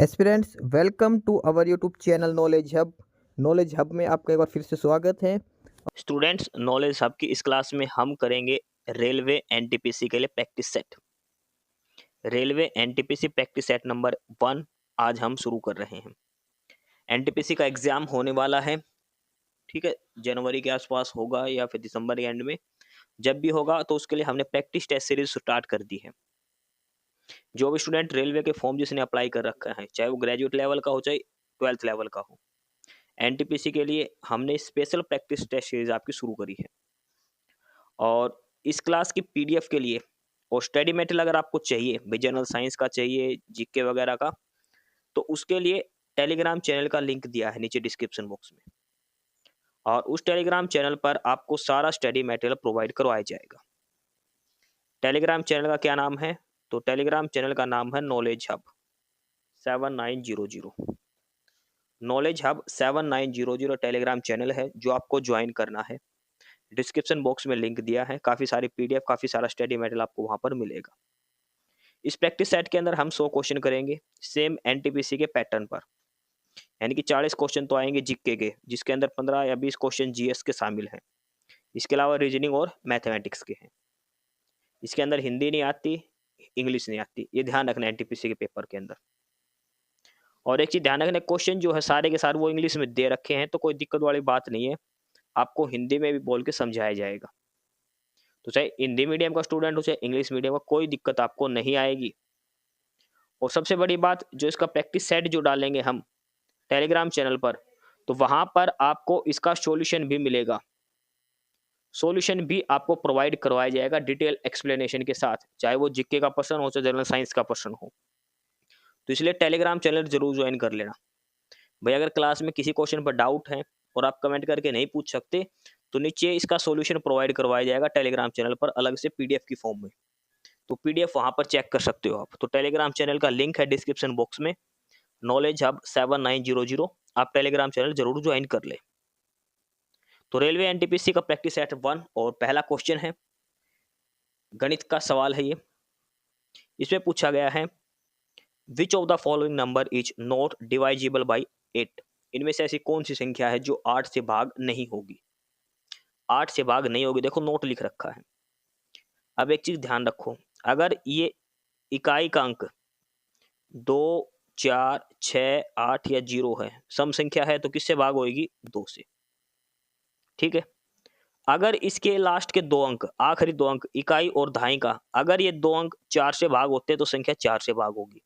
Aspirants welcome to our YouTube channel knowledge hub में आपका एक बार फिर से स्वागत है। स्टूडेंट्स, नॉलेज हब की इस क्लास में हम करेंगे रेलवे एनटीपीसी के लिए practice set. Railway NTPC practice set number 1 आज हम शुरू कर रहे हैं। एनटीपीसी का एग्जाम होने वाला है, ठीक है, जनवरी के आसपास होगा या फिर दिसंबर के एंड में। जब भी होगा तो उसके लिए हमने प्रैक्टिस टेस्ट सीरीज स्टार्ट कर दी है। जो भी स्टूडेंट रेलवे के फॉर्म जिसने अप्लाई कर रखा है, चाहे वो ग्रेजुएट लेवल का हो चाहे 12th लेवल का हो, एनटीपीसी के लिए हमने स्पेशल प्रैक्टिस टेस्ट सीरीज आपकी शुरू करी है। और इस क्लास की पीडीएफ के लिए और स्टडी मटेरियल अगर आपको चाहिए, भाई जनरल साइंस का चाहिए, जीके वगैरह का, तो उसके लिए टेलीग्राम चैनल का लिंक दिया है नीचे डिस्क्रिप्शन बॉक्स में। और उस टेलीग्राम चैनल पर आपको सारा स्टडी मटेरियल प्रोवाइड करवाया जाएगा। टेलीग्राम चैनल का क्या नाम है? तो टेलीग्राम चैनल का नाम है knowledge hub 7900। Knowledge hub 7900 Telegram channel है जो आपको ज्वाइन करना है। डिस्क्रिप्शन बॉक्स में लिंक दिया है, काफ़ी सारी पीडीएफ, काफ़ी सारा स्टडी मटेरियल आपको वहाँ पर मिलेगा। इस प्रैक्टिस सेट के अंदर हम 100 क्वेश्चन करेंगे सेम एनटीपीसी के पैटर्न पर, यानी कि 40 क्वेश्चन तो आएंगे जीके के, जिसके अंदर 15 या 20 क्वेश्चन जीएस के शामिल हैं। इसके अलावा रीजनिंग और मैथमेटिक्स के हैं। इसके अंदर हिंदी नहीं आती, इंग्लिश नहीं आती, ये ध्यान रखना एनटीपीसी के पेपर के अंदर। और एक चीज़ ध्यान रखना, क्वेश्चन जो है सारे के सारे वो इंग्लिश में दे रखे हैं, तो कोई दिक्कत वाली बात नहीं है, आपको हिंदी में भी बोल के समझाया जाएगा। तो चाहे हिंदी मीडियम का स्टूडेंट हो चाहे इंग्लिश मीडियम का, कोई दिक्कत आपको नहीं आएगी। और सबसे बड़ी बात, जो इसका प्रैक्टिस सेट जो डालेंगे हम टेलीग्राम चैनल पर, तो वहां पर आपको इसका सॉल्यूशन भी मिलेगा। सॉल्यूशन भी आपको प्रोवाइड करवाया जाएगा डिटेल एक्सप्लेनेशन के साथ, चाहे वो जीके का पर्सन हो चाहे जनरल साइंस का पर्सन हो। तो इसलिए टेलीग्राम चैनल जरूर ज्वाइन कर लेना। भाई अगर क्लास में किसी क्वेश्चन पर डाउट है और आप कमेंट करके नहीं पूछ सकते, तो नीचे इसका सॉल्यूशन प्रोवाइड करवाया जाएगा टेलीग्राम चैनल पर अलग से पीडीएफ की फॉर्म में। तो पीडीएफ वहां पर चेक कर सकते हो आप। तो टेलीग्राम चैनल का लिंक है डिस्क्रिप्शन बॉक्स में, नॉलेज हब 7900। आप टेलीग्राम चैनल जरूर ज्वाइन कर ले। तो रेलवे एनटीपीसी का प्रैक्टिस सेट 1 और पहला क्वेश्चन है, गणित का सवाल है ये। इसमें पूछा गया है, which of the following number is not divisible by 8। इनमें से ऐसी कौन सी संख्या है जो 8 से भाग नहीं होगी? 8 से भाग नहीं होगी, देखो नोट लिख रखा है। अब एक चीज ध्यान रखो, अगर ये इकाई का अंक 2, 4, 6, 8 या 0 है, सम संख्या है, तो किससे भाग होगी? 2 से। ठीक है। अगर इसके लास्ट के दो अंक, आखिरी दो अंक इकाई और दहाई का, अगर ये दो अंक 4 से भाग होते हैं तो संख्या 4 से भाग होगी।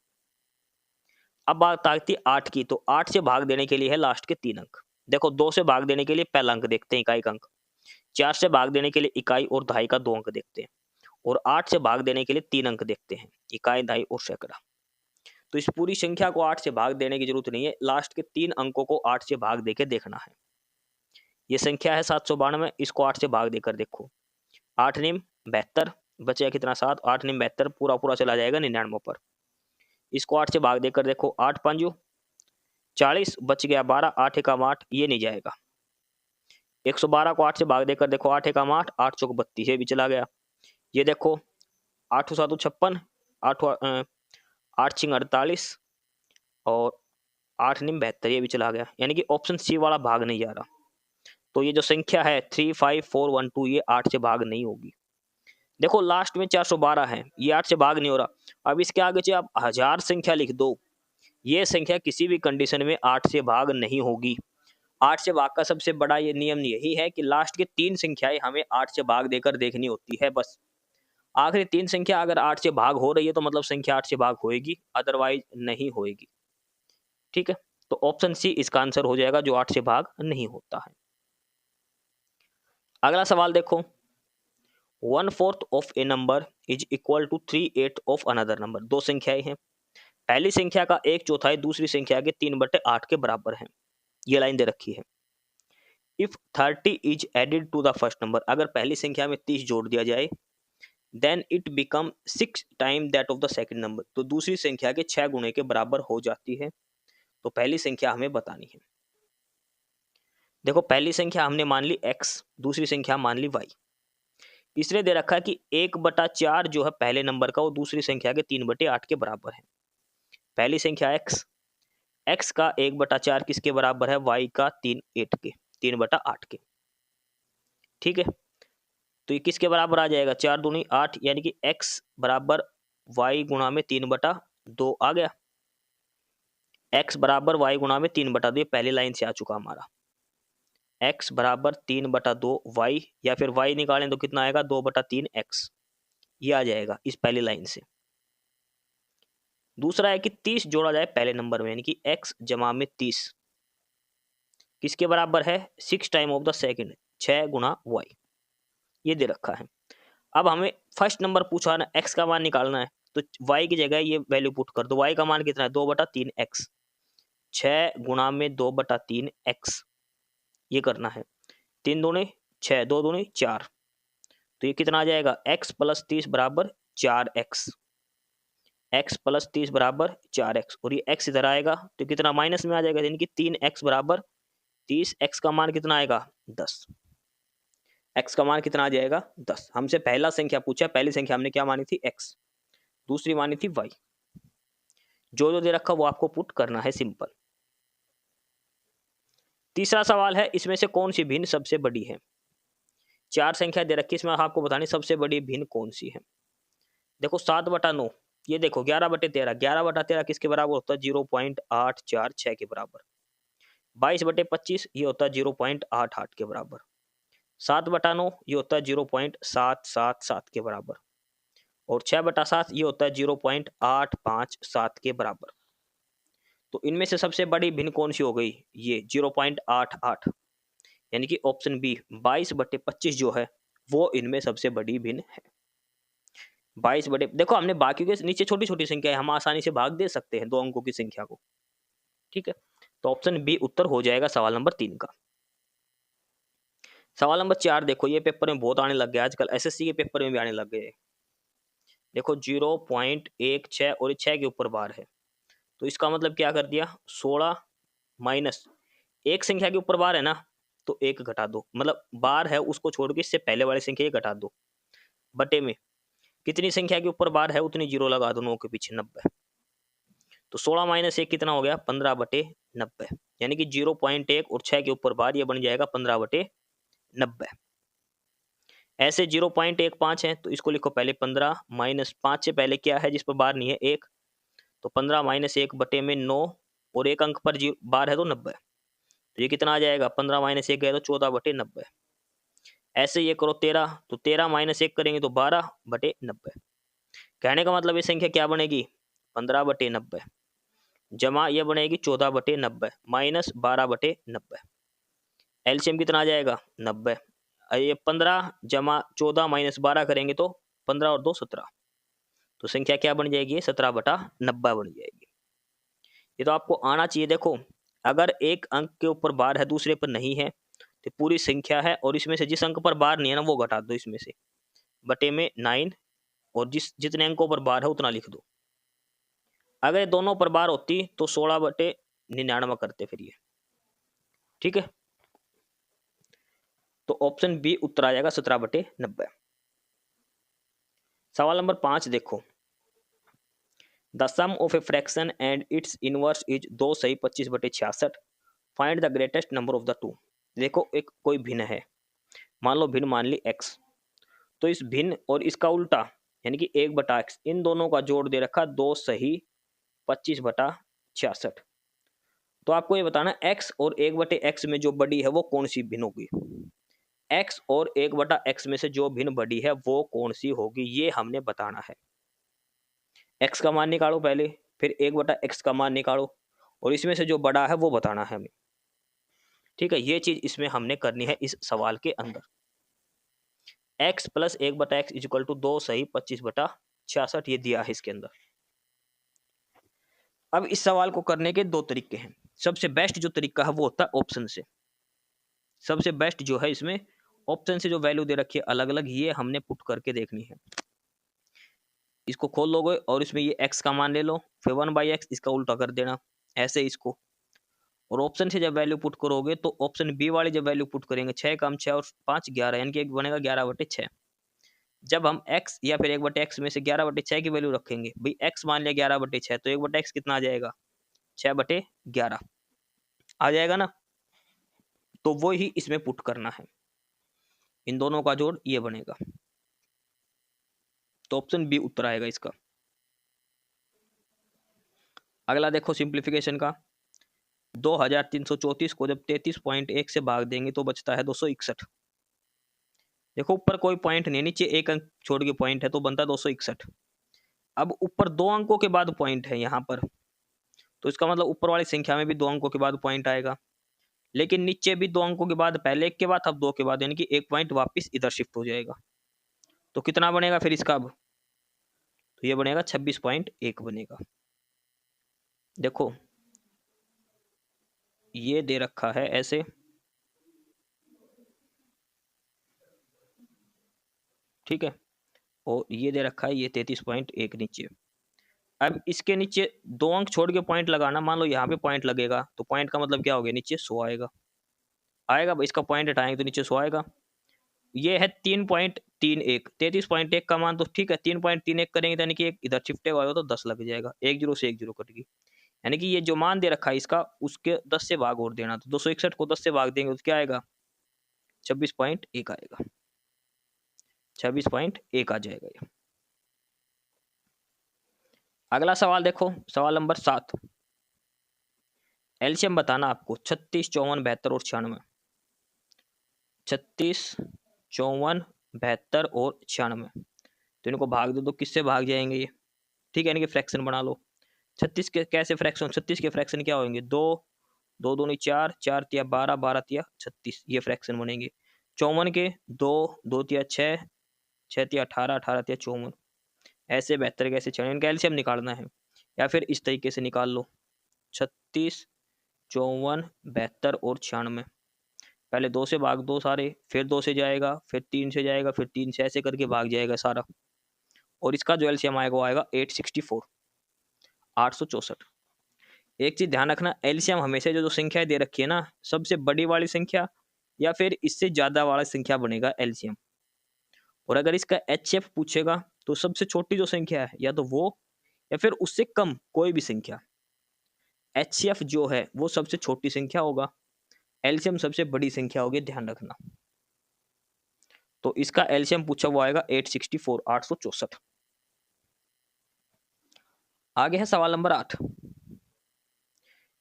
अब बात आती है 8 की, तो 8 से भाग देने के लिए है लास्ट के 3 अंक। देखो 2 से भाग देने के लिए पहला अंक देखते हैं, इकाई का अंक। 4 से भाग देने के लिए इकाई और दहाई का 2 अंक देखते हैं। और 8 से भाग देने के लिए 3 अंक देखते हैं, इकाई, दहाई और सैकड़ा। तो इस पूरी संख्या को 8 से भाग देने की जरूरत नहीं है, लास्ट के 3 अंकों को 8 से भाग देके देखना है। ये संख्या है 792, इसको 8 से भाग देकर देखो। 8 निम 72, बचेगा कितना? 7। 8 निम 72, पूरा पूरा चला जाएगा 99 पर। इसको 8 से भाग देकर देखो। 8 पंजू 40, बच गया 12, 8 एकम 8, ये नहीं जाएगा। 112 को 8 से भाग देकर देखो। 8 एकम 8, 8 चौक 32, ये भी चला गया। ये देखो 8 7 56, 8 छिंग 48 और 8 निम 72, ये भी चला गया। यानी कि ऑप्शन सी वाला भाग नहीं जा रहा। तो ये जो संख्या है 35412, ये 8 से भाग नहीं होगी। देखो लास्ट में 412 है, ये 8 से भाग नहीं हो रहा। अब इसके आगे चाहे आप 1000 संख्या लिख दो, ये संख्या किसी भी कंडीशन में 8 से भाग नहीं होगी। 8 से भाग का सबसे बड़ा ये नियम यही है कि लास्ट के 3 संख्याएं हमें 8 से भाग देकर देखनी होती है बस। आखिरी 3 संख्या अगर 8 से भाग हो रही है तो मतलब संख्या 8 से भाग होएगी, अदरवाइज नहीं होएगी। ठीक है, तो ऑप्शन सी इसका आंसर हो जाएगा, जो 8 से भाग नहीं होता है। अगला सवाल देखो, 1/4 of a number is equal to 3/8 of another number. दो संख्याएं हैं, पहली संख्या का 1/4 दूसरी संख्या के 3/8 के बराबर है। ये लाइन दे रखी है। If 30 is added to the first number, अगर पहली संख्या में 30 जोड़ दिया जाए, then it become 6 time that of the second number, तो दूसरी संख्या के 6 गुणे के बराबर हो जाती है। तो पहली संख्या हमें बतानी है। देखो पहली संख्या हमने मान ली x, दूसरी संख्या मान ली y। इसलिए दे रखा है कि 1/4 जो है पहले नंबर का, वो दूसरी संख्या के 3/8 के बराबर है। पहली संख्या x, x का 1/4 किसके बराबर है, y का 3/8 के। ठीक है, तो ये किसके बराबर आ जाएगा, 4 दूनी 8, यानी कि x बराबर y गुणा में 3/2 आ गया। x बराबर y गुणा में 3/2, ये पहली लाइन से आ चुका हमारा। x बराबर 3/2 y, या फिर y निकालें तो कितना आएगा, 2/3 x, ये आ जाएगा इस पहली लाइन से। दूसरा है कि 30 जोड़ा जाए पहले नंबर में, यानी कि x जमा में 30 किसके बराबर है, 6 टाइम ऑफ द सेकंड, 6 गुणा y, ये दे रखा है। अब हमें फर्स्ट नंबर पूछा ना, x का मान निकालना है, तो y की जगह ये वैल्यू पुट कर दो। y का मान कितना है, 2/3 x, 6 गुणा में 2/3 x, ये करना है। 3 दूनी 6, 2 दूनी 4, तो ये कितना आ जाएगा, x प्लस 30 बराबर 4x, x प्लस 30 बराबर 4x, और ये x इधर आएगा तो कितना माइनस में आ जाएगा, यानी कि 3x बराबर 30, x का मान कितना आएगा, 10। x का मान कितना आ जाएगा, 10। हमसे पहला संख्या पूछा, पहली संख्या हमने क्या मानी थी, x, दूसरी मानी थी y। जो जो दे रखा वो आपको पुट करना है, सिंपल। तीसरा सवाल है, इसमें से कौन सी भिन्न सबसे बड़ी है। 4 संख्या दे रखी, इसमें आपको बतानी सबसे बड़ी भिन्न कौन सी है। देखो 7/9, ये देखो 11/13, 11/13 किसके बराबर होता है, 0.846 के बराबर। 22/25 ये होता है 0.88 के बराबर। 7/9 ये होता है 0.777 के बराबर, और 6/7 ये होता है 0.857 के बराबर। तो इनमें से सबसे बड़ी भिन्न कौन सी हो गई, ये 0.88, यानी कि ऑप्शन बी 22/25 जो है वो इनमें सबसे बड़ी भिन्न है। 22 देखो हमने बाकी के नीचे छोटी छोटी संख्या है, हम आसानी से भाग दे सकते हैं 2 अंकों की संख्या को। ठीक है, तो ऑप्शन बी उत्तर हो जाएगा सवाल नंबर 3 का। सवाल नंबर 4 देखो, ये पेपर में बहुत आने लग गया आजकल, एसएससी के पेपर में भी आने लग गए। देखो 0.16 और 6 के ऊपर बार है, तो इसका मतलब क्या कर दिया, 16 माइनस एक संख्या के ऊपर बार है ना, तो 1 घटा दो, मतलब बार है उसको छोड़ के इससे पहले वाली संख्या घटा दो, बटे में कितनी संख्या के ऊपर बार है उतनी जीरो लगा दो, 9 के पीछे 90। तो 16 माइनस 1 कितना हो गया, 15/90, यानी कि 0.1 और 6 के ऊपर बार, ये बन जाएगा 15/90। ऐसे 0.15 है तो इसको लिखो पहले 15 माइनस 5 से पहले क्या है जिस पर बार नहीं है, 1, तो 15 माइनस 1 बटे में 9, और एक अंक पर बार है तो 90, तो ये कितना आ जाएगा, 15 माइनस 1 गया तो 14/90। ऐसे ये करो 13, तो 13 माइनस 1 करेंगे तो 12/90। कहने का मतलब ये संख्या क्या बनेगी, 15/90, जमा ये बनेगी 14/90 माइनस 12/90। एलसीएम कितना आ जाएगा, 90। ये 15 जमा 14 माइनस 12 करेंगे तो 15 और 2 17, तो संख्या क्या बन जाएगी, 17/90 बन जाएगी। ये तो आपको आना चाहिए। देखो अगर एक अंक के ऊपर बार है दूसरे पर नहीं है तो पूरी संख्या है, और इसमें से जिस अंक पर बार नहीं है ना वो घटा दो इसमें से, बटे में 9, और जितने अंकों पर बार है उतना लिख दो। अगर ये दोनों पर बार होती तो 16/99 करते फिर ये। ठीक है, तो ऑप्शन बी उत्तर आ जाएगा 17/90। सवाल नंबर 5 देखो, the sum of a fraction and its inverse is 2 सही 25/66, find the greatest number of the two. देखो एक कोई भिन्न है, मान लो भिन्न मान ली x, तो इस भिन्न और इसका उल्टा यानी कि 1/x, इन दोनों का जोड़ दे रखा 2 सही 25/66। तो आपको ये बताना x और 1/x में जो बड़ी है वो कौन सी भिन्न होगी। x और 1/x में से जो भिन्न बड़ी है वो कौन सी होगी, ये हमने बताना है। x का मान निकालो पहले, फिर 1/x का मान निकालो, और इसमें से जो बड़ा है वो बताना है हमें। ठीक है, ये चीज इसमें हमने करनी है इस सवाल के अंदर। x plus 1/x is equal to 2 सही 25/66, ये दिया है इसके अंदर। अब इस सवाल को करने के 2 तरीके हैं। सबसे बेस्ट जो तरीका है वो होता है ऑप्शन से। सबसे बेस्ट जो है इसमें ऑप्शन से जो वैल्यू दे रखी है अलग अलग, ये हमने पुट करके देखनी है। इसको खोल लोगे और इसमें ये x का मान ले लो, फिर 1/x इसका उल्टा कर देना ऐसे इसको, और ऑप्शन से जब वैल्यू पुट करोगे तो ऑप्शन बी वाली जब वैल्यू पुट करेंगे 6 कम 6 और 5 11, यानी कि एक बनेगा 11/6। जब हम x या फिर 1/x में से 11/6 की वैल्यू रखेंगे, भाई x मान लिया 11/6, तो 1/x कितना आ जाएगा 6/11 आ जाएगा ना। तो वो ही इसमें पुट करना है, इन दोनों का जोड़ ये बनेगा। तो ऑप्शन बी उत्तर आएगा इसका। अगला देखो सिंप्लीफिकेशन का। 2334 को जब 33.1 से भाग देंगे तो बचता है 261। देखो ऊपर कोई पॉइंट नहीं, नीचे एक अंक छोड़ के पॉइंट है तो बनता है 261। अब ऊपर 2 अंकों के बाद पॉइंट है यहाँ पर, तो इसका मतलब ऊपर वाली संख्या में भी 2 अंकों के बाद पॉइंट आएगा, लेकिन नीचे भी 2 अंकों के बाद, पहले 1 के बाद अब 2 के बाद, यानी कि 1 पॉइंट वापस इधर शिफ्ट हो जाएगा। तो कितना बनेगा फिर इसका अब? तो ये बनेगा 26.1 बनेगा। देखो ये दे रखा है ऐसे, ठीक है, और ये दे रखा है ये 33.1 नीचे। अब इसके नीचे 2 अंक छोड़ के पॉइंट लगाना, मान लो यहाँ पे पॉइंट लगेगा तो पॉइंट का मतलब क्या हो गया, नीचे 100 आएगा। आएगा इसका पॉइंट हटाएंगे तो नीचे 100 आएगा। ये है 3.31, 33.1 का मान, तो ठीक है 3.31 करेंगे तो यानी कि एक इधर शिफ्ट होगा तो 10 लग जाएगा, 1 जीरो से 1 जीरो कट गई, यानी कि ये जो मान दे रखा है इसका उसके 10 से भाग और देना, तो 261 को 10 से भाग देंगे तो क्या आएगा, 26.1 आएगा, 26.1 आ जाएगा ये। अगला सवाल देखो, सवाल नंबर 7। एलसीएम बताना आपको 36, 54, 72 और 96। 36, 54, 72 और 96, तो इनको भाग दो तो किससे भाग जाएंगे ये, ठीक है, यानी कि फ्रैक्शन बना लो। 36 के कैसे फ्रैक्शन, 36 के फ्रैक्शन क्या होंगे, 2, 2 दूनी 4, 4 तिया 12, 12 तिया 36, ये फ्रैक्शन बनेंगे। 54 के 2, 2 तिया 6, 6 तिया 18, 18 तिया 54, ऐसे 72 कैसे 96, इनका एलसीएम निकालना है, या फिर इस तरीके से निकाल लो 36, 54, 72 और 96। पहले 2 से भाग दो सारे, फिर 2 से जाएगा, फिर 3 से जाएगा, फिर 3 से, ऐसे करके भाग जाएगा सारा, और इसका जो एलसीएम आएगा वो आएगा 864, 864। एक चीज ध्यान रखना, एलसीएम हमेशा जो संख्या दे रखी है ना, सबसे बड़ी वाली संख्या या फिर इससे ज्यादा वाला संख्या बनेगा एलसीएम। और अगर इसका एचसीएफ पूछेगा तो सबसे छोटी जो संख्या है या तो वो या फिर उससे कम कोई भी संख्या। एचसीएफ जो है वो सबसे छोटी संख्या होगा, एलसीएम सबसे बड़ी संख्या होगी, ध्यान रखना। तो इसका एलसीएम पूछा हुआ आएगा 864, 864। आगे है सवाल number 8।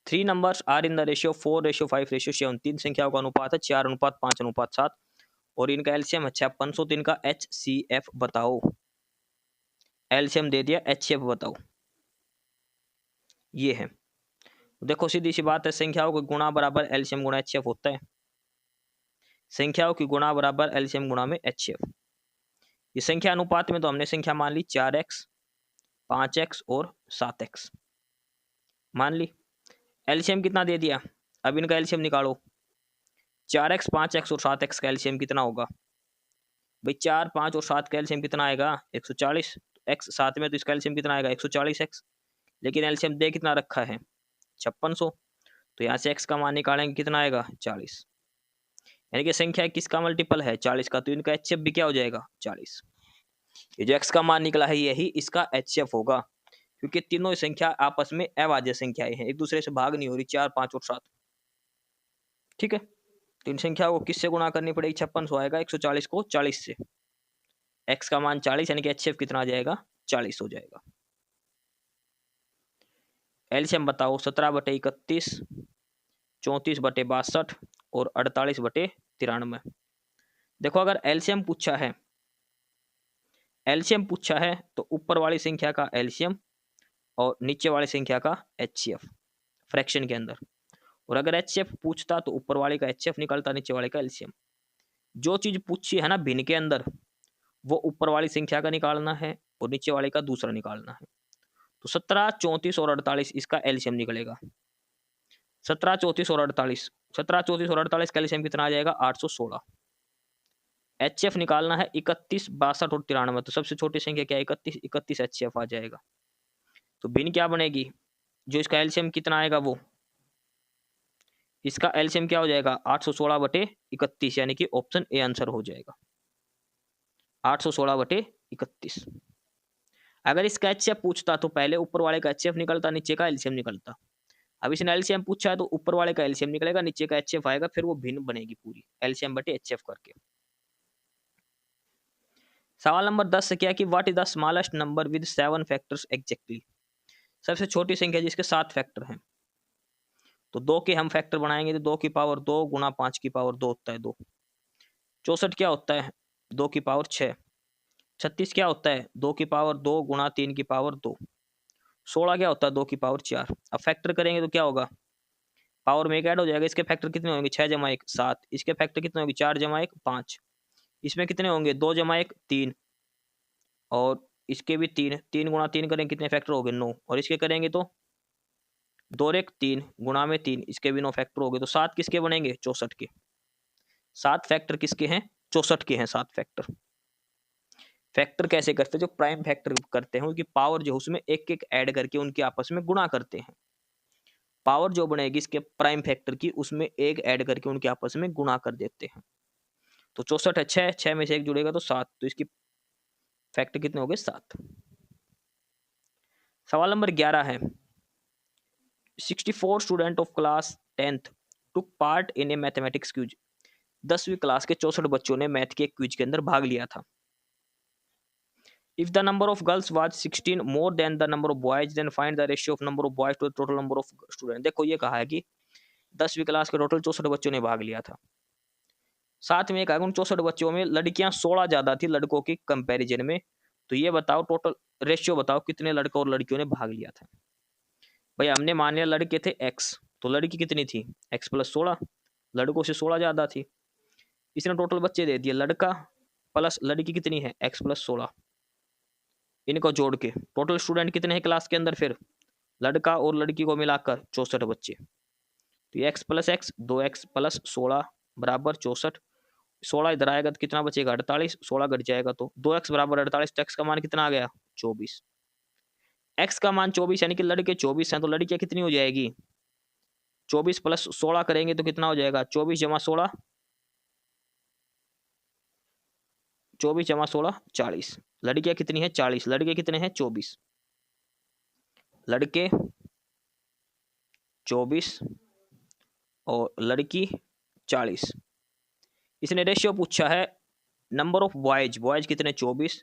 3 numbers are in the ratio 4:5:7। 3 संख्याओं का अनुपात है 4:5:7 और इनका एलसीएम है 5600। तो इनका एचसीएफ बताओ। एलसीएम दे दिया, एचसीएफ बताओ। ये है, देखो सीधी सी बात है, संख्याओं के गुणा बराबर एलसीएम गुणा एचसीएफ होता है। संख्याओं की गुणा बराबर एलसीएम गुणा में एचसीएफ। ये संख्या अनुपात में तो हमने संख्या मान ली 4x, 5x और 7x मान ली। एलसीएम कितना दे दिया, अब इनका एलसीएम निकालो। 4x, 5x और 7x का एलसीएम कितना होगा भाई, 4, 5 और 7 का एलसीएम कितना आएगा 140, x साथ में तो इसका एलसीएम कितना आएगा 140x, लेकिन एलसीएम दे कितना रखा है 5600, तो यहाँ से x का मान निकालेंगे कितना आएगा 40, यानी कि संख्या किसका मल्टीपल है 40 का, तो इनका एचसीएफ भी क्या हो जाएगा 40। ये जो x का मान निकला है यही इसका एचसीएफ होगा, क्योंकि तीनों संख्या आपस में अभाज्य संख्याएं हैं, एक दूसरे से भाग नहीं हो रही, 4, 5 और 7, ठीक है। तो इन संख्याओं को किससे गुणा करनी पड़ेगी, 5600 आएगा, 140 को 40 से, x का मान 40, यानी कि एचसीएफ कितना आ जाएगा 40 हो जाएगा। एलसीएम बताओ 17/31, 34/62 और 48/93। देखो अगर एलसीएम पूछा है, एलसीएम पूछा है तो ऊपर वाली संख्या का एलसीएम और नीचे वाली संख्या का एचसीएफ फ्रैक्शन के अंदर, और अगर एचसीएफ पूछता तो ऊपर वाले का एचसीएफ निकलता, नीचे वाले का एलसीएम। जो चीज पूछी है ना भिन्न के अंदर, वो ऊपर वाली संख्या का निकालना है और नीचे वाले का दूसरा निकालना है। तो 17, 34 और 48 इसका एलसीएम निकलेगा। 17, 34 और 48, 17, 34 और 48 का एलसीएम कितना आ जाएगा 816। एचसीएफ निकालना है 31, 62 और 93, तो सबसे छोटी संख्या क्या है 31, 31 एचसीएफ आ जाएगा। तो भिन्न क्या बनेगी, जो इसका एलसीएम कितना आएगा वो, इसका एलसीएम क्या हो जाएगा 816/31, यानी कि ऑप्शन ए आंसर हो जाएगा 816/31। अगर इसका एचसीएफ पूछता तो पहले ऊपर वाले का एचसीएफ निकलता, नीचे का एलसीएम निकलता। अब इसने एलसीएम पूछा है तो ऊपर वाले का एलसीएम निकलेगा, नीचे का एचएफ आएगा, फिर वो भिन्न बनेगी पूरी एलसीएम बटे एचएफ करके। सवाल नंबर 10 से क्या कि what is the smallest number with 7 factors exactly. सबसे छोटी संख्या जिसके 7 फैक्टर हैं। तो 2 के हम फैक्टर बनाएंगे तो 2 की पावर 2 गुना 5 की पावर 2 होता है 2। 64 क्या होता है 2 की पावर 6। 36 क्या होता है 2 की पावर 2 गुना 3 की पावर 2। 16 क्या होता है 2 की पावर 4। अब फैक्टर करेंगे तो क्या होगा, पावर में एक ऐड हो जाएगा, इसके फैक्टर कितने होंगे 6 जमा 1 7, इसके फैक्टर कितने होंगे 4 जमा 1 5, इसमें कितने होंगे 2 जमा 1 3, और इसके भी 3, 3 गुणा 3 करेंगे कितने फैक्टर हो गए 9, और इसके करेंगे तो 2 और 1 3 गुणा में 3, इसके भी 9 फैक्टर हो गए। तो 7 किसके बनेंगे 64 के। 7 फैक्टर किसके हैं 64 के हैं 7 फैक्टर। फैक्टर कैसे करते हैं, जो प्राइम फैक्टर करते हैं उनकी पावर जो उसमें एक एक ऐड करके उनके आपस में गुणा करते हैं। पावर जो बनेगी इसके प्राइम फैक्टर की उसमें एक ऐड करके उनके आपस में गुणा कर देते हैं। तो 64 है 6, 6 में से एक जुड़ेगा तो 7, तो इसकी फैक्टर कितने हो गए 7। सवाल नंबर 11 है 64 student of class 10th took part in A mathematics quiz. 10वीं क्लास के 64 बच्चों ने मैथ के क्विज के अंदर भाग लिया था। If the number of girls was 16 more than the number of boys, then find the ratio of number of boys to the total number of students। देखो ये कहा है कि 10वीं क्लास के टोटल 64 बच्चों ने भाग लिया था। साथ में कहा उन 64 बच्चों में लड़कियां 16 ज्यादा थी लड़कों की कंपैरिजन में। तो ये बताओ टोटल रेशियो बताओ कितने लड़कों और लड़कियों ने भाग लिया था। भाई हमने मान लिया लड़के थे x, तो लड़की कितनी थी x प्लस 16, लड़कों से 16 ज्यादा थी। इसने टोटल बच्चे दे दिए, लड़का प्लस लड़की कितनी है x प्लस 16, इनको जोड़ के टोटल स्टूडेंट कितने हैं क्लास के अंदर, फिर लड़का और लड़की को मिलाकर 64 बच्चे। तो ये x plus x 2x plus 16 बराबर 64। 16 इधर आएगा तो कितना बचेगा 48, 16 घट जाएगा तो 2x बराबर 48, तो x का मान कितना आ गया 24। x का मान 24 यानी कि लड़के 24 हैं, तो लड़कियां कितनी हो जाएगी 24 प्लस 16 करेंगे तो कितना हो जाएगा 24 जमा 16, 24 जमा 16 40। लड़कियां कितनी है 40, लड़के कितने हैं 24, लड़के 24 और लड़की 40। इसने रेशियो पूछा है नंबर ऑफ बॉयज, बॉयज कितने 24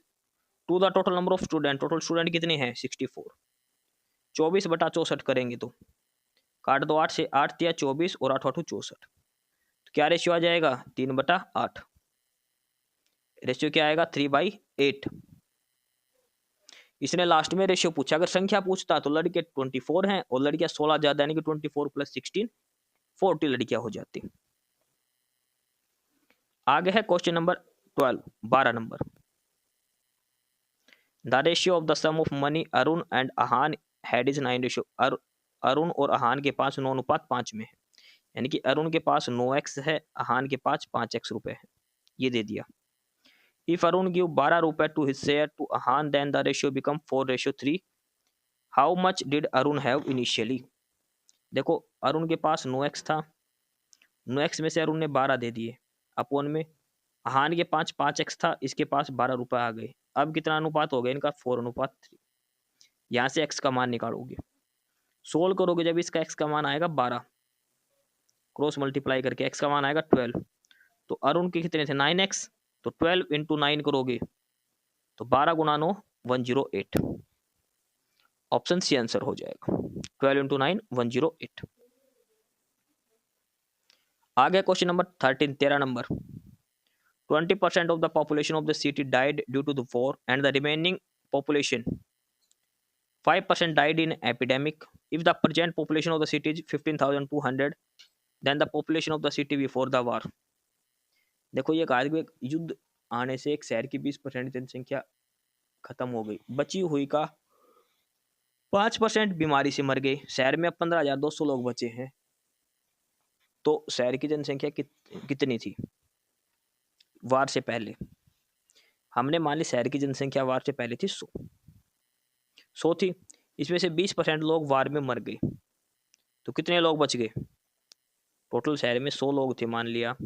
to the total number of student, total student कितने हैं 64। 24 बटा 64 करेंगे तो काट दो 8 से, 8 दिया 24 और 8 8 64, तो क्या रेशियो आ जाएगा 3 बटा 8। रेशियो क्या आएगा 3/8। इसने लास्ट में रेशियो पूछा, अगर संख्या पूछता तो लड़के 24 हैं और लड़कियां 16 ज्यादा यानी कि 24 प्लस 16 40 लड़कियां हो जाती। आगे है question number 12 number. The ratio of the sum of money Arun and Ahan had is 9 ratio. Arun और अहान के पास 9 अनुपात 5 में है, यानी कि अरुण के पास 9x है, अहान के पास 5x रुपए है, ये दे दिया। इफ अरुण गिव 12 रुपए to his share to Ahan then the ratio become 4:3। How much did Arun have initially. देखो अरुण के पास 9x था, 9x में से अरुण ने 12 दे दिए, अपॉन में अहान के पास 5x था, इसके पास 12 रुपए आ गए। अब कितना अनुपात हो गया इनका 4:3। यहाँ से x का मान निकालोगे, सोल्व करोगे जब इसका x का मान आएगा 12, क्रॉस मल्टीप्लाई करके x का मान आएगा 12। तो अरुण के कितने थे 9x, तो 12 इंटू 9 करोगे तो 12 गुना 9 108। ऑप्शन सी आंसर हो जाएगा 12 इंटू 9 108। आगे question number 13 number. 20% of the population of the city died due to the war and the remaining population 5% died in epidemic. If the present population of the city is 15,200 then the population of the city before the war। देखो ये कहा कि युद्ध आने से एक शहर की 20% जनसंख्या खत्म हो गई, बची हुई का 5% बीमारी से मर गए, शहर में अब 15,200 लोग बचे हैं। तो शहर की जनसंख्या कितनी थी वार से पहले, हमने मान ली शहर की जनसंख्या वार से पहले थी 100 थी, इसमें से 20% लोग वार में मर गए, तो कितने लोग बच गए। टोटल शहर में 100 लोग थे मान लिया,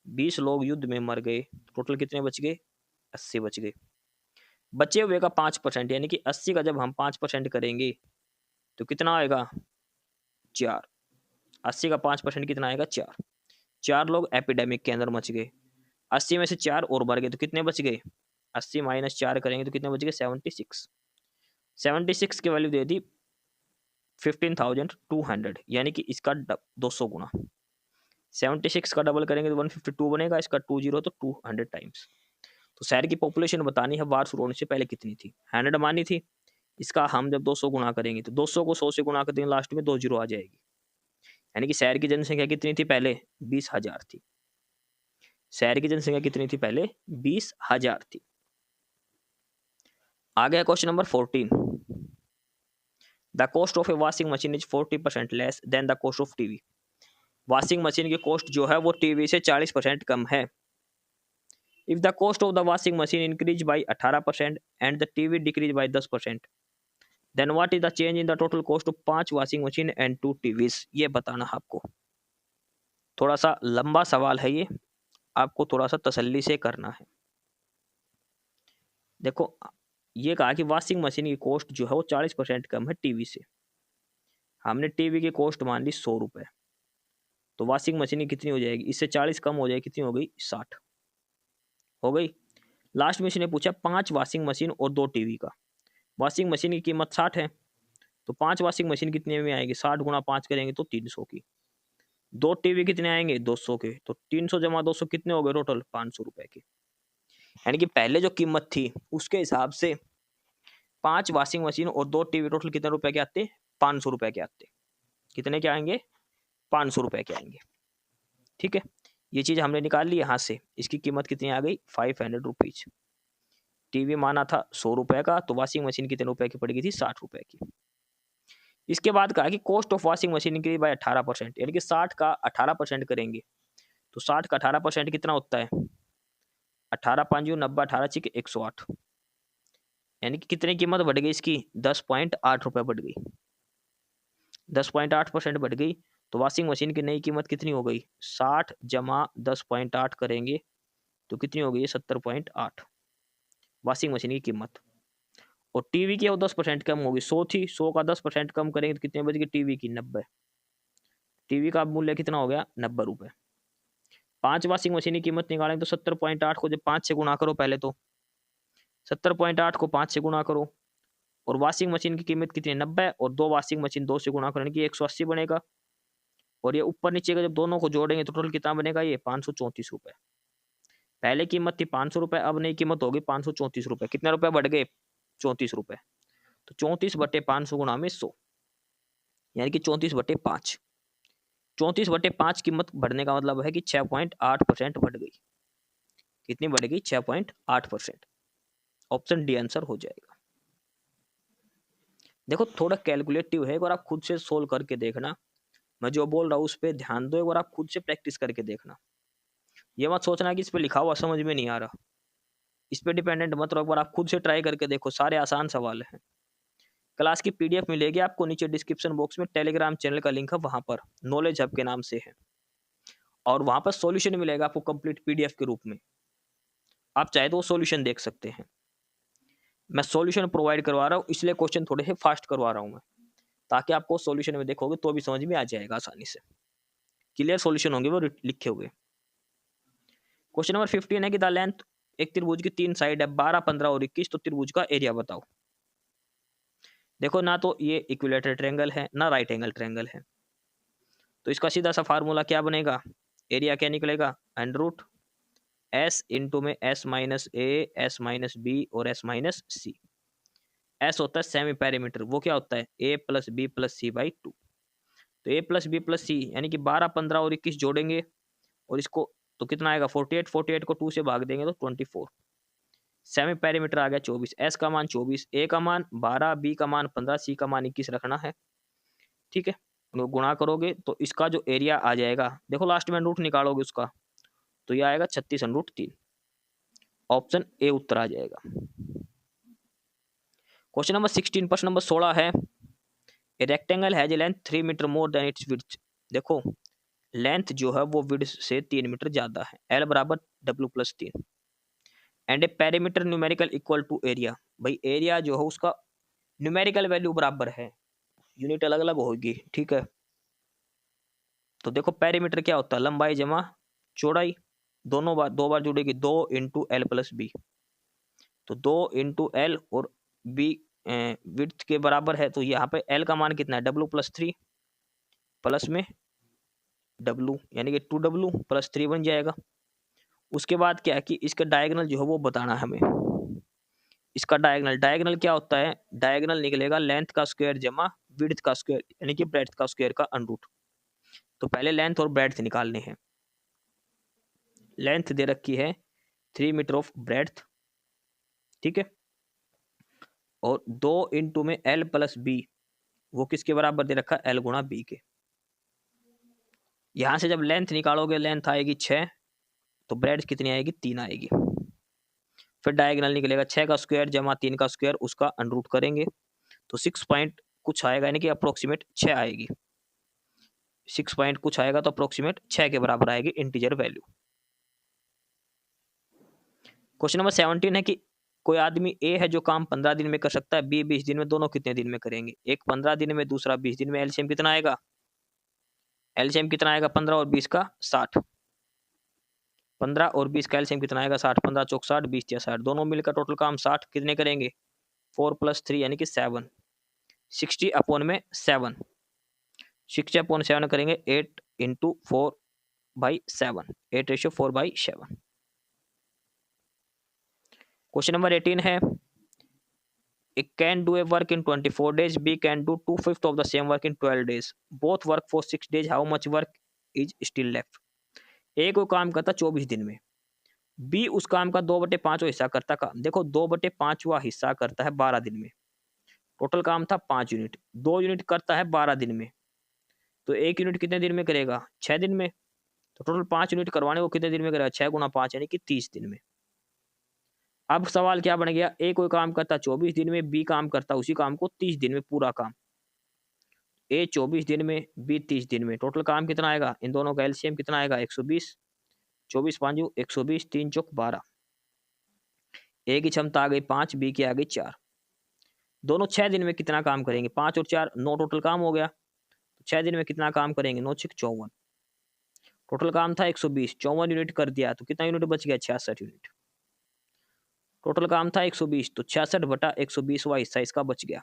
20 लोग युद्ध में मर गए, टोटल कितने बच गए 80 बच गए। बचे हुए का 5% यानी कि 80 का जब हम 5% करेंगे तो कितना आएगा 4, 80 का 5% कितना आएगा 4। 4 लोग एपिडेमिक के अंदर मच गए, 80 में से 4 और मर गए तो कितने बच गए, 80 माइनस 4 करेंगे तो कितने बच गए 76। 76 की वैल्यू दे दी 15,200, यानी कि इसका 200 गुना। 76 का डबल करेंगे तो 152 बनेगा, इसका 20 तो 200 टाइम्स। तो शहर की पॉपुलेशन बतानी है वार शुरू होने से पहले कितनी थी, 100 मानी थी। इसका हम जब 200 गुना करेंगे तो 200 को 100 से गुना कर देंगे, लास्ट में 2 जीरो आ जाएगी। यानी कि शहर की जनसंख्या कितनी थी पहले, 20,000 थी। शहर की जनसंख्या कितनी थी पहले, 20,000 थी। आ गया question number 14। The cost of a washing machine is 40% less than the cost of TV. Washing machine की कॉस्ट जो है वो टीवी से 40% कम है। If the cost of the washing machine increase by 18% and the TV decrease by 10%, then what is the change in the total cost of 5 washing machine and 2 TVs. ये बताना है आपको। थोड़ा सा लंबा सवाल है ये, आपको थोड़ा सा तसल्ली से करना है। देखो ये कहा कि वॉशिंग मशीन की कॉस्ट जो है वो 40% कम है टीवी से। हमने टीवी की कॉस्ट मान ली 100 रुपये, तो वॉशिंग मशीन की कितनी हो जाएगी, इससे 40 कम हो जाएगी, कितनी हो गई 60 हो गई। लास्ट में इसने पूछा 5 वॉशिंग मशीन और 2 टीवी का। वॉशिंग मशीन की कीमत 60 है, तो 5 वॉशिंग मशीन कितने में आएगी, 60 गुणा 5 करेंगे तो 300 की। 2 टीवी कितने आएंगे 200 के, तो 300 जमा 200 कितने हो गए टोटल 500 रुपए के। यानी कि पहले जो कीमत थी उसके हिसाब से 5 वॉशिंग मशीन और 2 टीवी टोटल कितने रुपए के आते, 500 रुपए के आते। कितने के आएंगे, 500 रुपए के आएंगे। ठीक है, ये चीज हमने निकाल ली यहाँ से। इसकी कीमत कितनी आ गई 500 रुपीज। टीवी माना था 100 रुपए का, तो वॉशिंग मशीन कितने रुपए की पड़ गई थी 60 रुपए की। इसके बाद कहा कि cost of washing machine increase by 18%, यानी कि 60 का 18% करेंगे तो 60 का 18% कितना होता है, 18 5 90, 18 6 108। यानी कि कितनी कीमत बढ़ गई इसकी, 10.8 रुपए बढ़ गई। 10.8% बढ़ गई, तो वॉशिंग मशीन की नई कीमत कितनी हो गई, 60 जमा 10.8 करेंगे तो कितनी हो गई 70.8 वॉशिंग मशीन की कीमत। और टीवी की 10% कम होगी, 100 थी, 100 का 10% कम करेंगे तो कितने बच गई टीवी की 90। टीवी का मूल्य कितना हो गया 90 रुपए। 5 वॉशिंग मशीन की कीमत निकालेंगे तो 70.8 को जब 5 से गुणा करो, पहले तो 70.8 को 5 से गुणा करो, और वॉशिंग मशीन की कीमत कितनी 90, और 2 वॉशिंग मशीन 2 से गुणा करने की 180 बनेगा। और ये ऊपर नीचे का जब दोनों को जोड़ेंगे तो टोटल कितना बनेगा, ये 534 रुपए। पहले कीमत थी 500 रुपए, अब नई कीमत होगी 534 रुपए। कितने रुपए बढ़ गए 34 रुपए। तो 34/500 गुणा में 100, यानी कि 34/5। 34/5 कीमत बढ़ने का मतलब है कि 6.8% बढ़ गई। कितनी बढ़ गई 6.8%। ऑप्शन डी आंसर हो जाएगा। देखो थोड़ा कैलकुलेटिव है, एक बार आप खुद से सोल्व करके देखना। मैं जो बोल रहा हूँ उस पर ध्यान दो, एक बार आप खुद से प्रैक्टिस करके देखना। ये मत सोचना कि इस पे लिखा हुआ समझ में नहीं आ रहा, इस पे डिपेंडेंट मत रहो। एक बार आप खुद से ट्राई करके देखो, सारे आसान सवाल हैं। क्लास की पीडीएफ मिलेगी आपको नीचे डिस्क्रिप्शन बॉक्स में, टेलीग्राम चैनल का लिंक है वहां पर, नॉलेज हब के नाम से है। और वहां पर सॉल्यूशन मिलेगा आपको कंप्लीट पीडीएफ के रूप में। आप चाहे तो वो सॉल्यूशन देख सकते हैं। मैं सॉल्यूशन प्रोवाइड करवा रहा हूँ, इसलिए क्वेश्चन थोड़े से फास्ट करवा रहा हूँ मैं, ताकि आपको सॉल्यूशन में देखोगे तो भी समझ में आ जाएगा आसानी से। क्लियर सॉल्यूशन होंगे वो लिखे हुए। क्वेश्चन नंबर 15 है कि द लेंथ, एक त्रिभुज की 3 साइड है 12 15 और 21, तो त्रिभुज का एरिया बताओ। देखो ना तो ये इक्विलेटरल ट्रायंगल है ना राइट एंगल ट्रायंगल है, तो इसका सीधा सा फार्मूला क्या बनेगा, एरिया क्या निकलेगा √ एस इंटू में S minus A, S minus B और एस माइनस सी। एस होता है सेमी पेरीमीटर, वो क्या होता है A plus B plus C by 2। तो A plus B plus C यानी कि 12 15 और 21 जोड़ेंगे और इसको तो कितना आएगा 48, 48 को 2 से भाग देंगे तो 24। सेमी पेरीमीटर आ गया 24। एस का मान 24, ए का मान 12, बी का मान 15, सी का मान 21 रखना है। ठीक है, उनको गुणा करोगे तो इसका जो एरिया आ जाएगा, देखो लास्ट में रूट निकालोगे उसका, तो ये आएगा 36√3। ऑप्शन ए उत्तर आ जाएगा। क्वेश्चन नंबर 16, प्रश्न नंबर 16 है, a rectangle has a length 3 metre more than its width. देखो लेंथ जो है वो विड्थ से 3 मीटर ज्यादा है, एल बराबर W+3, and a perimeter numerical equal to area. भाई एरिया जो है उसका न्यूमेरिकल वैल्यू बराबर है, यूनिट अलग अलग होगी। ठीक है, तो देखो पेरीमीटर क्या होता है, लंबाई जमा चौड़ाई, दो बार जुड़ेगी, 2 इंटू एल प्लस बी। तो 2 इंटू एल और बी विड्थ के बराबर है, तो यहाँ पे एल का मान कितना है, डब्ल्यू प्लस 3 प्लस में डब्ल्यू, यानी कि 2W प्लस 3 बन जाएगा। उसके बाद क्या है कि इसका डायगोनल जो है वो बताना है हमें। इसका डायगोनल क्या होता है, डायगोनल निकलेगा लेंथ का स्क्वायर जमा विड्थ का स्क्वायर, यानी कि ब्रेड्थ का स्क्वायर का अनरूट। तो पहले लेंथ और ब्रेड्थ निकालने हैं। लेंथ दे रखी है 3 मीटर ऑफ ब्रेड्थ, ठीक है, और 2 इंटू में एल प्लस बी, वो किसके बराबर दे रखा है, एल गुणा बी के। यहां से जब लेंथ निकालोगे, लेंथ आएगी 6, तो ब्रेड्थ कितनी आएगी, 3 आएगी। फिर डायगोनल निकलेगा 6 का स्क्वायर जमा 3 का स्क्वायर, उसका अनरूट करेंगे तो 6 पॉइंट कुछ आएगा, यानी कि अप्रोक्सीमेट 6 आएगी। 6 पॉइंट कुछ आएगा तो अप्रोक्सीमेट 6 के बराबर आएगी इंटीजर वैल्यू। क्वेश्चन नंबर 17 है कि कोई आदमी ए है जो काम 15 दिन में कर सकता है, बी 20 दिन में, दोनों कितने दिन में करेंगे। एक 15 दिन में, दूसरा 20 दिन में। एलसीएम कितना आएगा, एलसीएम कितना आएगा, 15 और 20 का 60। 15 और 20 का एलसीएम कितना आएगा, 60। 15 चौक 60, 20 या 60, दोनों मिलकर टोटल काम 60 कितने करेंगे, 4 + 3 यानी कि 7। 60 अपॉन में 7, 60 अपॉन 7 करेंगे 8 इंटू 4/7, 8:4/7। क्वेश्चन नंबर 18 है, A can do a work in 24 days, B can do 2/5 of the same work in 12 days. Both work for 6 days. How much work is still left? A को काम करता 24 दिन में, B उस काम का 2/5 हिस्सा करता। काम देखो 2/5 हिस्सा करता है 12 दिन में। टोटल काम था 5 यूनिट, 2 यूनिट करता है 12 दिन में, तो 1 यूनिट कितने दिन में करेगा, 6 दिन में। तो टोटल 5 यूनिट करवाने को कितने दिन में करेगा, 6 × 5 यानी कि 30 दिन में। अब सवाल क्या बन गया, ए कोई काम करता 24 दिन में, बी काम करता उसी काम को 30 दिन में, पूरा काम। ए 24 दिन में, बी 30 दिन में, टोटल काम कितना आएगा, इन दोनों का एलसीएम कितना आएगा, 120। 24 5 120, 3 चौक 12। ए की क्षमता आ गई 5, बी की आ गई 4। दोनों 6 दिन में कितना काम करेंगे, 5 और 4 9 टोटल काम हो गया। 6 दिन में कितना काम करेंगे, 9 6 54। टोटल काम था 120, 54 यूनिट कर दिया तो कितना यूनिट बच गया, 66 यूनिट। टोटल काम था 120, तो 66/120 हिस्सा इसका बच गया।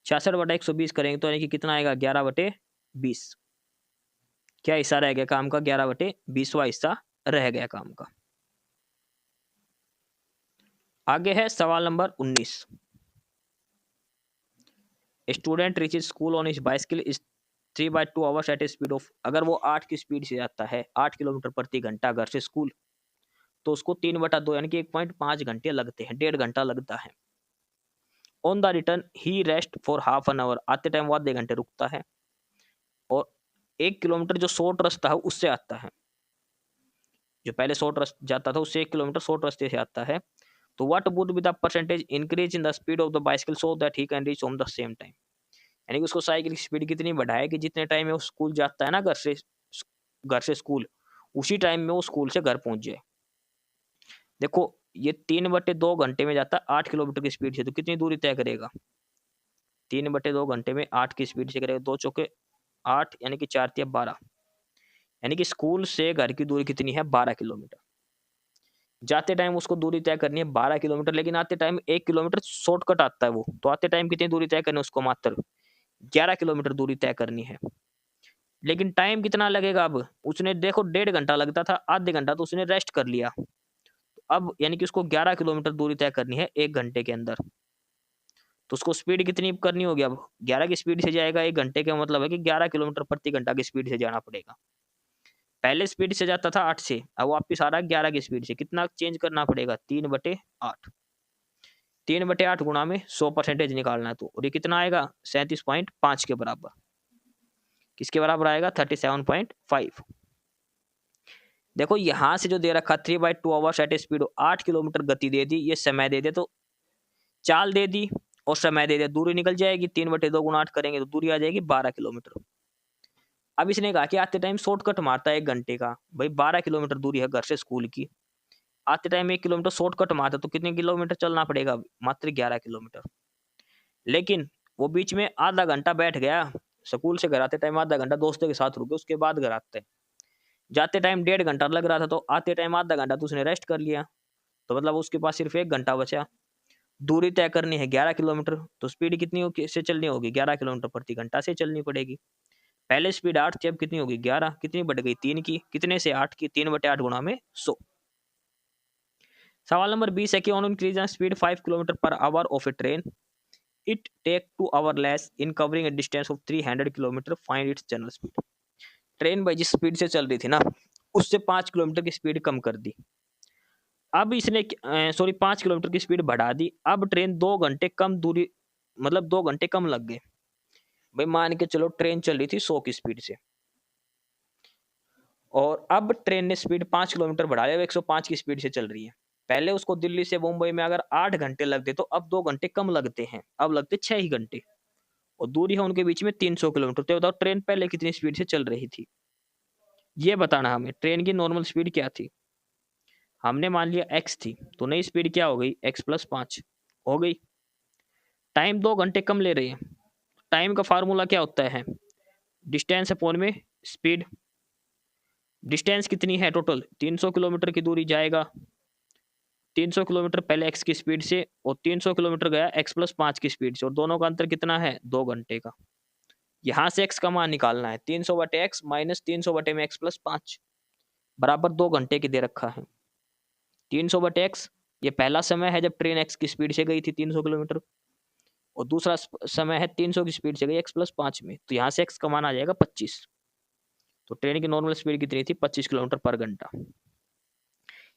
66/120 करेंगे तो यानी कि कितना आएगा, 11/20। क्या हिस्सा रह गया काम का, 11/20 हिस्सा रह गया काम का। आगे है सवाल number 19। Student reaches school on his bicycle is 3/2 hours at a speed of, अगर वो 8 की स्पीड से जाता है, 8 किलोमीटर प्रति घंटा घर से स्कूल, तो उसको 3/2 यानी कि 1.5 घंटे लगते हैं, 1.5 घंटा लगता है। On the return he rest for half an hour, आते टाइम वो आधे घंटे रुकता है। और 1 किलोमीटर जो शॉर्ट रास्ता है उससे आता है, जो पहले शॉर्ट रास्ता जाता था उससे 1 किलोमीटर शॉर्ट रास्ते से आता है। तो what would be the percentage increase in the speed of the bicycle so that he can reach home the same time, यानी कि उसको साइकिल की स्पीड कितनी बढ़ाए कि जितने टाइम में वो स्कूल जाता है ना, घर से स्कूल, उसी टाइम में वो स्कूल से घर पहुंच जाए। देखो ये 3/2 घंटे में जाता है 8 किलोमीटर की स्पीड से, तो कितनी दूरी तय करेगा, 3/2 घंटे में 8 की स्पीड से करेगा, 2 चौके 8 यानी कि 4 × 12, यानी कि स्कूल से घर की दूरी कितनी है, 12 किलोमीटर। जाते टाइम उसको दूरी तय करनी है 12 किलोमीटर, लेकिन आते टाइम 1 किलोमीटर शॉर्टकट आता है वो, तो आते टाइम कितनी दूरी तय करनी है उसको, मात्र 11 किलोमीटर दूरी तय करनी है। लेकिन टाइम कितना लगेगा, अब उसने देखो 1.5 घंटा लगता था, आधे घंटा तो उसने रेस्ट कर लिया। अब यानी कि उसको 11 किलोमीटर दूरी तय करनी है 1 घंटे के अंदर, तो उसको स्पीड कितनी करनी होगी, अब 11 की स्पीड से जाएगा 1 घंटे का मतलब है कि 11 किलोमीटर प्रति घंटा की स्पीड से जाना पड़ेगा। पहले स्पीड से जाता था 8 से, अब वापिस आ रहा है 11 की स्पीड से, कितना चेंज करना पड़ेगा, 3/8। 3/8 गुणा में 100% निकालना है, तो और ये कितना आएगा, 37.5 के बराबर। किसके बराबर आएगा, 37.5। देखो यहां से जो दे रखा 3/2 hours at a speed, 8 kilometre गति दे दी, ये समय दे दे, तो चाल दे दी और समय दे दिया, दूरी निकल जाएगी। 3/2 × 8 करेंगे तो दूरी आ जाएगी 12 किलोमीटर। अब इसने कहा कि आते टाइम शॉर्टकट मारता है 1 घंटे का, भाई 12 किलोमीटर दूरी है घर से स्कूल की, आते टाइम 1 किलोमीटर शॉर्टकट मारता तो कितने किलोमीटर चलना पड़ेगा, मात्र 11 किलोमीटर। लेकिन वो बीच में आधा घंटा बैठ गया स्कूल से घर आते टाइम आधा घंटा दोस्तों के साथ रुके, उसके बाद घर आते हैं। जाते टाइम 1.5 घंटा लग रहा था, तो आते टाइम आधा घंटा तो उसने रेस्ट कर लिया, तो मतलब उसके पास सिर्फ 1 घंटा बचा। दूरी तय करनी है 11 किलोमीटर, तो स्पीड कितनी से चलनी होगी? 11 किलोमीटर प्रति घंटा से चलनी पड़ेगी। पहले स्पीड 8 थी, अब कितनी होगी? 11। कितनी बढ़ गई? 3 की। कितने से? 8 की। 3/8 गुणा में 100। सवाल नंबर 20 है कि on increase speed 5 kilometre per hour of a train, it take 2 hour less in covering a distance of 300 kilometre, find its general speed. Train भाई जिस स्पीड से चल रही थी ना, उससे 5 किलोमीटर की स्पीड कम कर दी। अब इसने 5 किलोमीटर की स्पीड बढ़ा दी। अब ट्रेन 2 घंटे कम दूरी, मतलब 2 घंटे कम लग गए। भाई मान के चलो ट्रेन चल रही थी 100 की स्पीड से, और अब ट्रेन ने स्पीड 5 किलोमीटर बढ़ा लिया, 105 की स्पीड से चल रही है। पहले उसको दिल्ली से मुंबई में अगर 8 घंटे लगते, तो अब 2 घंटे कम लगते हैं, अब लगते 6 ही घंटे, और दूरी है उनके बीच में 300 किलोमीटर। तो बताओ ट्रेन पहले कितनी स्पीड से चल रही थी, ये बताना हमें। ट्रेन की नॉर्मल स्पीड क्या थी? हमने मान लिया x थी, तो नई स्पीड क्या हो गई? x + 5 हो गई। टाइम 2 घंटे कम ले रही है। टाइम का फार्मूला क्या होता है? डिस्टेंस अपॉन में स्पीड। डिस्टेंस कितनी है टोटल? 300 किलोमीटर की दूरी जाएगा, 300 किलोमीटर पहले x की स्पीड से, और 300 किलोमीटर गया x + 5 की स्पीड से, और दोनों का अंतर कितना है? 2 घंटे का। यहां से x का मान निकालना है। 300/x माइनस 300 में x + 5 बराबर 2 घंटे की दे रखा है। 300/x ये पहला समय है जब ट्रेन x की स्पीड से गई थी 300 किलोमीटर, और दूसरा समय है 300 की स्पीड से गई x + 5 में, तो यहाँ से x का मान आ जाएगा 25। तो ट्रेन की नॉर्मल स्पीड कितनी थी? 25 किलोमीटर पर घंटा।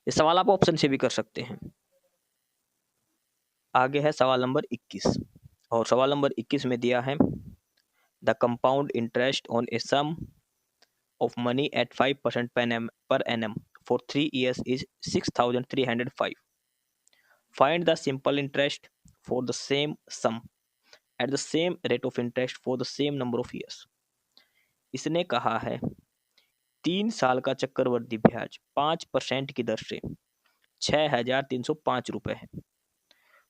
ये सवाल आप ऑप्शन से भी कर सकते हैं। आगे है सवाल नंबर 21, और सवाल नंबर 21 में दिया है the compound interest on a sum of money at 5% per annum for 3 years is 6,305. Find the simple interest for the same sum at the same rate of interest for the same number of years. इसने कहा है 3 साल का चक्रवृद्धि ब्याज 5% की दर से 6,305 रुपए है।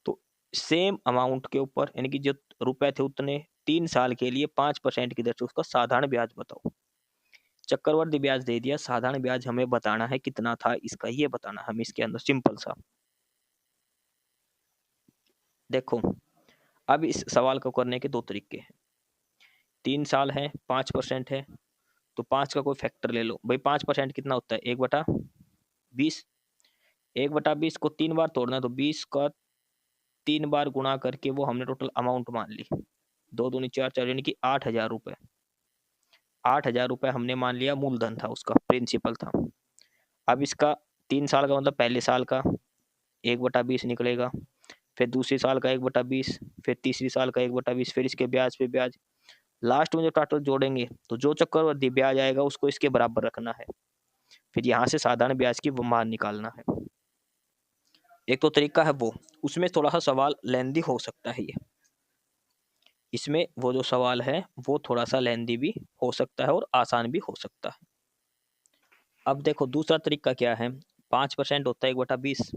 तो सेम अमाउंट के ऊपर, यानी कि जो रुपए थे उतने 3 साल के लिए 5% की दर से उसका साधारण ब्याज बताओ। चक्रवृद्धि ब्याज दे दिया, साधारण ब्याज हमें बताना है कितना था इसका, ये बताना हमें इसके अंदर सिंपल सा। देखो अब इस सवाल को करने के 2 तरीके हैं। 3 साल है, 5% है, तो 5 का कोई फैक्टर ले लो। भाई 5% कितना होता है? 1/20। 1/20 को 3 बार तोड़ना है, तो 20 का 3 बार गुणा करके वो हमने टोटल अमाउंट मान ली, 2 दूनी 4 4, यानी कि 8,000 रुपए। 8,000 रुपए हमने मान लिया मूलधन था, उसका प्रिंसिपल था। अब इसका 3 साल का मतलब पहले साल का 1/20 निकलेगा, फिर दूसरे साल का 1/20, फिर तीसरी साल का 1/20, फिर इसके ब्याज पे ब्याज। लास्ट में जो टोटल जोड़ेंगे तो जो चक्रवृद्धि ब्याज आएगा उसको इसके बराबर रखना है, फिर यहाँ से साधारण ब्याज की मान निकालना है। एक तो तरीका है वो, उसमें थोड़ा सा सवाल लेंदी हो सकता है। ये इसमें वो जो सवाल है वो थोड़ा सा लेंदी भी हो सकता है और आसान भी हो सकता है। अब देखो दूसरा तरीका क्या है। 5% होता है 1/20।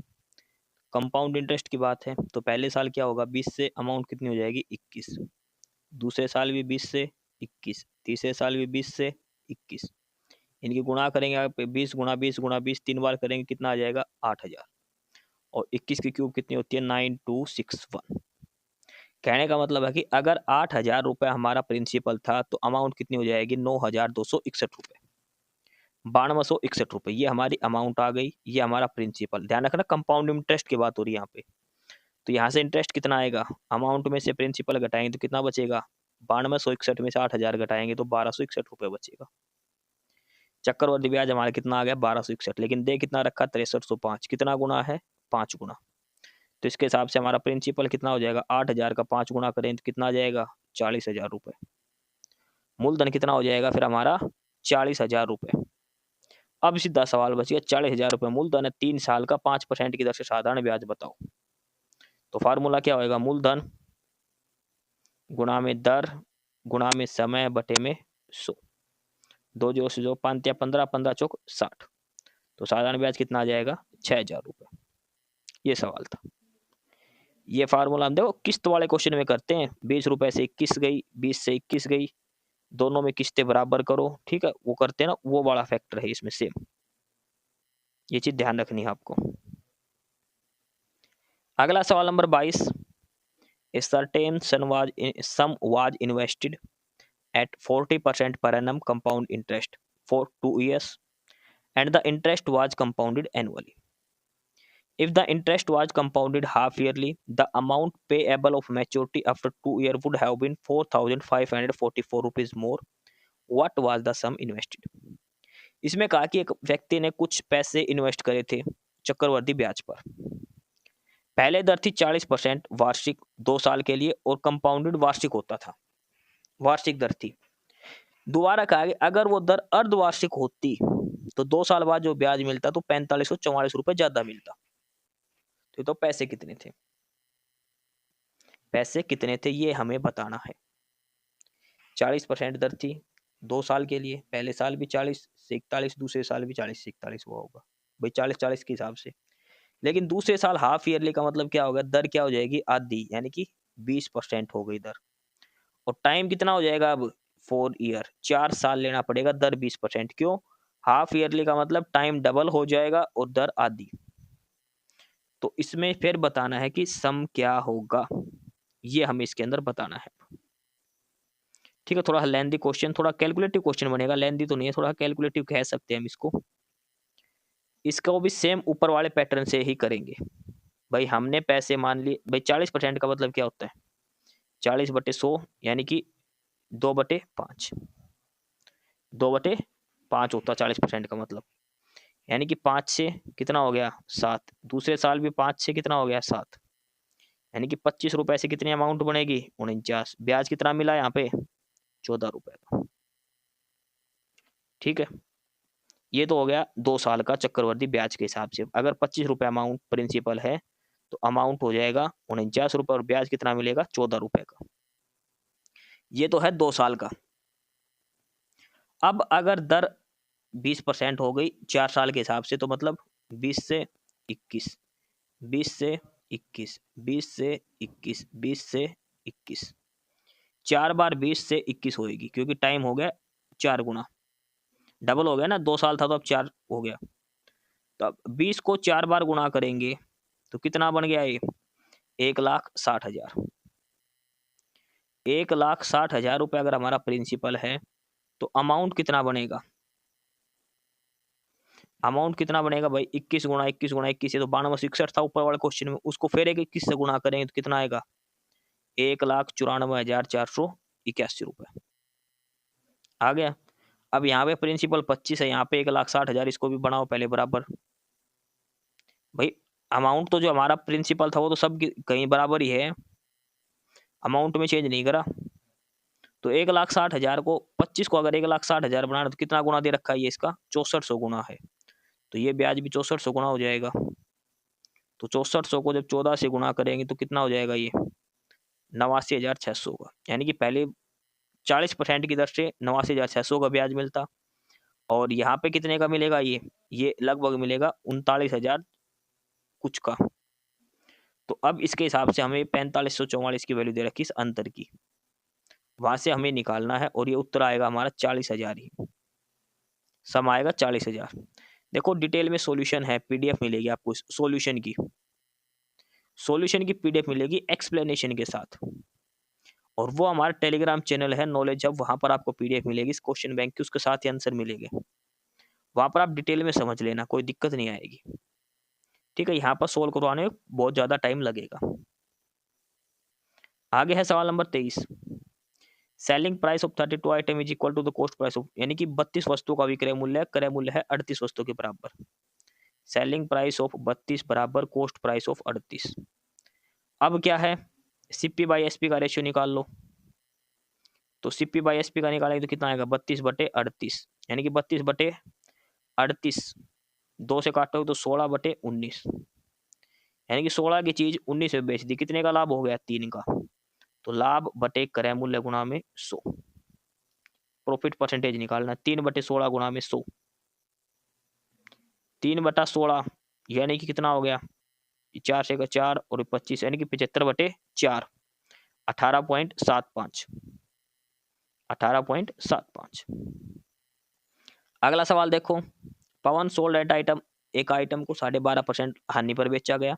कंपाउंड इंटरेस्ट की बात है, तो पहले साल क्या होगा? 20 से अमाउंट कितनी हो जाएगी? 21। दूसरे साल भी 20 से 21, तीसरे साल भी 20 से 21। इनकी गुणा करेंगे आप, 20 गुणा 20 गुणा 20 3 बार करेंगे, कितना आ जाएगा? 8,000। और 21 की क्यूब कितनी होती है? 9261। कहने का मतलब है कि अगर 8,000 रुपये हमारा प्रिंसिपल था, तो अमाउंट कितनी हो जाएगी? 9,261 रुपये। 9261 रुपये ये हमारी अमाउंट आ गई, ये हमारा प्रिंसिपल। ध्यान रखना कंपाउंड इंटरेस्ट की बात हो रही है यहाँ पे। तो यहाँ से इंटरेस्ट कितना आएगा? अमाउंट में से प्रिंसिपल घटाएंगे तो कितना बचेगा? 9261 में से 8,000 घटाएंगे तो 1,261 रुपये बचेगा। चक्रवृद्धि ब्याज हमारा कितना आ गया? 1,261। लेकिन दे कितना रखा? 6305। कितना गुना है? 5 गुना। तो इसके हिसाब से हमारा प्रिंसिपल कितना हो जाएगा? 8,000 का 5 गुना करें तो कितना आ जाएगा? 40,000 रुपये। मूलधन कितना हो जाएगा फिर हमारा? 40,000 रुपये। अब सीधा सवाल बच गया, 40,000 रुपये मूलधन है, 3 साल का 5% की दर से साधारण ब्याज बताओ। तो फार्मूला क्या होएगा? मूलधन गुणा में दर गुणा में समय बटे में 100। 2 0 से 2 5 या 15, 15 चौक 60। तो साधारण ब्याज कितना आ जाएगा? 6,000 रुपये। ये सवाल था। ये फार्मूला हम देखो किस्त वाले क्वेश्चन में करते हैं। 20 रुपए से 21 गई, 20 से 21 गई, दोनों में किस्तें बराबर करो, ठीक है, वो करते हैं ना, वो वाला फैक्टर है इसमें सेम। ये चीज ध्यान रखनी है आपको। अगला सवाल number 22, a certain some was invested at 40% per annum compound interest for 2 years and the interest was compounded annually. If the interest was compounded half yearly, the amount payable of maturity after 2 years would have been 4,544 rupees more. What was the sum invested? इसमें कहा कि एक व्यक्ति ने कुछ पैसे invest करे थे चक्रवर्ती ब्याज पर। पहले दर थी 40% वार्षिक 2 साल के लिए और कंपाउंडेड वार्षिक होता था, वार्षिक दर थी। दोबारा कहा कि अगर वो दर अर्धवार्षिक होती तो 2 साल बाद जो ब्याज मिलता तो 4544 रुपए ज्यादा मिलता। तो पैसे कितने थे, पैसे कितने थे ये हमें बताना है। 40% दर थी 2 साल के लिए, पहले साल भी 40 से 41, दूसरे साल भी 40 से 41 हुआ होगा भाई, 40-40 के हिसाब से। लेकिन दूसरे साल हाफ ईयरली का मतलब क्या होगा, दर क्या हो जाएगी, आधी, यानी कि 20% हो गई दर। और टाइम कितना हो जाएगा अब, 4 ईयर, 4 साल लेना पड़ेगा, दर 20%। क्यों, हाफ ईयरली का मतलब टाइम डबल हो जाएगा और दर आधी। तो इसमें फिर बताना है कि सम क्या होगा, ये हमें इसके अंदर बताना है। ठीक है, थोड़ा लेंदी क्वेश्चन, थोड़ा कैलकुलेटिव क्वेश्चन बनेगा, लेंदी तो नहीं है, थोड़ा कैलकुलेटिव कह सकते हैं हम इसको। इसको भी सेम ऊपर वाले पैटर्न से ही करेंगे। भाई हमने पैसे मान लिए, भाई 40% का मतलब क्या होता है, 40/100 यानी कि 2/5, 2/5 होता 40% का मतलब, यानी कि 5 से कितना हो गया 7, दूसरे साल भी 5 से कितना हो गया 7, यानी कि 25 रुपए से कितनी अमाउंट बनेगी 49। ब्याज कितना मिला यहाँ पे 14 रुपए का। ठीक है, ये तो हो गया 2 साल का चक्रवर्ती ब्याज के हिसाब से। अगर 25 रुपए अमाउंट प्रिंसिपल है तो अमाउंट हो जाएगा 49 रुपए और ब्याज कितना मिलेगा 14 रुपए का। ये तो है 2 साल का। अब अगर दर 20% हो गई 4 साल के हिसाब से, तो मतलब 20 से 21, 20 से 21, 20 से 21, 20 से 21, 4 बार 20 से 21 होएगी, क्योंकि टाइम हो गया 4 गुना, डबल हो गया ना, 2 साल था तो अब 4 हो गया। तो अब 20 को 4 बार गुना करेंगे तो कितना बन गया ये 1,60,000। 1,60,000 रुपए अगर हमारा प्रिंसिपल है तो अमाउंट कितना बनेगा, अमाउंट कितना बनेगा भाई 21 गुणा 21 गुणा 21, ये तो 92,61 था ऊपर वाले क्वेश्चन में, उसको फिर एक 21 से गुणा करेंगे तो कितना आएगा 1,94,481 रुपए आ गया। अब यहाँ पे प्रिंसिपल 25 है, यहाँ पे 1,60,000, इसको भी बनाओ पहले बराबर। भाई अमाउंट तो जो हमारा प्रिंसिपल था वो तो सब कहीं बराबर ही है, अमाउंट में चेंज नहीं करा। तो 1,60,000 को 25 को अगर 1,60,000 बनाना तो कितना गुना दे रखा है ये, इसका 6400 गुना है, तो ये ब्याज भी 6400 गुना हो जाएगा। तो 6400 को जब 14 से गुना करेंगे तो कितना हो जाएगा ये 89,600 का, यानी कि पहले 40% की दर से 89,600 का ब्याज मिलता, और यहाँ पे कितने का मिलेगा ये लगभग मिलेगा 39,000 कुछ का। तो अब इसके हिसाब से हमें 4544 की वैल्यू दे रखी इस अंतर की, वहां से हमें निकालना है, और ये उत्तर आएगा हमारा 40,000 ही, सम आएगा 40,000। देखो डिटेल में सॉल्यूशन है, पीडीएफ मिलेगी आपको सॉल्यूशन की, सॉल्यूशन की पीडीएफ मिलेगी एक्सप्लेनेशन के साथ, और वो हमारा टेलीग्राम चैनल है नॉलेज हब, वहां पर आपको पीडीएफ मिलेगी इस क्वेश्चन बैंक की, उसके साथ ही आंसर मिलेंगे, वहां पर आप डिटेल में समझ लेना, कोई दिक्कत नहीं आएगी। ठीक है, यहाँ पर सोल्व करवाने में बहुत ज्यादा टाइम लगेगा। आगे है सवाल number 23, selling price of 32 item is equal to the cost price of, यानी कि 32 वस्तुओं का विक्रय मूल्य है, क्रय मूल्य है 38 वस्तुओं के बराबर। सेलिंग प्राइस ऑफ 32 बराबर कॉस्ट प्राइस ऑफ 38। अब क्या है, सीपी बाई एसपी का रेशियो निकाल लो। तो सीपी बाई एसपी का निकालेंगे तो कितना आएगा 32/38, यानी कि 32/38, 2 से काटोगे तो 16/19, यानी कि 16 की चीज 19 में बेच दी, कितने का लाभ हो गया 3 का। तो लाभ बटे क्रय मूल्य गुणा में 100, प्रॉफिट परसेंटेज निकालना 3/16 गुणा में 100, 3/16 यानी कि कितना हो गया 4 से का 4 और 25 यानी कि 75/4, 18.75, 18.75। अगला सवाल देखो, पवन सोल्ड एट आइटम, एक आइटम को 12.5% हानि पर बेचा गया।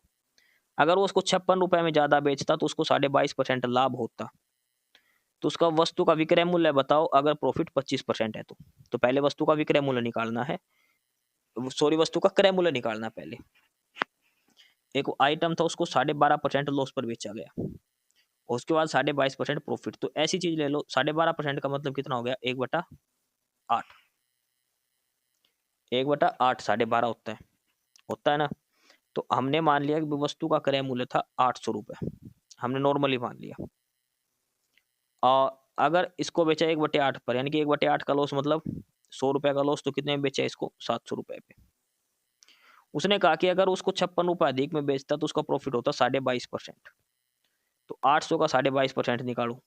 अगर वो उसको 56 रुपए में ज्यादा बेचता तो उसको 22.5% लाभ होता। तो उसका वस्तु का विक्रय मूल्य बताओ अगर प्रॉफिट 25% है तो पहले वस्तु का विक्रय मूल्य निकालना है, सॉरी वस्तु का क्रय मूल्य निकालना है पहले। एक आइटम था उसको 12.5% लॉस पर बेचा गया, उसके बाद 22.5% प्रॉफिट। तो ऐसी चीज ले लो, 12.5% का मतलब कितना हो गया, 1/8। 1/8 12.5 होता है ना। तो हमने मान लिया कि वस्तु का क्रय मूल्य था 800 रुपये, हमने नॉर्मली मान लिया। और अगर इसको बेचा 1/8 पर, यानी कि 1/8 का लॉस मतलब 100 रुपए का लॉस, तो कितने में बेचा इसको, 700 रुपए पे। उसने कहा कि अगर उसको 56 रुपए अधिक में बेचता तो उसका प्रॉफिट होता 22.5%। तो 800 का 22.5% निकालो,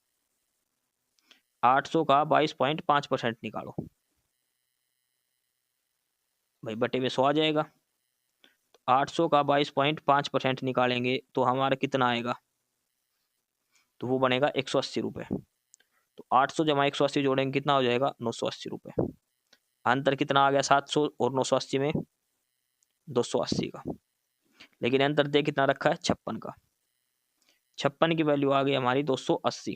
800 का 22.5% निकालो भाई, बटे में 100 आ जाएगा। 800 का 22.5% निकालेंगे तो हमारा कितना आएगा, तो वो बनेगा 180 रुपये। तो 800 जमा 180 जोड़ेंगे कितना हो जाएगा, 980 रुपये। अंतर कितना आ गया, 700 और 980 में 280 का। लेकिन अंतर दे कितना रखा है, 56 का। 56 की वैल्यू आ गई हमारी 280।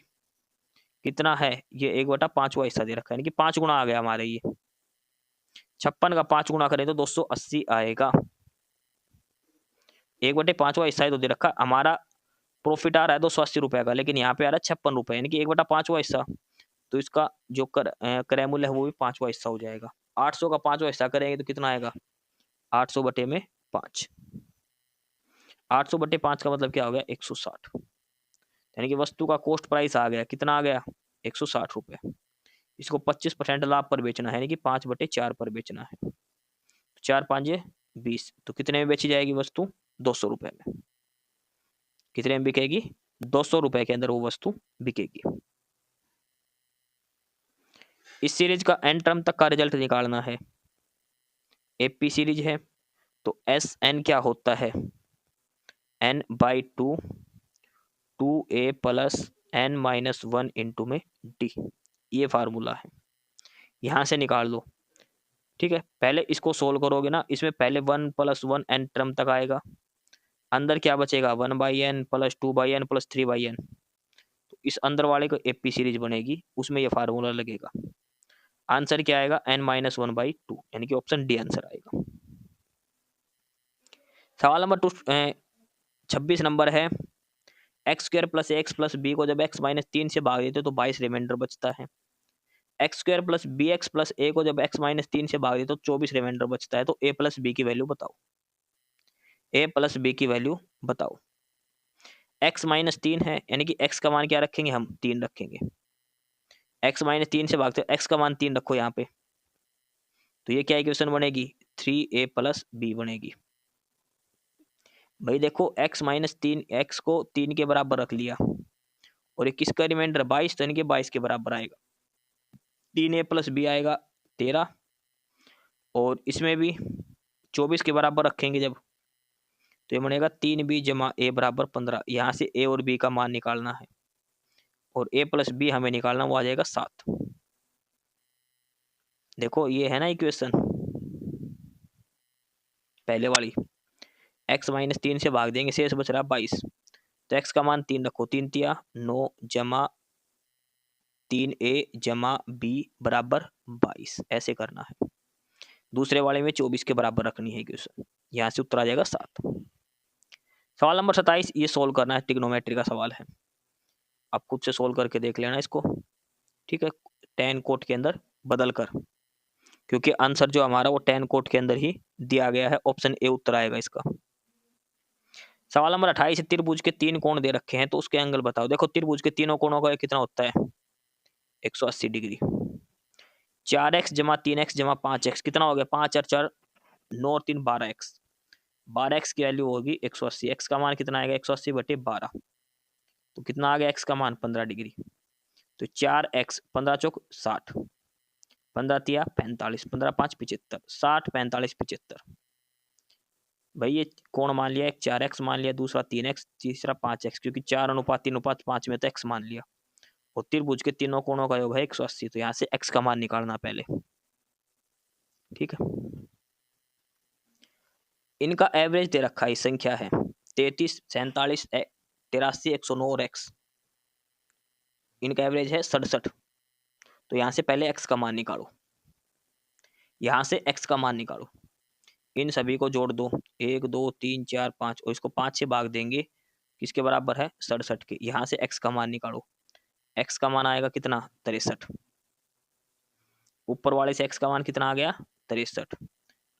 कितना है ये, 1/5वां हिस्सा दे रखा है, यानी कि 5 गुना आ गया हमारे ये। 56 का 5 गुना करें तो 280 आएगा। 1/5वां हिस्सा तो दे रखा हमारा, प्रॉफिट आ रहा है 280 रुपए का, लेकिन यहाँ पे आ रहा है 56 रुपए, यानी कि 1/5वां हिस्सा। तो इसका जो क्रय मूल्य है वो भी 5वां हिस्सा हो जाएगा। 800 का 5वां हिस्सा करेंगे तो कितना आएगा, 800 बटे में 5। 800 बटे 5 का मतलब क्या हो गया, 160। यानी कि वस्तु का कॉस्ट प्राइस आ गया, कितना आ गया, 160 रुपये। इसको 25% लाभ पर बेचना है, यानी कि 5/4 पर बेचना है। 4 5 20, तो कितने में बेची जाएगी वस्तु, 200 रुपये में। कितने में बिकेगी, 200 रुपये के अंदर वो वस्तु बिकेगी। इस सीरीज का एन टर्म तक का रिजल्ट निकालना है। एपी सीरीज है तो एस एन क्या होता है, n/2 2a plus n-1 into में d, ये फार्मूला है, यहां से निकाल लो। ठीक है, पहले इसको सोल्व करोगे ना, इसमें पहले 1 + 1 n टर्म तक आएगा, अंदर क्या बचेगा, 1/n plus 2/n plus 3/n। तो इस अंदर वाले को एपी सीरीज बनेगी, उसमें ये फार्मूला लगेगा। आंसर क्या आएगा, n-1/2, यानी कि ऑप्शन डी आंसर आएगा। सवाल नंबर 26 नंबर है, x² + ax + b को जब x-3 से भाग देते तो 22 रिमाइंडर बचता है। x² + bx + a को जब x-3 से भाग देते तो 24 रिमाइंडर बचता है। तो a + b की वैल्यू बताओ, a + b की वैल्यू बताओ। x-3 है, यानी कि x का मान क्या रखेंगे, हम 3 रखेंगे। x-3 से भागते हो, x का मान 3 रखो यहाँ पे, तो ये क्या इक्वेशन बनेगी, 3a + b बनेगी। भाई देखो x-3, x को 3 के बराबर रख लिया, और ये किसका रिमाइंडर 22, तो यानी कि 22 के बराबर आएगा। 3a + b आएगा 13, और इसमें भी 24 के बराबर रखेंगे जब, तो ये बनेगा 3b जमा a बराबर 15। यहाँ से a और b का मान निकालना है, और a + b हमें निकालना, वो आ जाएगा 7। देखो ये है ना इक्वेशन पहले वाली, x-3 से भाग देंगे, शेष बच रहा 22। तो x का मान 3 रखो, 3 तिया 9 जमा 3a जमा b बराबर 22, ऐसे करना है। दूसरे वाले में 24 के बराबर रखनी है इक्वेशन, यहाँ से उत्तर आ जाएगा 7। सवाल नंबर 27, ये सोल्व करना है, ट्रिग्नोमेट्री का सवाल है, आप खुद से सोल्व करके देख लेना इसको। ठीक है, tan कोट के अंदर बदल कर, क्योंकि आंसर जो हमारा वो tan कोट के अंदर ही दिया गया है, ऑप्शन ए उत्तर आएगा इसका। सवाल नंबर 28, त्रिभुज के 3 कोण दे रखे हैं तो उसके एंगल बताओ। देखो त्रिभुज के तीनों कोणों का कितना होता है, 180 डिग्री। 4x जमा 3x जमा 5x कितना हो गया, 5 और 4 9 और 3 12x। 12x की वैल्यू होगी 180, x का मान कितना आएगा, 180/12। तो कितना आ गया x का मान, 15 डिग्री। तो 4x 15 चौक 60, 15 तिया 45, 15 5 75, 60 45 75। भाई ये कोण मान लिया, एक 4x मान लिया, दूसरा 3x, तीसरा 5x, क्योंकि 4:3:5 में तो x मान लिया। और त्रिभुज के तीनों कोणों का योग है 180। तो यहाँ से x का मान निकालना पहले, ठीक है। इनका एवरेज दे रखा है, संख्या है 33, 47, 83, 109 और x। इनका एवरेज है 67। तो यहाँ से पहले x का मान निकालो, यहाँ से x का मान निकालो, इन सभी को जोड़ दो, 1 2 3 4 5, और इसको 5 से भाग देंगे, किसके बराबर है 67 के। यहाँ से x का मान निकालो, x का मान आएगा कितना 63। ऊपर वाले से x का मान कितना आ गया 63।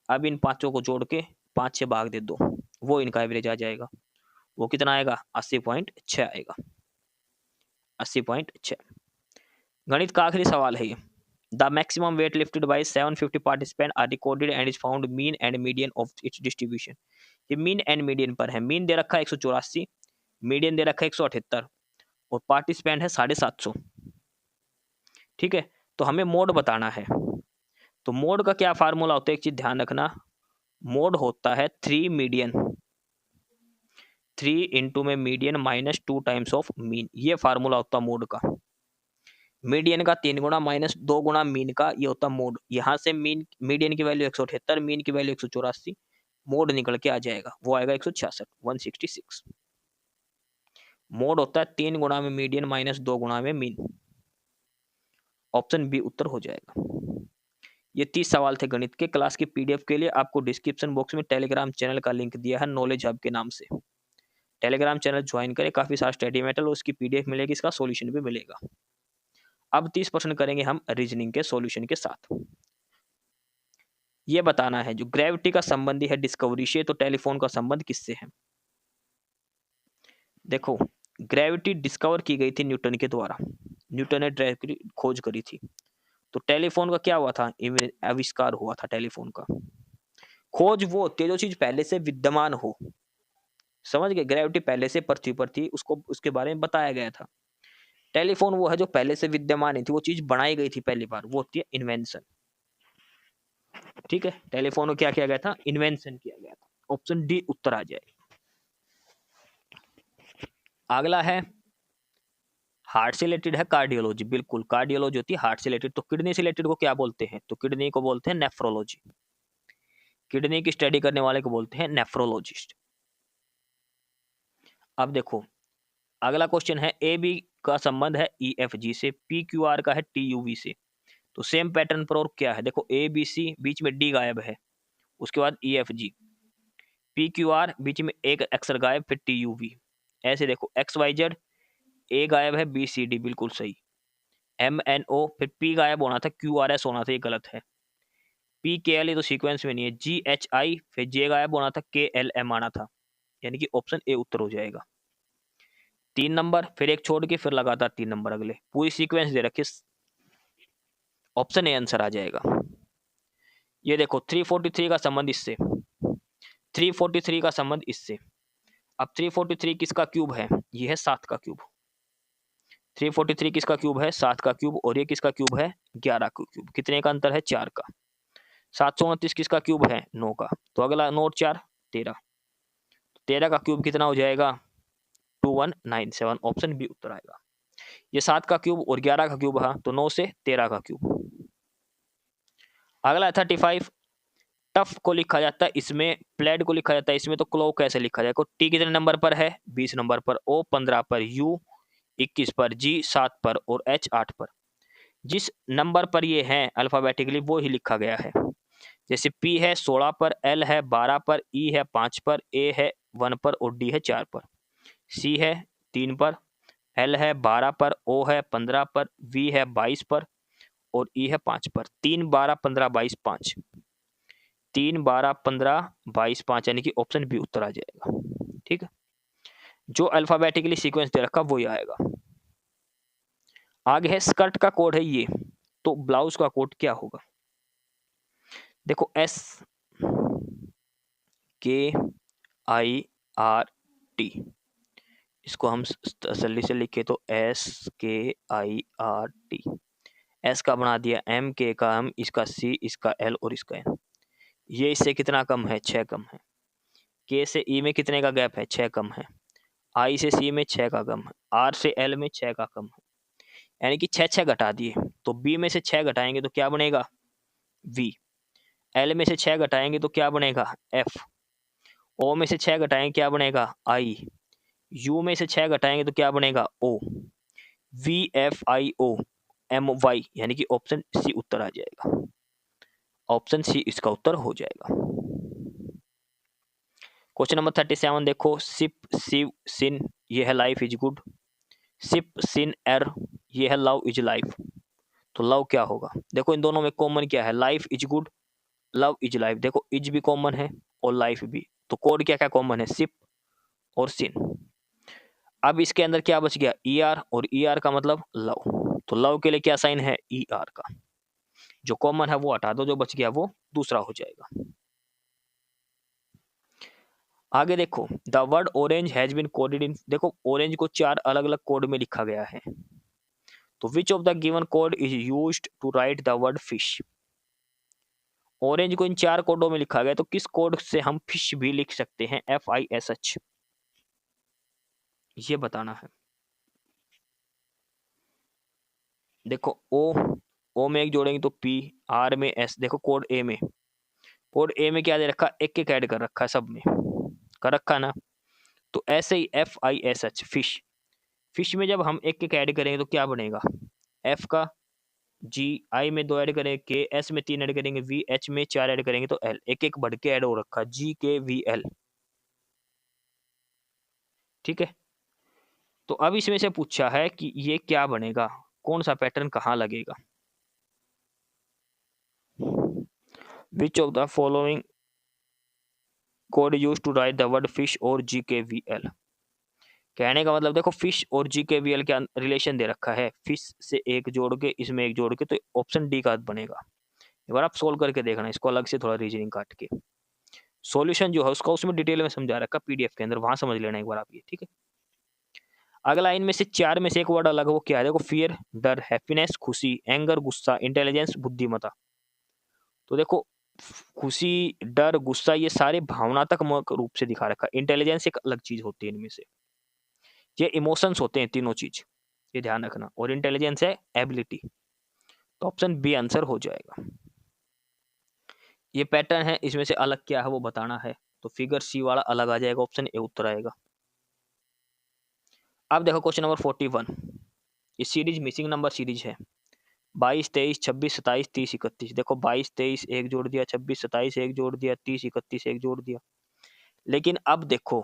अब इन पांचों को जोड़ के 5 से भाग दे दो, वो इनका एवरेज आ जाएगा। वो कितना आएगा 80.6 आएगा, 80.6। गणित का आखिरी सवाल है ये। The maximum weight lifted by 750 participant are recorded and is found mean and median of its distribution. ये मीन एंड मीडियन पर है। मीन दे रखा है 184, मीडियन दे रखा है 178 और पार्टिसिपेंट है 750। ठीक है, तो हमें मोड बताना है। तो मोड का क्या फार्मूला होता है, एक चीज ध्यान रखना, मोड होता है 3 मीडियन, 3 इंटू में median minus 2 times of mean. ये फार्मूला होता है मोड का। मीडियन का 3 गुना माइनस 2 गुना मीन का, ये होता मोड। यहां से मीन, मीडियन की वैल्यू 178, मीन की वैल्यू 184, मोड निकल के आ जाएगा, वो आएगा 166, 166। मोड होता है 3 गुना में मीडियन माइनस 2 गुना में मीन। ऑप्शन बी उत्तर हो जाएगा। ये 30 सवाल थे गणित के। क्लास की पीडीएफ के लिए आपको डिस्क्रिप्शन बॉक्स में टेलीग्राम चैनल का लिंक दिया है, नॉलेज हब के नाम से। टेलीग्राम चैनल ज्वाइन करें, काफी सारा स्टडी मेटेरियल और उसकी पीडीएफ मिलेगी, इसका सॉल्यूशन भी मिलेगा। अब 30% करेंगे हम रीजनिंग के सॉल्यूशन के साथ। ये बताना है जो ग्रेविटी का संबंधी है डिस्कवरी से, तो टेलीफोन का संबंध किससे है। देखो, ग्रेविटी डिस्कवर की गई थी न्यूटन के द्वारा, न्यूटन ने ग्रेविटी खोज करी थी। तो टेलीफोन का क्या हुआ था, आविष्कार हुआ था टेलीफोन का। खोज वो होती है जो चीज पहले से विद्यमान हो, समझ गए। ग्रेविटी पहले से पृथ्वी पर थी, उसको उसके बारे में बताया गया था। टेलीफोन वो है जो पहले से विद्यमान नहीं थी, वो चीज बनाई गई थी पहली बार, वो होती है इन्वेंशन। ठीक है, टेलीफोन को क्या किया गया था, इन्वेंशन किया गया था। ऑप्शन डी उत्तर आ जाए। अगला है हार्ट से रिलेटेड है कार्डियोलॉजी। बिल्कुल, कार्डियोलॉजी होती है हार्ट से रिलेटेड। तो किडनी से रिलेटेड को क्या बोलते हैं, तो किडनी को बोलते हैं नेफ्रोलॉजी। किडनी की स्टडी करने वाले को बोलते हैं नेफ्रोलॉजिस्ट। अब देखो, अगला क्वेश्चन है ए बी का संबंध है ई एफ जी से, पी क्यू आर का है टी यू वी से। तो सेम पैटर्न पर और क्या है, देखो ए बी सी, बीच में डी गायब है, उसके बाद E F G, P Q R, बीच में एक अक्षर गायब, फिर टी यू वी। ऐसे देखो एक्स वाई जेड, ए गायब है, बी सी डी बिल्कुल सही, एम एन ओ, फिर पी गायब होना था, क्यू आर एस होना था, ये गलत है। पी के एल ये तो सीक्वेंस में नहीं है, जी एच आई, फिर जे गायब होना था, के एल एम आना था, यानी कि ऑप्शन ए उत्तर हो जाएगा। 3 नंबर, फिर एक छोड़ के फिर लगातार 3 नंबर अगले, पूरी सीक्वेंस दे रखी, ऑप्शन ए आंसर आ जाएगा। ये देखो 343 का संबंध इससे, 343 का संबंध इससे। अब 343 किसका क्यूब है, ये है 7 का क्यूब। 343 किसका क्यूब है, 7 का क्यूब, और ये किसका क्यूब है 11 का क्यूब। कितने का अंतर है 4 का। 729 किसका क्यूब है 9 का। तो अगला नोट 4 13, 13 का क्यूब कितना हो जाएगा 2197, ऑप्शन बी उत्तर आएगा। ये 7 का क्यूब और 11 का क्यूब है, तो 9 से 13 का क्यूब। अगला 35, टफ को लिखा जाता है इसमें, प्लेड को लिखा जाता है इसमें, तो क्लो कैसे लिखा जाएगा। टी कितने नंबर पर है 20 नंबर पर, ओ 15 पर, यू 21 पर, जी 7 पर और एच 8 पर। जिस नंबर पर ये है अल्फाबेटिकली वो ही लिखा गया है। जैसे पी है 16 पर, एल है 12 पर, ई है 5 पर, ए है 1 पर और डी है 4 पर। सी है 3 पर, एल है 12 पर, ओ है 15 पर, वी है 22 पर और ई है 5 पर। 3 12 15 22 5, 3 12 15 22 5, यानी कि ऑप्शन बी उत्तर आ जाएगा। ठीक है, जो अल्फाबेटिकली सीक्वेंस दे रखा वही आएगा। आगे है स्कर्ट का कोड है ये, तो ब्लाउज का कोड क्या होगा। देखो एस के आई आर टी, इसको हम तसल्ली से लिखे तो एस के आई आर टी। एस का बना दिया एम, के का एम, इसका सी, इसका एल और इसका एन। ये इससे कितना कम है 6 कम है। के से ई में कितने का गैप है 6 कम है। आई से सी में 6 का कम है। आर से एल में 6 का कम है। यानी कि 6 घटा दिए, तो बी में से 6 घटाएंगे तो क्या बनेगा, वी। एल में से 6 घटाएंगे तो क्या बनेगा, एफ। ओ में से 6 घटाएंगे क्या बनेगा, आई। यू में से 6 घटाएंगे तो क्या बनेगा, O. V F I O M Y, यानी कि ऑप्शन सी उत्तर आ जाएगा। ऑप्शन सी इसका उत्तर हो जाएगा। क्वेश्चन नंबर 37 देखो, सिप सिव सिन ये है लाइफ इज गुड। सिप सिन एर ये है लव इज लाइफ। तो लव क्या होगा, देखो इन दोनों में कॉमन क्या है, life is good, love is life. देखो इज भी कॉमन है और लाइफ भी, तो कोड क्या क्या कॉमन है, सिप और सिन। अब इसके अंदर क्या बच गया, ई आर, और ई आर का मतलब लव, तो लव के लिए क्या साइन है, ई आर का। जो कॉमन है वो हटा दो, जो बच गया वो दूसरा हो जाएगा। आगे देखो, the word orange has been coded in, देखो ऑरेंज को 4 अलग अलग कोड में लिखा गया है। तो which of the given code is used to write the word fish. Orange को इन 4 कोडों में लिखा गया, तो किस कोड से हम फिश भी लिख सकते हैं, FISH, ये बताना है। देखो ओ में एक जोड़ेंगे तो P, R में S। देखो कोड ए में, कोड ए में क्या दे रखा, एक एक ऐड कर रखा है, सब में कर रखा ना। तो ऐसे ही FISH फिश, फिश में जब हम एक एक ऐड करेंगे तो क्या बनेगा, F का G, I में 2 ऐड करेंगे, K, S में 3 ऐड करेंगे, V, H में 4 ऐड करेंगे तो L, एक एक बढ़ के ऐड हो रखा, GKVL। ठीक है, तो अब इसमें से पूछा है कि ये क्या बनेगा, कौन सा पैटर्न कहाँ लगेगा। Which of the following code use to write the word fish और GKVL। कहने का मतलब देखो फिश और GKVL के रिलेशन दे रखा है, फिश से एक जोड़ के इसमें एक जोड़ के, तो ऑप्शन डी का बनेगा। एक बार आप सोल्व करके देखना इसको, अलग से थोड़ा रीजनिंग काट के। सॉल्यूशन जो है उसका उसमें डिटेल में समझा रखा PDF के अंदर, वहां समझ लेना एक बार आप ये, ठीक है। अगला इनमें से 4 में से एक वर्ड अलग है, वो क्या है, देखो फियर, डर, हैप्पीनेस, खुशी, एंगर, गुस्सा, इंटेलिजेंस, बुद्धिमत्ता। तो देखो खुशी, डर, गुस्सा ये सारे भावनात्मक रूप से दिखा रखा है, इंटेलिजेंस एक अलग चीज होती है इनमें से, ये इमोशंस होते हैं तीनों चीज, ये ध्यान रखना, और इंटेलिजेंस है एबिलिटी। तो ऑप्शन बी आंसर हो जाएगा। ये पैटर्न है, इसमें से अलग क्या है वो बताना है, तो फिगर सी वाला अलग आ जाएगा, ऑप्शन ए उत्तर आएगा। अब देखो क्वेश्चन नंबर 41, ये सीरीज मिसिंग नंबर सीरीज है, 22, 23, 26, 27, 30, 31। देखो 22, 23 एक जोड़ दिया, 26, 27 एक जोड़ दिया, 30, 31 एक जोड़ दिया। लेकिन अब देखो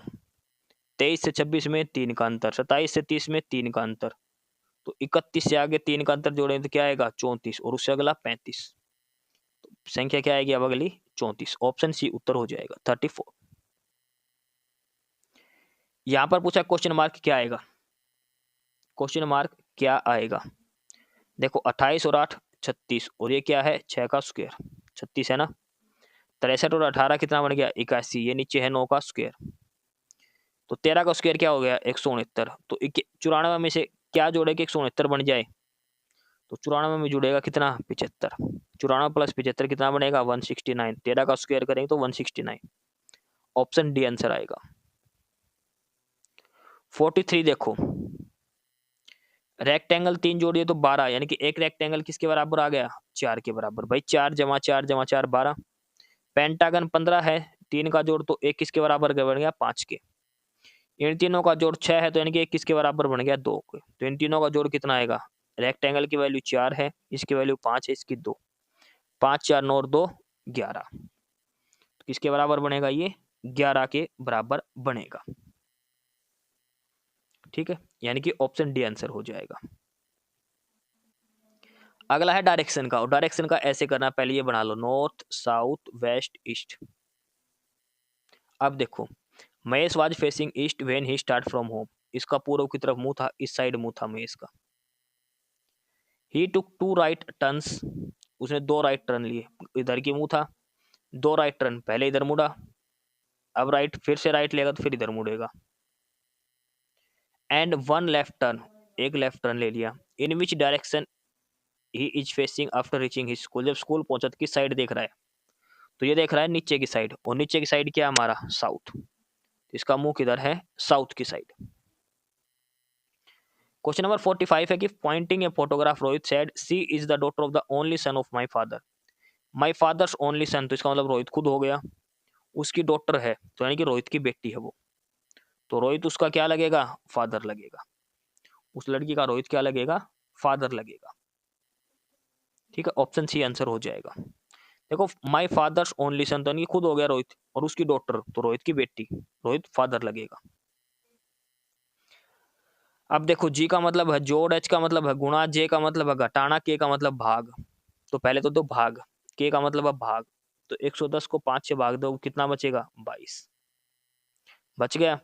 23 से 26 में 3 का अंतर, 27 से 30 में 3 का अंतर, तो 31 से आगे 3 का अंतर जोड़ें तो क्या आएगा, 34, और उससे अगला 35। तो संख्या क्या आएगी अब अगली, 34। ऑप्शन सी उत्तर हो जाएगा 34। यहां पर पूछा क्वेश्चन मार्क क्या आएगा, क्वेश्चन मार्क क्या आएगा। देखो 28 और 8 36, और ये क्या है 6 का स्क्वायर, 36 है ना। 63 और 18 कितना बन गया, 81, ये नीचे है 9 का स्क्वायर। तो 13 का स्क्वायर क्या हो गया, 169। तो 94 में से क्या जोड़े कि 169 बन जाए, तो 94 में जुड़ेगा कितना, 75। 94 प्लस 75 कितना बनेगा, 169। 13 का स्क्वायर करेंगे तो 169। ऑप्शन डी आंसर आएगा। 43 देखो, रेक्टेंगल 3 जोड़िए तो 12, यानी कि एक रेक्टेंगल किसके बराबर आ गया, 4 के बराबर। भाई 4 जमा 4 जमा 4 12। पेंटागन 15 है, 3 का जोड़ तो एक किसके बराबर बन गया, 5 के। इन तीनों का जोड़ 6 है, तो यानी कि एक किसके बराबर बन गया, 2 के। तो इन तीनों का जोड़ कितना आएगा, रेक्टेंगल की वैल्यू 4 है, इसकी वैल्यू 5 है, इसकी 2, 5 4 9 और 2 11। तो किसके बराबर बनेगा, ये 11 के बराबर बनेगा। ठीक है, यानी कि ऑप्शन डी आंसर हो जाएगा। अगला है डायरेक्शन का, और डायरेक्शन का ऐसे करना, पहले ये बना लो, नॉर्थ साउथ वेस्ट ईस्ट। अब देखो Mahesh was facing east when he start from home, इसका पूर्व की तरफ मुंह था, इस साइड मुंह था महेश का। ही टुक 2 राइट टर्न्स, उसने 2 राइट टर्न लिए, इधर की मुंह था, 2 राइट टर्न, पहले इधर मुड़ा, अब राइट, फिर से राइट लेगा तो फिर इधर मुड़ेगा। एंड 1 लेफ्ट टर्न, एक लेफ्ट टर्न ले लिया। In which direction he is facing after reaching his school, जब स्कूल पहुंचा तो किस साइड देख रहा है, तो ये देख रहा है नीचे की साइड, और नीचे की साइड क्या हमारा, साउथ। इसका मुंह किधर है, साउथ की साइड। क्वेश्चन नंबर 45 है कि pointing a photograph Rohit said she is the daughter of the only son of my father. My father's only son, तो इसका मतलब रोहित खुद हो गया, उसकी डॉटर है तो यानी कि रोहित की बेटी है वो, तो रोहित उसका क्या लगेगा, फादर लगेगा। उस लड़की का रोहित क्या लगेगा, फादर लगेगा। ठीक है, ऑप्शन सी आंसर हो जाएगा। देखो माय फादर्स ओनली सन तो यानी कि खुद हो गया रोहित, और उसकी डॉटर तो रोहित की बेटी, रोहित फादर लगेगा। अब देखो जी का मतलब है जोड़, एच का मतलब है गुणा, जे का मतलब है घटाना, के का मतलब भाग। तो पहले तो दो भाग, के का मतलब है भाग, तो 110 को 5 से भाग दो कितना बचेगा, 22 बच गया।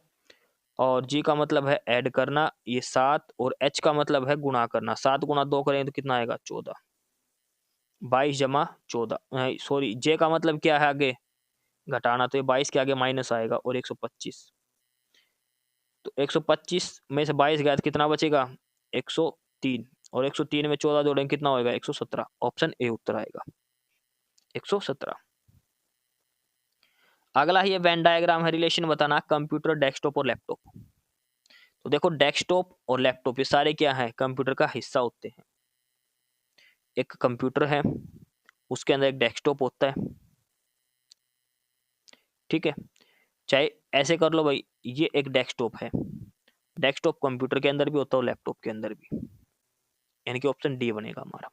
और जी का मतलब है ऐड करना, ये 7, और एच का मतलब है गुणा करना, 7 गुणा 2 करेंगे तो कितना आएगा, 14। 22 जमा 14, सॉरी जे का मतलब क्या है आगे, घटाना, तो ये 22 के आगे माइनस आएगा, और 125, तो 125 में से 22 गया तो कितना बचेगा, 103, और 103 में 14 जोड़ेंगे कितना होगा, 117। ऑप्शन ए उत्तर आएगा, 117। अगला ही वेन डायग्राम है, रिलेशन बताना कंप्यूटर, डेस्कटॉप और लैपटॉप। तो देखो डेस्कटॉप और लैपटॉप ये सारे क्या है, कंप्यूटर का हिस्सा होते हैं। एक कंप्यूटर है, उसके अंदर एक डेस्कटॉप होता है, ठीक है, चाहे ऐसे कर लो भाई, ये एक डेस्कटॉप है, डेस्कटॉप कंप्यूटर के अंदर भी होता है और लैपटॉप के अंदर भी, यानी कि ऑप्शन डी बनेगा हमारा।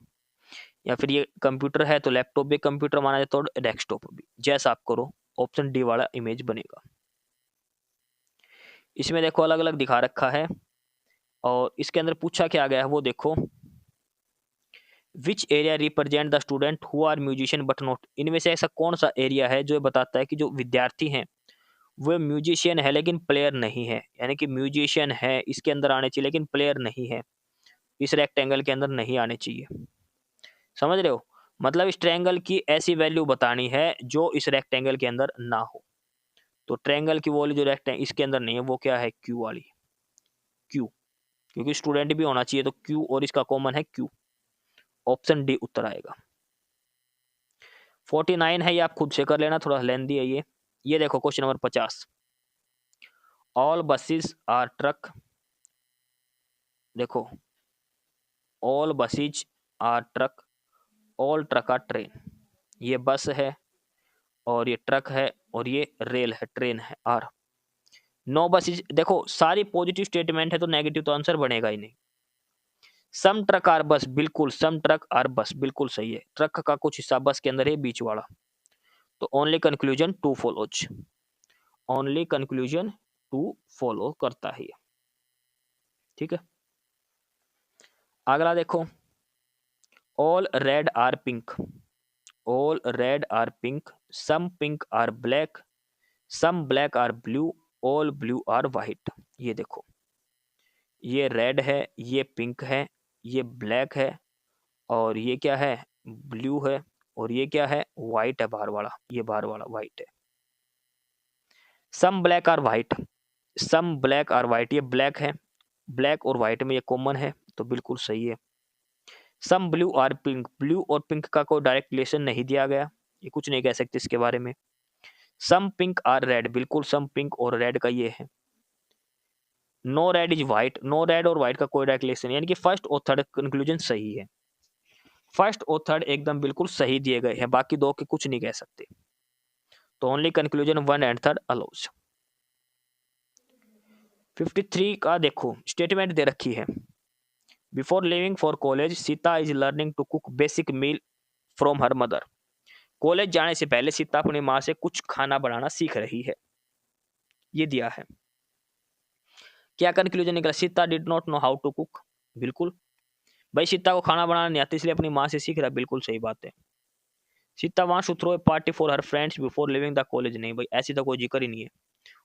या फिर ये कंप्यूटर है तो लैपटॉप भी कंप्यूटर माना जाता है और डेस्कटॉप भी, जैसा आप करो ऑप्शन डी वाला इमेज बनेगा। इसमें देखो अलग अलग दिखा रखा है, और इसके अंदर पूछा क्या गया है वो देखो, which area represent the student who are musician but not, इनमें से ऐसा कौन सा एरिया है जो बताता है कि जो विद्यार्थी हैं वो म्यूजिशियन है लेकिन प्लेयर नहीं है, यानी कि म्यूजिशियन है इसके अंदर आने चाहिए लेकिन प्लेयर नहीं है, इस रेक्टेंगल के अंदर नहीं आने चाहिए। समझ रहे हो, मतलब इस ट्रायंगल की ऐसी वैल्यू बतानी है जो इस रेक्टेंगल के अंदर ना हो। तो ट्रायंगल की वैल्यू जो रेक्टेंगल इसके अंदर नहीं है वो क्या है, क्यू वाली, क्यू, क्योंकि स्टूडेंट भी होना चाहिए तो क्यू, और इसका कॉमन है क्यू, ऑप्शन डी उत्तर आएगा। 49 है, ये आप खुद से कर लेना, थोड़ा लेंदी है ये देखो question number 50, all buses are truck, देखो all buses are truck, all truck are train, ये बस है और ये ट्रक है और ये रेल है, ट्रेन है आर। नो बसेज, देखो सारी पॉजिटिव स्टेटमेंट है तो नेगेटिव तो आंसर बनेगा ही नहीं। सम ट्रक आर बस, बिल्कुल सम ट्रक आर बस बिल्कुल सही है, ट्रक का कुछ हिस्सा बस के अंदर है बीच वाला, तो only conclusion two follows, only conclusion two follow करता है ये, ठीक है। अगला देखो, all red are pink, all red are pink, some pink are black, some black are blue, all blue are white. ये देखो ये रेड है, ये पिंक है, ये ब्लैक है, और ये क्या है, ब्लू है, और ये क्या है, व्हाइट है बाहर वाला, ये बाहर वाला व्हाइट है। Some black are white, some black are white, ये ब्लैक है, ब्लैक और व्हाइट में ये कॉमन है तो बिल्कुल सही है। Some blue are pink, blue और पिंक का कोई डायरेक्ट रिलेशन नहीं दिया गया, ये कुछ नहीं कह सकते इसके बारे में। सम पिंक आर रेड, बिल्कुल सम पिंक और रेड का ये है। No red is white, no red और व्हाइट का कोई डायरेक्ट रिलेशन, यानी कि फर्स्ट और थर्ड कंक्लूजन सही है, फर्स्ट और थर्ड एकदम बिल्कुल सही दिए गए हैं, बाकी दो के कुछ नहीं कह सकते, तो only conclusion one and third allows. 53 का देखो स्टेटमेंट दे रखी है, before living for college Sita is learning to cook basic meal from her mother, college जाने से पहले सीता अपनी माँ से कुछ खाना बनाना सीख रही है, ये दिया है। क्या कंक्लूजन निकला, Sita did not know how to cook, बिल्कुल भाई सीता को खाना बनाना नहीं आता इसलिए अपनी माँ से सीख रहा है, बिल्कुल सही बात है। Sita wants to throw a party for her friends before living the college, नहीं भाई ऐसी तो कोई जिक्र ही नहीं है,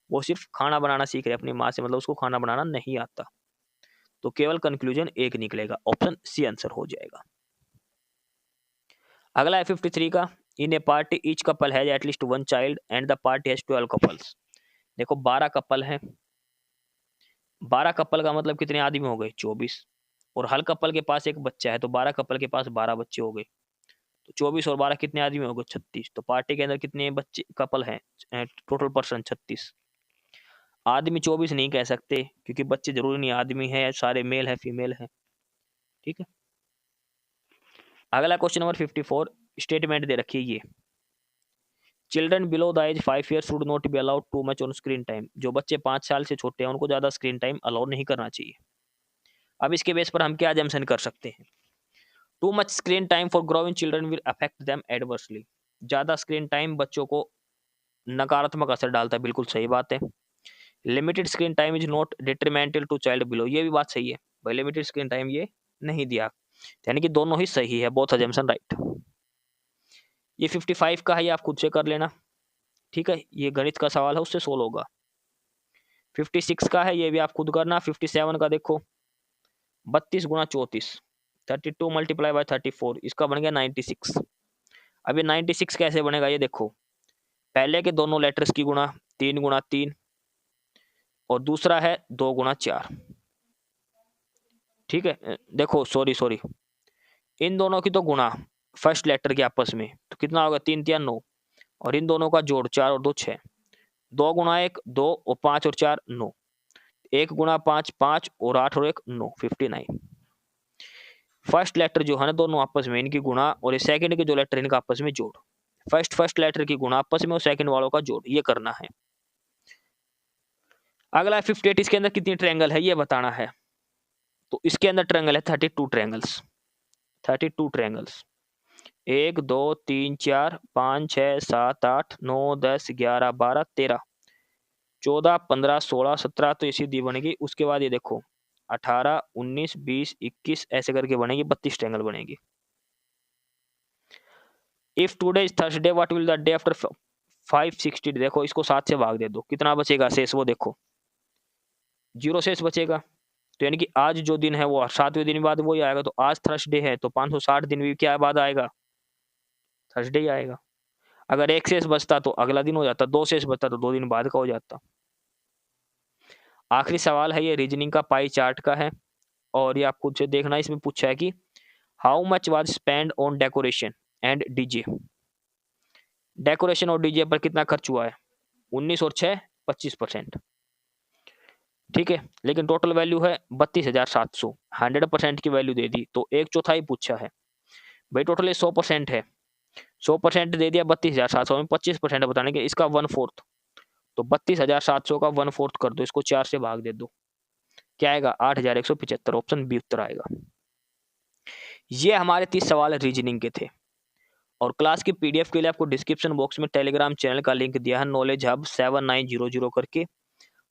वो सिर्फ खाना बनाना सीख रहे अपनी माँ से, मतलब उसको खाना बनाना नहीं आता, तो केवल कंक्लूजन एक निकलेगा, ऑप्शन सी आंसर हो जाएगा। अगला है 53 का, in a party each couple has at least one child and the party has 12 couples, देखो 12 कपल हैं, 12 कपल का मतलब कितने आदमी हो गए, 24, और हर कपल के पास एक बच्चा है तो 12 कपल के पास 12 बच्चे हो गए, तो 24 और 12 कितने आदमी हो गए, 36, तो पार्टी के अंदर कितने बच्चे कपल हैं, टोटल पर्सन 36। आदमी 24 नहीं कह सकते, क्योंकि बच्चे जरूरी नहीं आदमी है, सारे मेल है फीमेल है। ठीक है, अगला क्वेश्चन नंबर 54 स्टेटमेंट दे रखी है ये, children below the age 5 year should not be allowed too much on screen time. जो बच्चे 5 साल से छोटे हैं उनको ज्यादा स्क्रीन टाइम अलाउ नहीं करना चाहिए। अब इसके बेस पर हम क्या जम्सन कर सकते हैं, too much screen time for growing children will affect them adversely. ज्यादा स्क्रीन टाइम बच्चों को नकारात्मक असर डालता है, बिल्कुल सही बात है। Limited screen time is not detrimental to child below, ये भी बात सही है भाई, लिमिटेड स्क्रीन टाइम ये नहीं दिया, यानी कि दोनों ही सही है, बोथ अजम्पशन राइट। ये 55 का है, ये आप खुद से कर लेना। ठीक है, ये गणित का सवाल है, उससे सोल्व होगा। 56 का है, ये भी आप खुद करना। 57 का देखो, 32 गुना 34, 32 मल्टीप्लाई बाय 34, इसका बन गया 96। अब ये 96 कैसे बनेगा, ये देखो, पहले के दोनों लेटर्स की गुणा, 3 गुना 3, और दूसरा है 2 गुना 4। ठीक है, देखो सॉरी, इन दोनों की तो गुणा फर्स्ट लेटर के आपस में, तो कितना होगा, 3 3 9, और इन दोनों का जोड़ 4 और 2 6, 2 गुना 1 2, और 5 और 4 9, 1 गुना 5 5, और 8 और 1 9, 59। फर्स्ट लेटर जो है ना दोनों आपस में, इनकी गुणा, और ये सेकंड के जो लेटर इनका आपस में जोड़, फर्स्ट लेटर की गुणा आपस में और सेकंड वालों का जोड़, ये करना है। अगला 58, इसके अंदर कितनी ट्रायंगल है ये बताना है। तो इसके अंदर ट्रायंगल है 32 ट्रायंगल्स, 32 ट्रायंगल्स, 1 2 3 4 5 6 7 8 9 10 11 12 13 14 15 16 17, तो ये सीधी बनेगी। उसके बाद ये देखो 18 19 20 21 ऐसे करके बनेगी, 32 ट्रायंगल बनेगी। If today is Thursday what will the day after 560, देखो इसको 7 से भाग दे दो, कितना बचेगा शेष, वो देखो 0 शेष बचेगा। तो यानी कि आज जो दिन है वो 7वें दिन बाद वही आएगा, तो आज थर्सडे है तो 560 दिन भी क्या बाद आएगा, थर्सडे ही आएगा। अगर 1 शेष बचता तो अगला दिन हो जाता, 2 शेष बचता तो 2 दिन बाद का हो जाता। आखिरी सवाल है ये रीजनिंग का, पाई चार्ट का है, और ये आप खुद से देखना। इसमें पूछा है कि how much was spend on decoration and DJ. Decoration और डीजे पर कितना खर्च हुआ है, 19 और 6 25%। ठीक है, लेकिन टोटल वैल्यू है 32,700, 100% की वैल्यू दे दी तो 1/4 पूछा है भाई, टोटल 100% है, 100% दे दिया 32,700 में, 25% बताने के, इसका 1/4, तो 32,700 का 1/4 कर दो, इसको 4 से भाग दे दो, क्या आएगा 8,175, ऑप्शन बी उत्तर आएगा। ये हमारे 30 सवाल रीजनिंग के थे, और क्लास की पीडीएफ के लिए आपको डिस्क्रिप्शन बॉक्स में टेलीग्राम चैनल का लिंक दिया है, नॉलेज हब 7900 करके,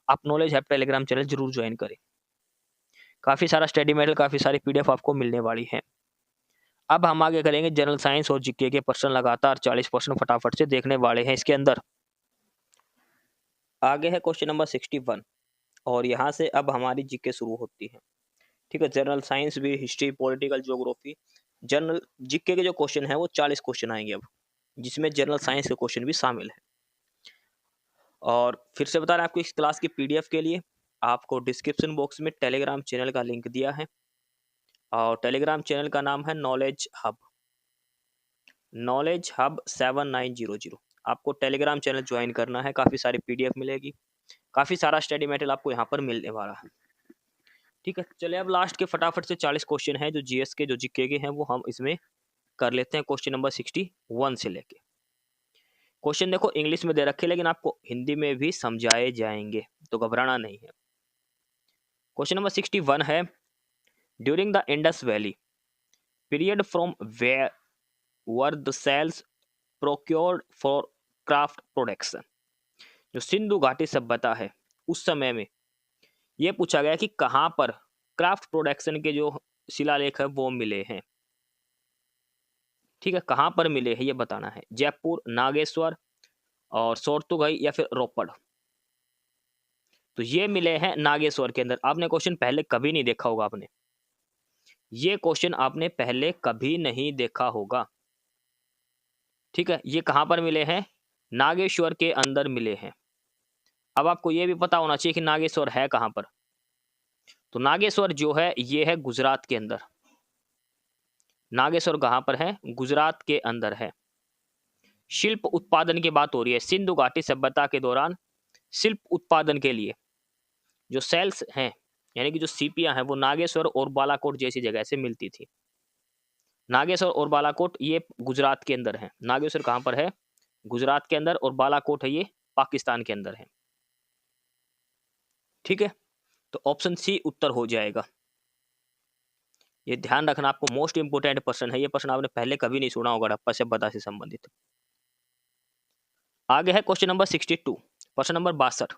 आप नॉलेज हब टेलीग्राम चैनल जरूर ज्वाइन करें। काफी सारा स्टडी मटेरियल, काफी सारी पीडीएफ आपको मिलने वाली है। अब हम आगे करेंगे जनरल साइंस और जीके के प्रश्न, लगातार 40% फटाफट से देखने वाले हैं इसके अंदर। आगे है क्वेश्चन नंबर 61, और यहाँ से अब हमारी जीके शुरू होती है। ठीक है, जनरल साइंस भी, history, political, geography, general GK के जो क्वेश्चन है वो 40 क्वेश्चन आएंगे अब, जिसमें जनरल साइंस के क्वेश्चन भी शामिल है। और फिर से बता रहे हैं आपको, इस क्लास की पीडीएफ के लिए आपको डिस्क्रिप्शन बॉक्स में टेलीग्राम चैनल का लिंक दिया है, और टेलीग्राम चैनल का नाम है नॉलेज हब, नॉलेज हब 7900। आपको टेलीग्राम चैनल ज्वाइन करना है, काफ़ी सारी पीडीएफ मिलेगी, काफ़ी सारा स्टडी मटेरियल आपको यहाँ पर मिलने वाला है। ठीक है, चलिए अब लास्ट के फटाफट से 40 क्वेश्चन हैं जो जीएस के, जो जीके के हैं, वो हम इसमें कर लेते हैं। क्वेश्चन नंबर 61 से लेके, क्वेश्चन देखो इंग्लिश में दे रखे, लेकिन आपको हिंदी में भी समझाए जाएंगे, तो घबराना नहीं है। क्वेश्चन नंबर 61 है, during the Indus valley period from where were the shells procured for craft production. जो सिंधु घाटी सभ्यता है उस समय में यह पूछा गया कि कहां पर क्राफ्ट प्रोडक्शन के जो शिलालेख है वो मिले हैं। ठीक है, कहां पर मिले हैं ये बताना है, जयपुर, नागेश्वर, और सोरतुगई, या फिर रोपड़। तो ये मिले हैं नागेश्वर के अंदर। आपने क्वेश्चन पहले कभी नहीं देखा होगा, आपने ये क्वेश्चन आपने पहले कभी नहीं देखा होगा। ठीक है, ये कहां पर मिले हैं, नागेश्वर के अंदर मिले हैं। अब आपको ये भी पता होना चाहिए कि नागेश्वर है कहां पर। तो नागेश्वर जो है ये है गुजरात के अंदर। नागेश्वर कहां पर है, गुजरात के अंदर है। शिल्प उत्पादन की बात हो रही है, सिंधु घाटी सभ्यता के दौरान शिल्प उत्पादन के लिए जो सेल्स हैं यानी कि जो सीपियां हैं वो नागेश्वर और बालाकोट जैसी जगह से मिलती थी। नागेश्वर और बालाकोट ये गुजरात के अंदर है। नागेश्वर कहाँ पर है? गुजरात के अंदर, और बालाकोट है ये पाकिस्तान के अंदर है। ठीक है, तो ऑप्शन सी उत्तर हो जाएगा। ये ध्यान रखना, आपको मोस्ट इंपोर्टेंट प्रश्न है। ये प्रश्न आपने पहले कभी नहीं सुना होगा हड़प्पा सभ्यता से संबंधित। आगे है क्वेश्चन नंबर 62, प्रश्न number 62।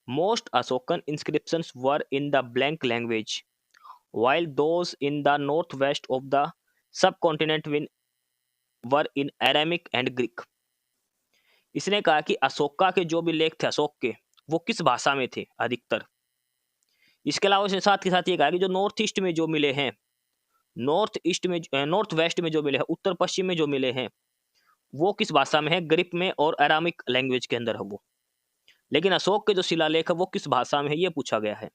Most Ashokan inscriptions were in the blank language while those in the northwest of the subcontinent were in Aramaic and Greek। इसने कहा कि अशोका के जो भी लेख थे अशोक के, वो किस भाषा में थे अधिकतर। इसके अलावा उसने साथ के साथ ये कहा कि जो नॉर्थ ईस्ट में जो मिले हैं, नॉर्थ वेस्ट में जो मिले हैं, उत्तर पश्चिम में जो मिले हैं, वो किस भाषा में है? ग्रीक में और अरामिक लैंग्वेज के अंदर है वो। लेकिन अशोक के जो शिलालेख है वो किस भाषा में है, ये पूछा गया है।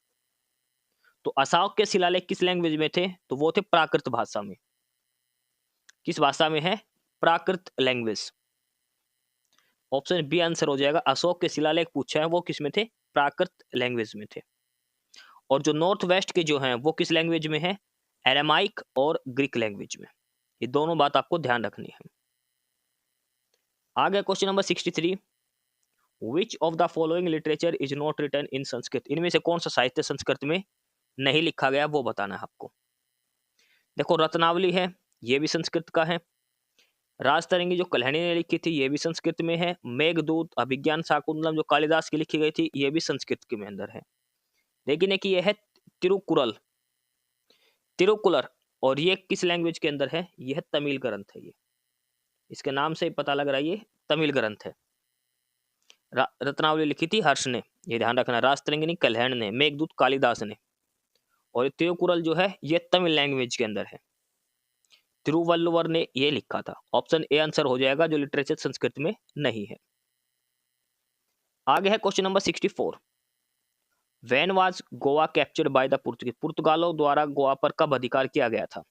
तो अशोक के शिलालेख किस लैंग्वेज में थे? तो वो थे प्राकृत भाषा में। किस भाषा में है? प्राकृत लैंग्वेज। ऑप्शन बी आंसर हो जाएगा। अशोक के शिलालेख पूछा है वो किस में थे? प्राकृत लैंग्वेज में थे। और जो नॉर्थ वेस्ट के जो हैं वो किस लैंग्वेज में है? एरामाइक और ग्रीक लैंग्वेज में। ये दोनों बात आपको ध्यान रखनी है। आगे question number 63। Which of the following literature is not written in Sanskrit. इनमें से कौन सा साहित्य संस्कृत में नहीं लिखा गया, वो बताना है आपको। देखो, रत्नावली है, ये भी संस्कृत का है। राजतरंगी जो कल्हणी ने लिखी थी ये भी संस्कृत में है। मेघदूत, अभिज्ञान शाकुंतलम जो कालिदास की लिखी गई थी ये भी संस्कृत के में अंदर है। लेकिन एक ये है तिरुकुरल, तिरुकुलर, और ये किस लैंग्वेज के अंदर है? ये है तमिल ग्रंथ है। ये इसके नाम से पता लग रहा है ये तमिल ग्रंथ है। रत्नावली लिखी थी हर्ष ने, ये ध्यान रखना। राजतरंगिनी कल्हण ने, मेघदूत कालिदास ने, और तिरुकुरल जो है ये तमिल लैंग्वेज के अंदर है। तिरुवल्लुवर ने ये लिखा था। ऑप्शन ए आंसर हो जाएगा, जो लिटरेचर संस्कृत में नहीं है। आगे है question number 64। When was Goa captured by the Portugal. पुर्तगालों द्वारा गोवा पर कब अधिकार किया गया था?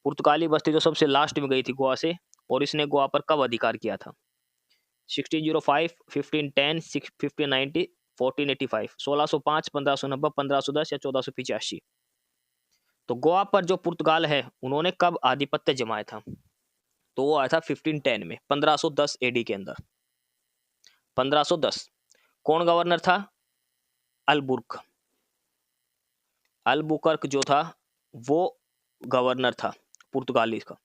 पुर्तगाली बस्ती जो सबसे लास्ट में गई थी गोवा से, और इसने गोवा पर कब अधिकार किया था? 1605, 1510, 1590, 1485, 1605, 1590, 1510 या 1485। तो गोवा पर जो पुर्तगाल है उन्होंने कब आधिपत्य जमाया था? तो वो आया था 1510 में, 1510 एडी के अंदर। 1510। कौन गवर्नर था? अलबुर्क। अलबुकर्क जो था वो गवर्नर था पुर्तगाली का,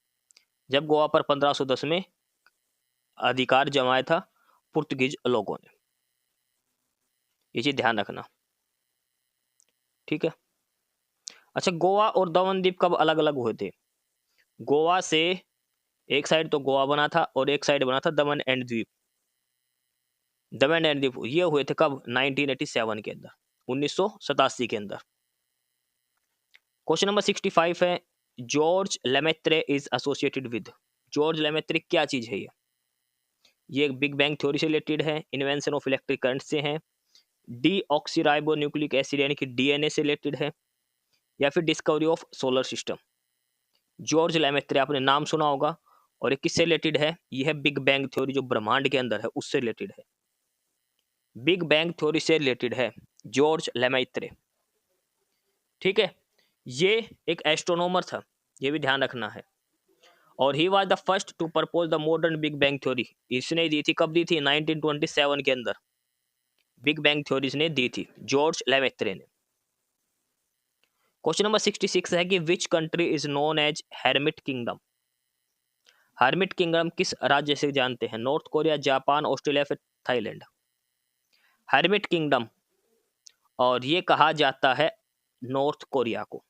जब गोवा पर 1510 में अधिकार जमाया था पुर्तगीज लोगों ने। ये चीज ध्यान रखना, ठीक है। अच्छा, गोवा और दमन द्वीप कब अलग अलग हुए थे? गोवा से एक साइड तो गोवा बना था और एक साइड बना था दमन एंड द्वीप। दमन एंड द्वीप ये हुए थे कब? 1987 के अंदर, 1987 के अंदर। क्वेश्चन नंबर 65 है। George Lemaître is associated with. George Lemaître क्या चीज है? ये एक बिग बैंग थ्योरी से रिलेटेड है, इन्वेंशन ऑफ इलेक्ट्रिक करंट से है, डीऑक्सीराइबो न्यूक्लिक एसिड यानी कि डीएनए से रिलेटेड है, या फिर discovery of solar system. George Lemaître आपने नाम सुना होगा, और ये किससे रिलेटेड है? ये है बिग बैंग थ्योरी जो ब्रह्मांड के अंदर है उससे रिलेटेड है। बिग बैंग थ्योरी से रिलेटेड है जॉर्ज लेमेत्रे, ठीक है। ये एक एस्ट्रोनॉमर था, ये भी ध्यान रखना है। और he was the first to propose the modern big bang theory. इसने दी थी, कब दी थी? 1927 के अंदर बिग बैंग थ्योरी इसने दी थी, जॉर्ज लेमेत्रे ने। क्वेश्चन नंबर 66 है कि which country is known as hermit kingdom. Hermit kingdom किस राज्य से जानते हैं? नॉर्थ कोरिया, जापान, ऑस्ट्रेलिया, फिर थाईलैंड। हेरमिट किंगडम, और ये कहा जाता है नॉर्थ कोरिया को।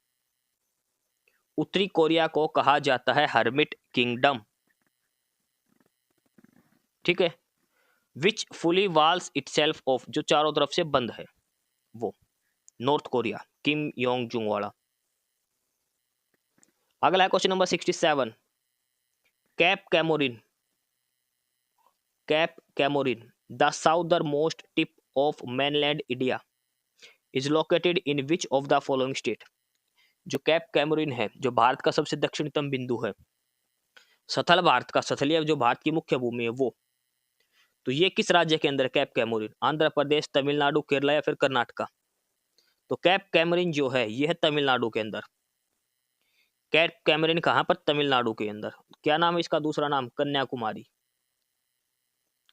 उत्तरी कोरिया को कहा जाता है हर्मिट किंगडम, ठीक है। Which fully walls itself off, जो चारों तरफ से बंद है वो, North Korea, Kim Yong Jung वाला। अगला है question number 67। Cape Comorin, Cape Comorin the southernmost tip of mainland India is located in which of the following state. जो कैप कैमोरिन है, जो भारत का सबसे दक्षिणतम बिंदु है, सथल भारत का, सथलीय जो भारत की मुख्य भूमि है वो, तो ये किस राज्य के अंदर कैप कैमोरिन? आंध्र प्रदेश, तमिलनाडु, केरला या फिर कर्नाटका? तो कैप कैमरिन जो है ये है तमिलनाडु के अंदर। कैप कैमरिन कहाँ पर? तमिलनाडु के अंदर। क्या नाम है इसका दूसरा नाम? कन्याकुमारी।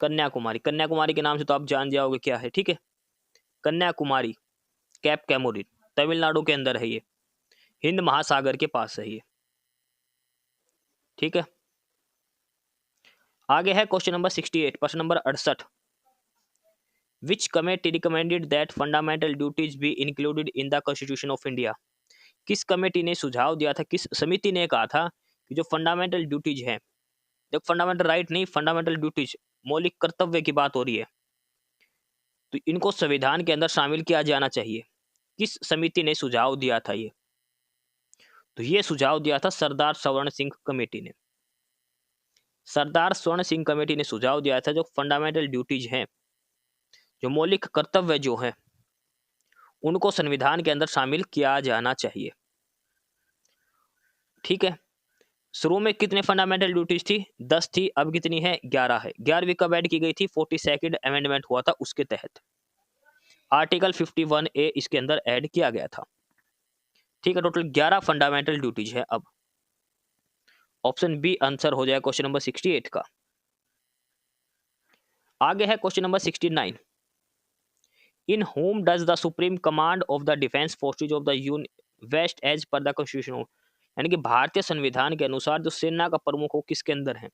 कन्याकुमारी, कन्याकुमारी के नाम से तो आप जान जाओगे क्या है, ठीक है। कन्याकुमारी, कैप कैमोरिन, तमिलनाडु के अंदर है ये, हिंद महासागर के पास है ये, ठीक है। आगे है क्वेश्चन नंबर 68, प्रश्न number 68। Which committee recommended that fundamental duties be included in the constitution of India? किस कमेटी ने सुझाव दिया था, किस समिति ने कहा था कि जो फंडामेंटल ड्यूटीज है, जब फंडामेंटल राइट नहीं, फंडामेंटल ड्यूटीज, मौलिक कर्तव्य की बात हो रही है, तो इनको संविधान के अंदर शामिल किया जाना चाहिए। किस समिति ने सुझाव दिया था ये? तो ये सुझाव दिया था सरदार स्वर्ण सिंह कमेटी ने। सरदार स्वर्ण सिंह कमेटी ने सुझाव दिया था जो फंडामेंटल ड्यूटीज हैं, जो मौलिक कर्तव्य जो हैं, उनको संविधान के अंदर शामिल किया जाना चाहिए, ठीक है। शुरू में कितने फंडामेंटल ड्यूटीज थी? 10 थी, अब कितनी है? 11 है। 11वीं कब ऐड की गई थी? 42nd अमेंडमेंट हुआ था उसके तहत, आर्टिकल 51A इसके अंदर ऐड किया गया था, ठीक है। टोटल 11 फंडामेंटल ड्यूटीज है। अब ऑप्शन बी आंसर हो जाएगा क्वेश्चन नंबर 68 का। आगे है question number 69। In whom does the supreme command of the defence forces of the vest as per the constitution, यानी कि भारतीय संविधान के अनुसार जो सेना का प्रमुख हो किसके अंदर है?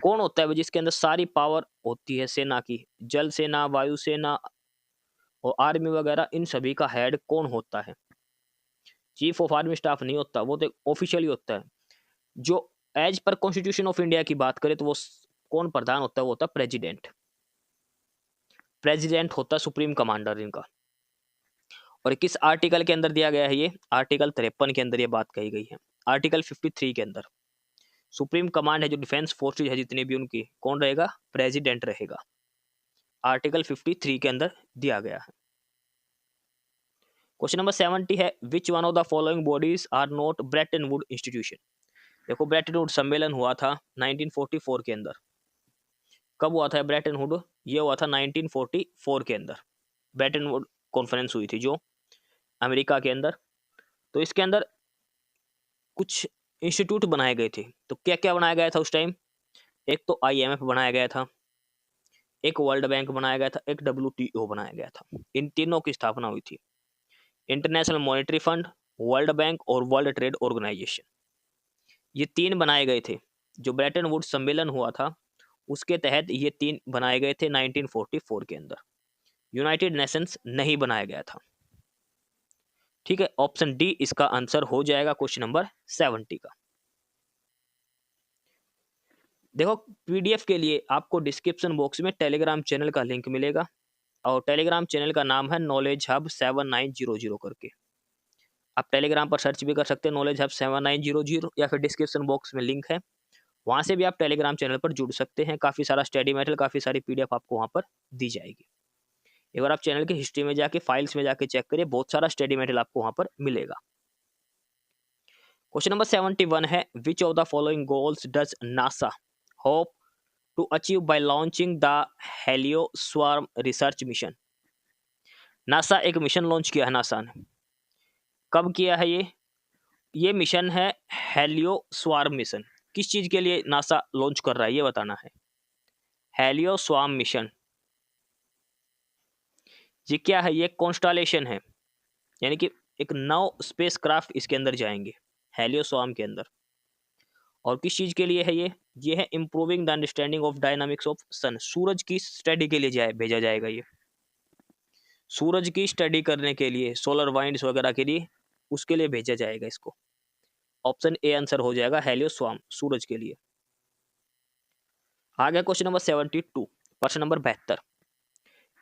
कौन होता है जिसके अंदर सारी पावर होती है सेना की? जल सेना, वायु सेना और आर्मी वगैरह, इन सभी का हेड कौन होता है? चीफ ऑफ आर्मी स्टाफ नहीं होता, वो तो ऑफिशियली होता है। जो as per constitution of India की बात करें तो वो कौन प्रधान होता है? वो होता है प्रेसिडेंट। प्रेसिडेंट होता है सुप्रीम कमांडर इनका। और किस आर्टिकल के अंदर दिया गया है ये? आर्टिकल 53 के अंदर ये बात कही गई है। आर्टिकल 53 के अंदर सुप्रीम कमांड है जो डिफेंस फोर्सेज है जितनी भी उनकी, कौन रहेगा? प्रेसिडेंट रहेगा। आर्टिकल 53 के अंदर दिया गया है। क्वेश्चन नंबर 70 है which one of the following bodies are not Bretton Wood institution? देखो ब्रेटन वुड सम्मेलन हुआ था 1944 के अंदर। कब हुआ था ब्रेटन वुड? ये हुआ था 1944 के अंदर। ब्रेटन वुड कॉन्फ्रेंस हुई थी जो अमेरिका के अंदर। तो इसके अंदर कुछ इंस्टीट्यूट बनाए गए थे। तो क्या क्या बनाया गया था उस टाइम? एक तो IMF बनाया गया था, एक वर्ल्ड बैंक बनाया गया था, एक WTO बनाया गया था। इन तीनों की स्थापना हुई थी। International monetary fund, world bank और वर्ल्ड ट्रेड ऑर्गेनाइजेशन, ये 3 बनाए गए थे। जो ब्रेटन वुड्स सम्मेलन हुआ था उसके तहत ये 3 बनाए गए थे 1944 के अंदर। यूनाइटेड नेशंस नहीं बनाया गया था, ठीक है। ऑप्शन डी इसका आंसर हो जाएगा क्वेश्चन नंबर 70 का। देखो PDF के लिए आपको डिस्क्रिप्शन बॉक्स में टेलीग्राम चैनल का लिंक मिलेगा और टेलीग्राम चैनल का नाम है नॉलेज हब 7900 करके। आप टेलीग्राम पर सर्च भी कर सकते हैं नॉलेज हब 7900, या फिर डिस्क्रिप्शन बॉक्स में लिंक है, वहाँ से भी आप टेलीग्राम चैनल पर जुड़ सकते हैं। काफ़ी सारा स्टडी मटेरियल, काफ़ी सारी PDF आपको वहाँ पर दी जाएगी। एक बार आप चैनल की हिस्ट्री में जाके, फाइल्स में जाके चेक करिए, बहुत सारा स्टडी मटेरियल आपको वहाँ पर मिलेगा। क्वेश्चन नंबर 71 है which of the following goals does NASA hope to achieve by launching the HelioSwarm research mission? NASA एक मिशन लॉन्च किया है नासा ने। कब किया है ये मिशन है हेलियोस्वार्म मिशन। किस चीज के लिए नासा लॉन्च कर रहा है ये बताना है। हेलियोस्वार्म मिशन ये क्या है? ये कॉन्स्टलेशन है, यानी कि एक 9 स्पेस क्राफ्ट इसके अंदर जाएंगे हेलियोस्वार्म के अंदर। और किस चीज के लिए है ये है improving the understanding of dynamics of sun. सूरज की स्टडी के लिए भेजा जाएगा ये। सूरज की स्टडी करने के लिए, सोलर वाइंड्स वगैरह के लिए, उसके लिए भेजा जाएगा इसको। ऑप्शन ए आंसर हो जाएगा हेलियोस्वार्म, सूरज के लिए। आगे क्वेश्चन नंबर 72, प्रश्न number 72।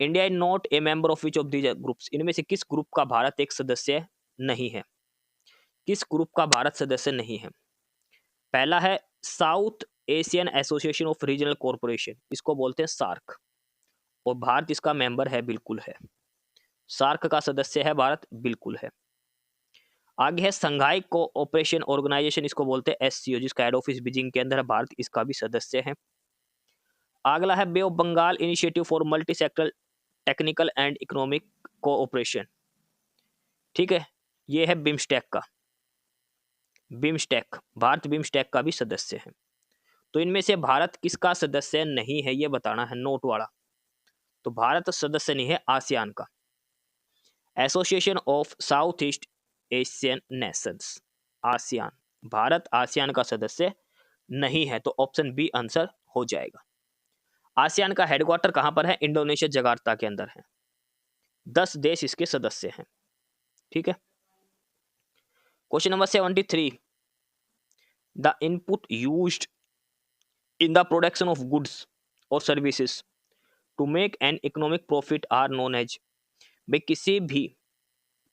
India is not A member of which of these groups? इनमें से किस ग्रुप का भारत एक सदस्य नहीं है? किस ग्रुप का भारत सदस्य नहीं है? पहला है south Asian association of regional corporation, इसको बोलते हैं सार्क, और भारत इसका मेंबर है, बिल्कुल है। सार्क का सदस्य है भारत, बिल्कुल है। आगे है संघाई कोऑपरेशन ऑर्गेनाइजेशन, इसको बोलते हैं SCO, जिसका हेड ऑफिस बीजिंग के अंदर है, भारत इसका भी सदस्य है। अगला है Bay of Bengal Initiative for Multi Sectoral Technical and Economic Cooperation. ठीक है, ये है बिम्स्टेक का। बिम्स्टेक, भारत बिम्स्टेक का भी सदस्य है। तो इनमें से भारत किसका सदस्य नहीं है ये बताना है, नोट वाला। तो भारत सदस्य नहीं है आसियान का, association of south east Asian Nations, ASEAN. Bharat ASEAN का सदस्य नहीं है, तो ऑप्शन बी आंसर हो जाएगा। आसियान का हेडक्वार्टर कहां पर है? इंडोनेशिया जकार्ता के अंदर है। 10 देश इसके सदस्य हैं। ठीक है, question number 73, the input used in the production of goods और services to make an economic profit are known as. भाई किसी भी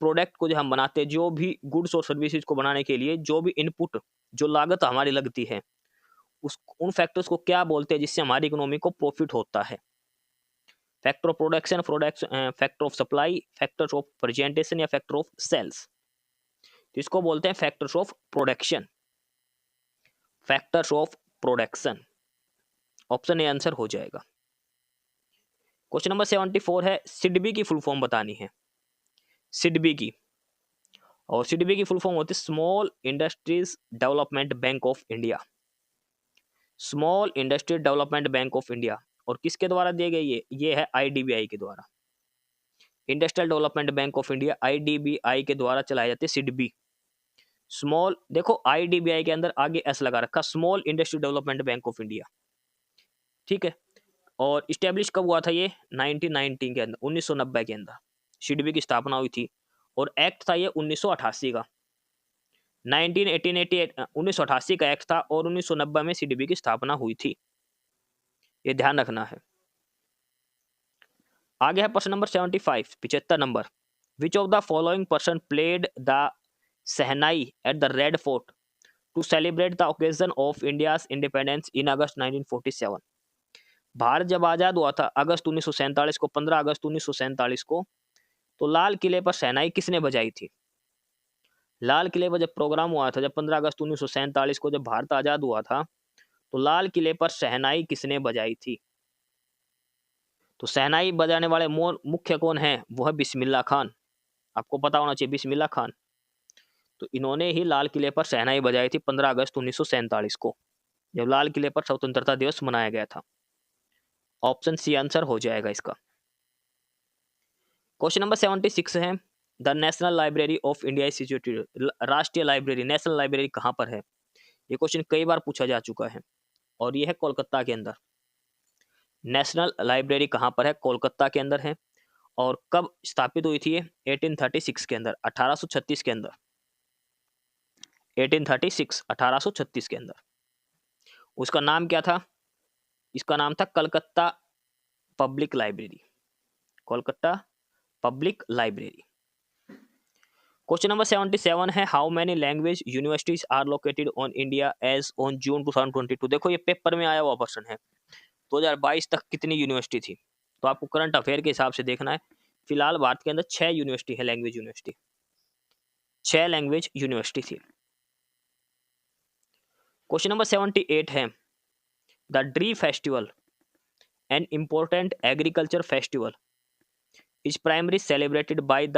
प्रोडक्ट को जो हम बनाते हैं, जो भी गुड्स और सर्विसेज को बनाने के लिए जो भी इनपुट, जो लागत हमारी लगती है, उस उन फैक्टर्स को क्या बोलते हैं जिससे हमारी इकोनॉमी को प्रॉफिट होता है? Factor of production, factor of supply, factors of presentation या फैक्टर ऑफ सेल्स। तो इसको बोलते हैं factors of production, factors of production. Option A answer हो जाएगा। क्वेश्चन नंबर 74 है, सिडबी की फुल फॉर्म बतानी है। सिडबी की, और सिडबी की फुल फॉर्म होती है small industries development bank of India. Small industry development bank of India, और किसके द्वारा दिए गए? ये है आईडीबीआई के द्वारा। Industrial development bank of India IDBI के द्वारा चलाए जाते सिडबी। स्मॉल, देखो आईडीबीआई के अंदर आगे एस लगा रखा, small industry development bank of India. ठीक है, और स्टेब्लिश कब हुआ था ये? 1919 के अंदर, 1990 के अंदर सिडबी की स्थापना हुई थी। और एक्ट था ये 1988 का, 1988 का एक्ट था, और 1990 में सिडबी की स्थापना हुई थी। ये ध्यान रखना है। आगे है प्रश्न नंबर 75, 75 नंबर। Which of the following person played the shehnai at the Red Fort to celebrate the occasion of India's independence in August 1947। Bharat जब आजाद हुआ था अगस्त 1947 को, 15 अगस्त 1947 को, तो लाल किले पर शहनाई किसने बजाई थी? लाल किले पर जब प्रोग्राम हुआ था, जब 15 अगस्त 1947 को जब भारत आजाद हुआ था, तो लाल किले पर शहनाई किसने बजाई थी? तो शहनाई बजाने वाले मुख्य कौन है? वो है बिस्मिल्लाह खान। आपको पता होना चाहिए बिस्मिल्लाह खान। तो इन्होंने ही लाल किले पर शहनाई बजाई थी 15 अगस्त 1947 को, जब लाल किले पर स्वतंत्रता दिवस मनाया गया था। ऑप्शन सी आंसर हो जाएगा इसका। क्वेश्चन नंबर 76 है, the national library of India is situated. राष्ट्रीय लाइब्रेरी, नेशनल लाइब्रेरी कहाँ पर है? ये क्वेश्चन कई बार पूछा जा चुका है, और ये है कोलकाता के अंदर। नेशनल लाइब्रेरी कहाँ पर है? कोलकाता के अंदर है। और कब स्थापित हुई थी ये? 1836 के अंदर, 1836 के अंदर, 1836, 1836 के अंदर। उसका नाम क्या था? इसका नाम था Calcutta public library, Kolkata public library. Question number 77 है, how many language universities are located on India as on June 2022। देखो ये पेपर में आया हुआ क्वेश्चन है, 2022 तक कितनी यूनिवर्सिटी थी? तो आपको करंट अफेयर के हिसाब से देखना है। फिलहाल भारत के अंदर 6 यूनिवर्सिटी है, लैंग्वेज यूनिवर्सिटी, 6 लैंग्वेज यूनिवर्सिटी थी। क्वेश्चन नंबर 78 है, the Dree festival, an important agriculture festival, is primary celebrated by the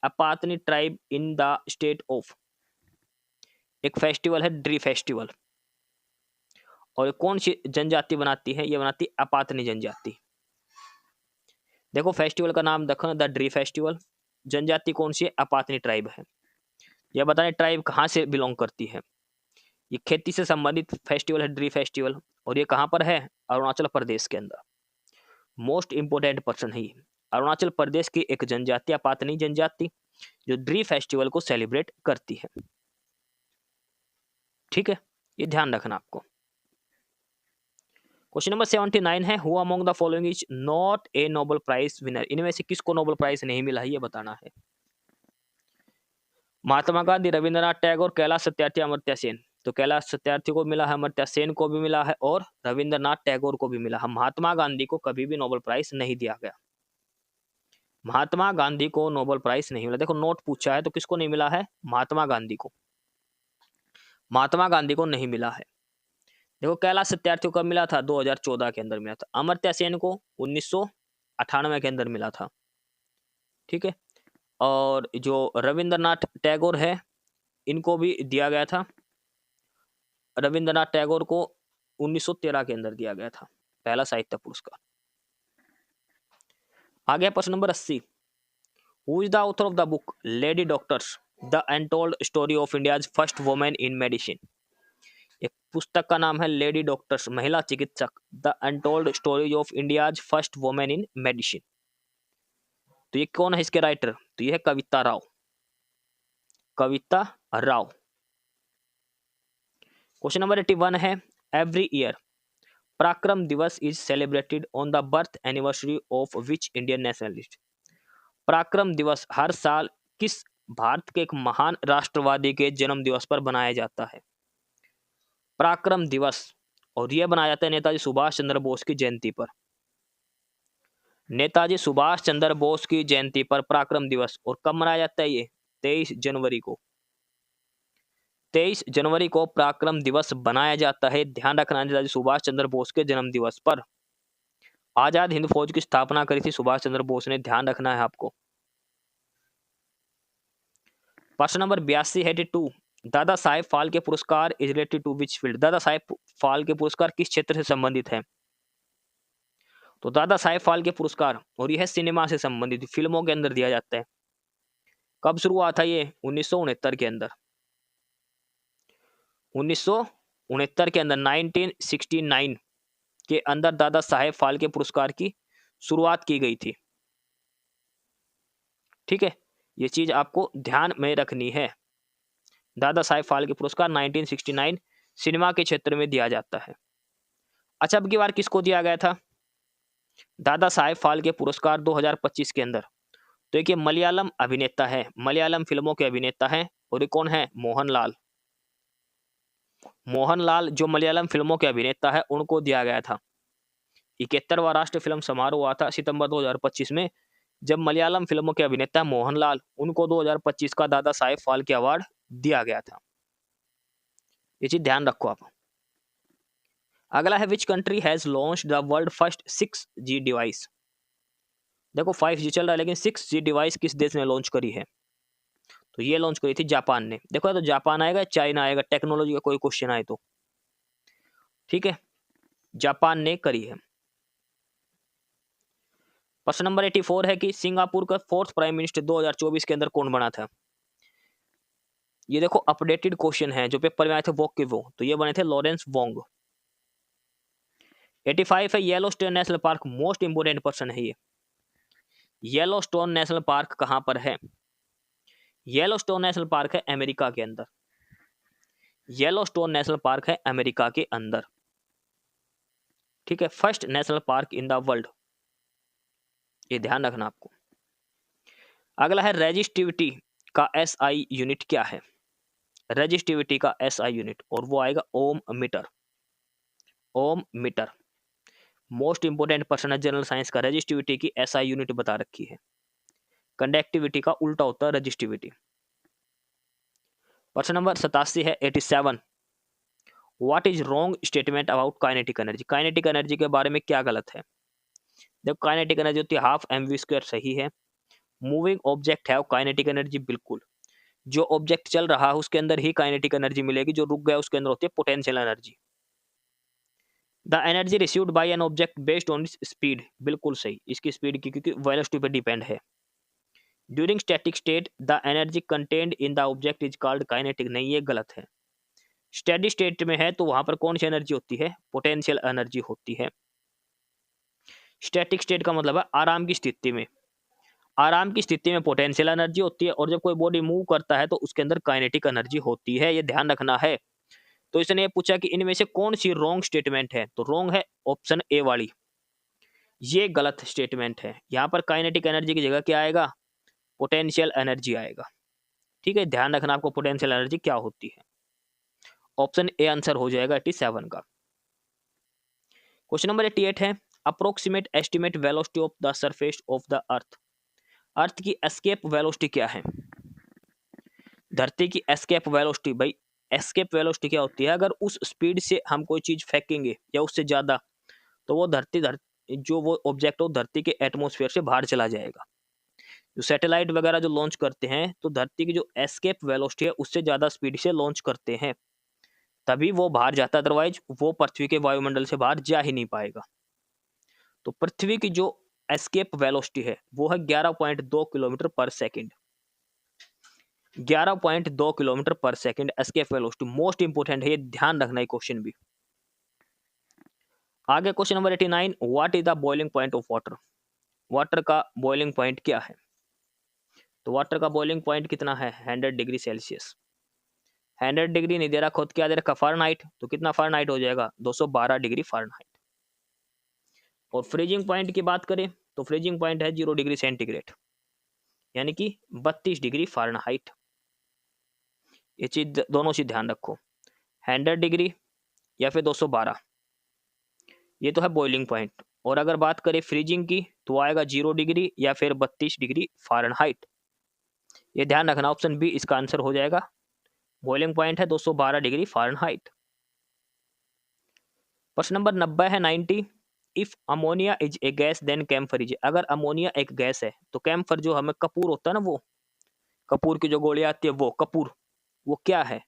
Apatani tribe in the state of. एक फेस्टिवल है ड्री फेस्टिवल, और कौन सी जनजाति बनाती है? ये बनाती है अपातनी जनजाति। देखो फेस्टिवल का नाम देखो ना, द ड्री फेस्टिवल। जनजाति कौन सी है? अपातनी ट्राइब है। यह बताने ट्राइब कहाँ से बिलोंग करती है। ये खेती से संबंधित फेस्टिवल है ड्री फेस्टिवल, और ये कहाँ पर है? अरुणाचल प्रदेश के अंदर। मोस्ट इंपोर्टेंट पर्सन है ये, अरुणाचल प्रदेश की एक जनजाति, अपातनी जनजाति, जो ड्री फेस्टिवल को सेलिब्रेट करती है। ठीक है, ये ध्यान रखना आपको। क्वेश्चन नंबर 79 है, who among the following is not a Nobel prize winner. इनमें से किसको नोबेल प्राइज नहीं मिला है ये बताना है। महात्मा गांधी, रविंद्रनाथ टैगोर, कैलाश सत्यार्थी, अमर्त्य सेन। तो कैलाश सत्यार्थी को मिला है, अमर्त्य सेन को भी मिला है, और रविंद्रनाथ टैगोर को भी मिला है। महात्मा गांधी को कभी भी नोबेल प्राइज नहीं दिया गया। महात्मा गांधी को नोबेल प्राइज नहीं मिला। देखो नोट पूछा है तो किसको नहीं मिला है? महात्मा गांधी को, महात्मा गांधी को नहीं मिला है। देखो कैलाश सत्यार्थी को कब मिला था? 2014 के अंदर मिला था। अमर्त्य सेन को 1998 के अंदर मिला था। ठीक है, और जो रविंद्रनाथ टैगोर है, इनको भी दिया गया था। रविंद्रनाथ टैगोर को 1913 के अंदर दिया गया था पहला साहित्य पुरस्कार। आगे प्रश्न number 80। Who is the author of the book lady doctors the untold story of India's first women in medicine? एक पुस्तक का नाम है लेडी डॉक्टर्स, महिला चिकित्सक, the untold story of India's first women in medicine. तो ये कौन है इसके राइटर? तो ये है कविता राव। कविता राव। क्वेश्चन नंबर 81 है, एवरी ईयर पराक्रम दिवस is celebrated on the birth anniversary of which Indian nationalist? पराक्रम दिवस हर साल किस भारत के एक महान राष्ट्रवादी के जन्म दिवस पर बनाया जाता है? पराक्रम दिवस, और यह बनाया जाता है नेताजी सुभाष चंद्र बोस की जयंती पर। नेताजी सुभाष चंद्र बोस की जयंती पर पराक्रम दिवस, और कब मनाया जाता है ये? 23 जनवरी को। 23 जनवरी को पराक्रम दिवस बनाया जाता है। ध्यान रखना, नेताजी सुभाष चंद्र बोस के जन्म दिवस पर। आजाद हिंद फौज की स्थापना करी थी सुभाष चंद्र बोस ने, ध्यान रखना है आपको। प्रश्न नंबर 82 है 82। दादा साहेब फाल्के पुरस्कार is related to which field? Dada Saheb Phalke पुरस्कार किस क्षेत्र से संबंधित है? तो दादा साहेब फाल्के पुरस्कार, और यह सिनेमा से संबंधित, फिल्मों के अंदर दिया जाता है। कब शुरू हुआ था ये? 1969 के अंदर। 1969 के अंदर, 1969 के अंदर दादा साहेब फाल्के पुरस्कार की शुरुआत की गई थी। ठीक है, ये चीज आपको ध्यान में रखनी है। दादा साहेब फाल्के पुरस्कार 1969 सिनेमा के क्षेत्र में दिया जाता है। अच्छा, अब की बार किसको दिया गया था दादा साहेब फाल्के पुरस्कार 2025 के अंदर? तो एक ये मलयालम अभिनेता है, मलयालम फिल्मों के अभिनेता हैं, और ये कौन है? मोहनलाल। मोहनलाल जो मलयालम फिल्मों के अभिनेता है, उनको दिया गया था। 71वां राष्ट्रीय फिल्म समारोह हुआ था सितंबर 2025 में, जब मलयालम फिल्मों के अभिनेता मोहनलाल, उनको 2025 का दादा साहेब फाल्के अवार्ड दिया गया था। ये चीज ध्यान रखो आप। अगला है, which country has launched the world first 6G device? देखो 5G चल रहा है, लेकिन 6G डिवाइस किस देश ने लॉन्च करी है? तो ये लॉन्च करी थी जापान ने। देखो, तो जापान आएगा, चाइना आएगा, टेक्नोलॉजी का कोई क्वेश्चन आए तो। ठीक है, जापान ने करी है। प्रश्न नंबर 84 है कि सिंगापुर का 4th प्राइम मिनिस्टर 2024 के अंदर कौन बना था? ये देखो अपडेटेड क्वेश्चन है, जो पेपर में आए थे वो के वो, तो ये बने थे लॉरेंस वोंग। 85 है, Yellowstone national park most important person है ये। येलोस्टोन नेशनल पार्क कहां पर है? येलोस्टोन नेशनल पार्क है अमेरिका के अंदर। येलोस्टोन नेशनल पार्क है अमेरिका के अंदर। ठीक है, first national park in the world, ये ध्यान रखना आपको। अगला है, रेजिस्टिविटी का SI यूनिट क्या है? रेजिस्टिविटी का SI यूनिट, और वो आएगा ओम मीटर। ओम मीटर मोस्ट इंपोर्टेंट पर्सन है जनरल साइंस का। रेजिस्टिविटी की SI यूनिट बता रखी है। कंडक्टिविटी का उल्टा होता है रेजिस्टिविटी। प्रश्न नंबर 87 है 87। What is wrong statement about kinetic energy? Kinetic energy के बारे में क्या गलत है? जब काइनेटिक एनर्जी होती है हाफ mv² सही है। मूविंग ऑब्जेक्ट है काइनेटिक एनर्जी, बिल्कुल। जो ऑब्जेक्ट चल रहा है उसके अंदर ही काइनेटिक एनर्जी मिलेगी, जो रुक गया उसके अंदर होती है potential energy. The energy received by an object based on its speed, बिल्कुल सही, इसकी स्पीड की, क्योंकि वेलोसिटी पर डिपेंड है। During static state the energy contained in the object is called kinetic, नहीं ये गलत है। स्टेडी स्टेट में है तो वहां पर कौन सी एनर्जी होती है? पोटेंशियल एनर्जी होती है। स्टैटिक स्टेट का मतलब है आराम की स्थिति में। आराम की स्थिति में पोटेंशियल एनर्जी होती है, और जब कोई बॉडी मूव करता है तो उसके अंदर काइनेटिक एनर्जी होती है, ये ध्यान रखना है। तो इसने ये पूछा कि इनमें से कौन सी रॉन्ग स्टेटमेंट है, तो रॉन्ग है ऑप्शन ए वाली, ये गलत स्टेटमेंट है। यहाँ पर काइनेटिक एनर्जी की जगह क्या आएगा? पोटेंशियल एनर्जी आएगा। ठीक है, ध्यान रखना आपको पोटेंशियल एनर्जी क्या होती है। ऑप्शन ए आंसर हो जाएगा 87 का। क्वेश्चन नंबर 88 है, approximate estimate velocity of the surface of the earth? Earth की एस्केप वेलोसिटी क्या है? धरती की एस्केप वेलोसिटी, भाई एस्केप वेलोसिटी क्या होती है, अगर उस स्पीड से हम कोई चीज़ फेंकेंगे या उससे ज़्यादा, तो वो जो वो ऑब्जेक्ट हो धरती के एटमॉस्फेयर से बाहर चला जाएगा। जो सैटेलाइट वगैरह जो लॉन्च करते हैं, तो धरती की जो एस्केप वेलोसिटी है उससे ज़्यादा स्पीड से लॉन्च करते हैं, तभी वो बाहर जाता है, अदरवाइज वो पृथ्वी के वायुमंडल से बाहर जा ही नहीं पाएगा। तो पृथ्वी की जो एस्केप वेलोसिटी है वो है 11.2 किलोमीटर पर सेकंड। 11.2 किलोमीटर पर second escape velocity most important है, ये ध्यान रखना है क्वेश्चन भी। आगे question number 89, what is the boiling point of water. Water का बॉइलिंग पॉइंट क्या है? तो वाटर का बॉइलिंग पॉइंट कितना है? 100 डिग्री सेल्सियस। 100 डिग्री नहीं दे रहा, खुद क्या दे रखा? फ़ारेनहाइट। तो कितना फ़ारेनहाइट हो जाएगा? 212 डिग्री फ़ारेनहाइट। और फ्रीजिंग पॉइंट की बात करें तो फ्रीजिंग पॉइंट है 0 डिग्री सेंटीग्रेड, यानी कि 32 डिग्री फ़ारेनहाइट। ये चीज़ दोनों चीज़ ध्यान रखो, 100 डिग्री या फिर 212, ये तो है बॉइलिंग पॉइंट। और अगर बात करें फ्रीजिंग की तो आएगा 0 डिग्री या फिर 32 डिग्री फ़ारेनहाइट। ये ध्यान रखना, ऑप्शन बी इसका आंसर हो जाएगा। बॉइलिंग पॉइंट है 212 डिग्री फ़ारेनहाइट। प्रश्न नंबर 90 है 90, if ammonia is a gas then camphor is. अगर अमोनिया एक गैस है तो कैम्फर जो हमें कपूर होता है ना, वो कपूर की जो गोली आती है वो कपूर, वो क्या है?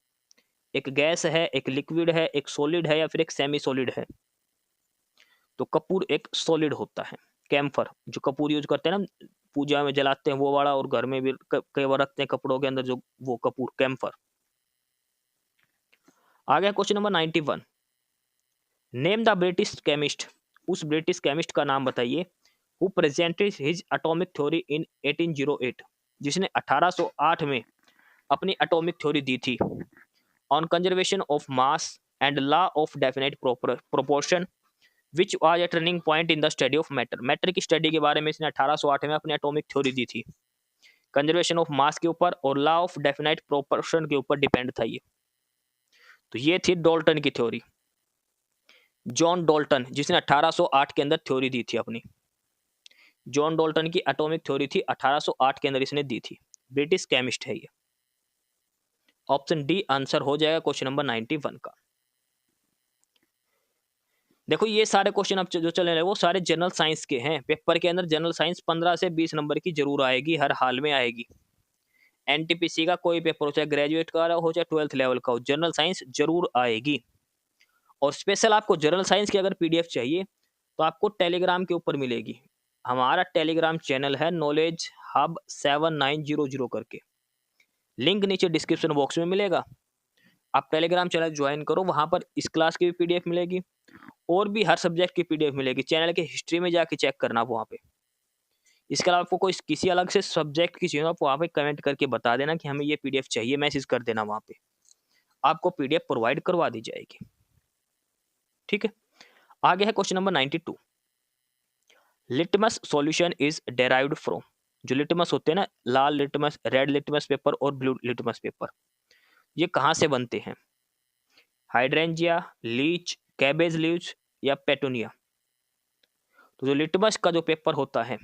एक गैस है, एक लिक्विड है, एक सॉलिड है या फिर एक सेमी सॉलिड है? तो कपूर एक सॉलिड होता है। कैम्फर जो कपूर यूज करते हैं ना, पूजा में जलाते हैं वो वाला, और घर में भी कई बार रखते हैं कपड़ों के अंदर, जो वो कपूर कैम्फर। आ गया question number 91, name the British chemist. उस ब्रिटिश केमिस्ट का नाम बताइए who presented his atomic theory in 1808, जिसने 1808 में अपनी एटॉमिक थ्योरी दी थी। On conservation of mass and law of definite proportion which was a turning point in the study of matter. Matter की स्टडी के बारे में इसने 1808 में अपनी एटॉमिक थ्योरी दी थी। कंजर्वेशन ऑफ मास के ऊपर और लॉ ऑफ डेफिनेट प्रोपोर्शन के ऊपर डिपेंड था ये। तो ये थी डाल्टन की थ्योरी, जॉन डाल्टन, जिसने 1808 के अंदर थ्योरी दी थी अपनी। जॉन डाल्टन की एटॉमिक थ्योरी थी 1808 के अंदर इसने दी थी। ब्रिटिश केमिस्ट है ये। ऑप्शन डी आंसर हो जाएगा क्वेश्चन नंबर 91 का। देखो ये सारे क्वेश्चन अब जो चल रहे हैं वो सारे जनरल साइंस के हैं। पेपर के अंदर जनरल साइंस 15 से 20 नंबर की जरूर आएगी, हर हाल में आएगी। एनटीपीसी का कोई पेपर हो, चाहे ग्रेजुएट का हो चाहे 12th लेवल का हो, जनरल साइंस जरूर आएगी। और स्पेशल आपको जनरल साइंस की अगर पीडीएफ चाहिए तो आपको टेलीग्राम के ऊपर मिलेगी। हमारा टेलीग्राम चैनल है नॉलेज हब 7900 करके, लिंक नीचे डिस्क्रिप्शन बॉक्स में मिलेगा। आप टेलीग्राम चैनल ज्वाइन करो, वहां पर इस क्लास की भी पीडीएफ मिलेगी और भी हर सब्जेक्ट की पीडीएफ मिलेगी। चैनल के हिस्ट्री में जाके चेक करना आप वहाँ पे। इसके अलावा आपको कोई किसी अलग से सब्जेक्ट की चाहिए, आप वहाँ पे कमेंट करके बता देना कि हमें ये पीडीएफ चाहिए, मैसेज कर देना, वहाँ पे आपको पीडीएफ प्रोवाइड करवा दी जाएगी। ठीक है, आगे है question number 92, litmus solution is derived from. जो लिटमस होते हैं ना, लाल लिटमस, रेड लिटमस पेपर और ब्लू लिटमस पेपर, ये कहाँ से बनते हैं? हाइड्रेंजिया, लीच, कैबेज लीव्स या पेटूनिया। तो जो लिटमस का जो पेपर होता है,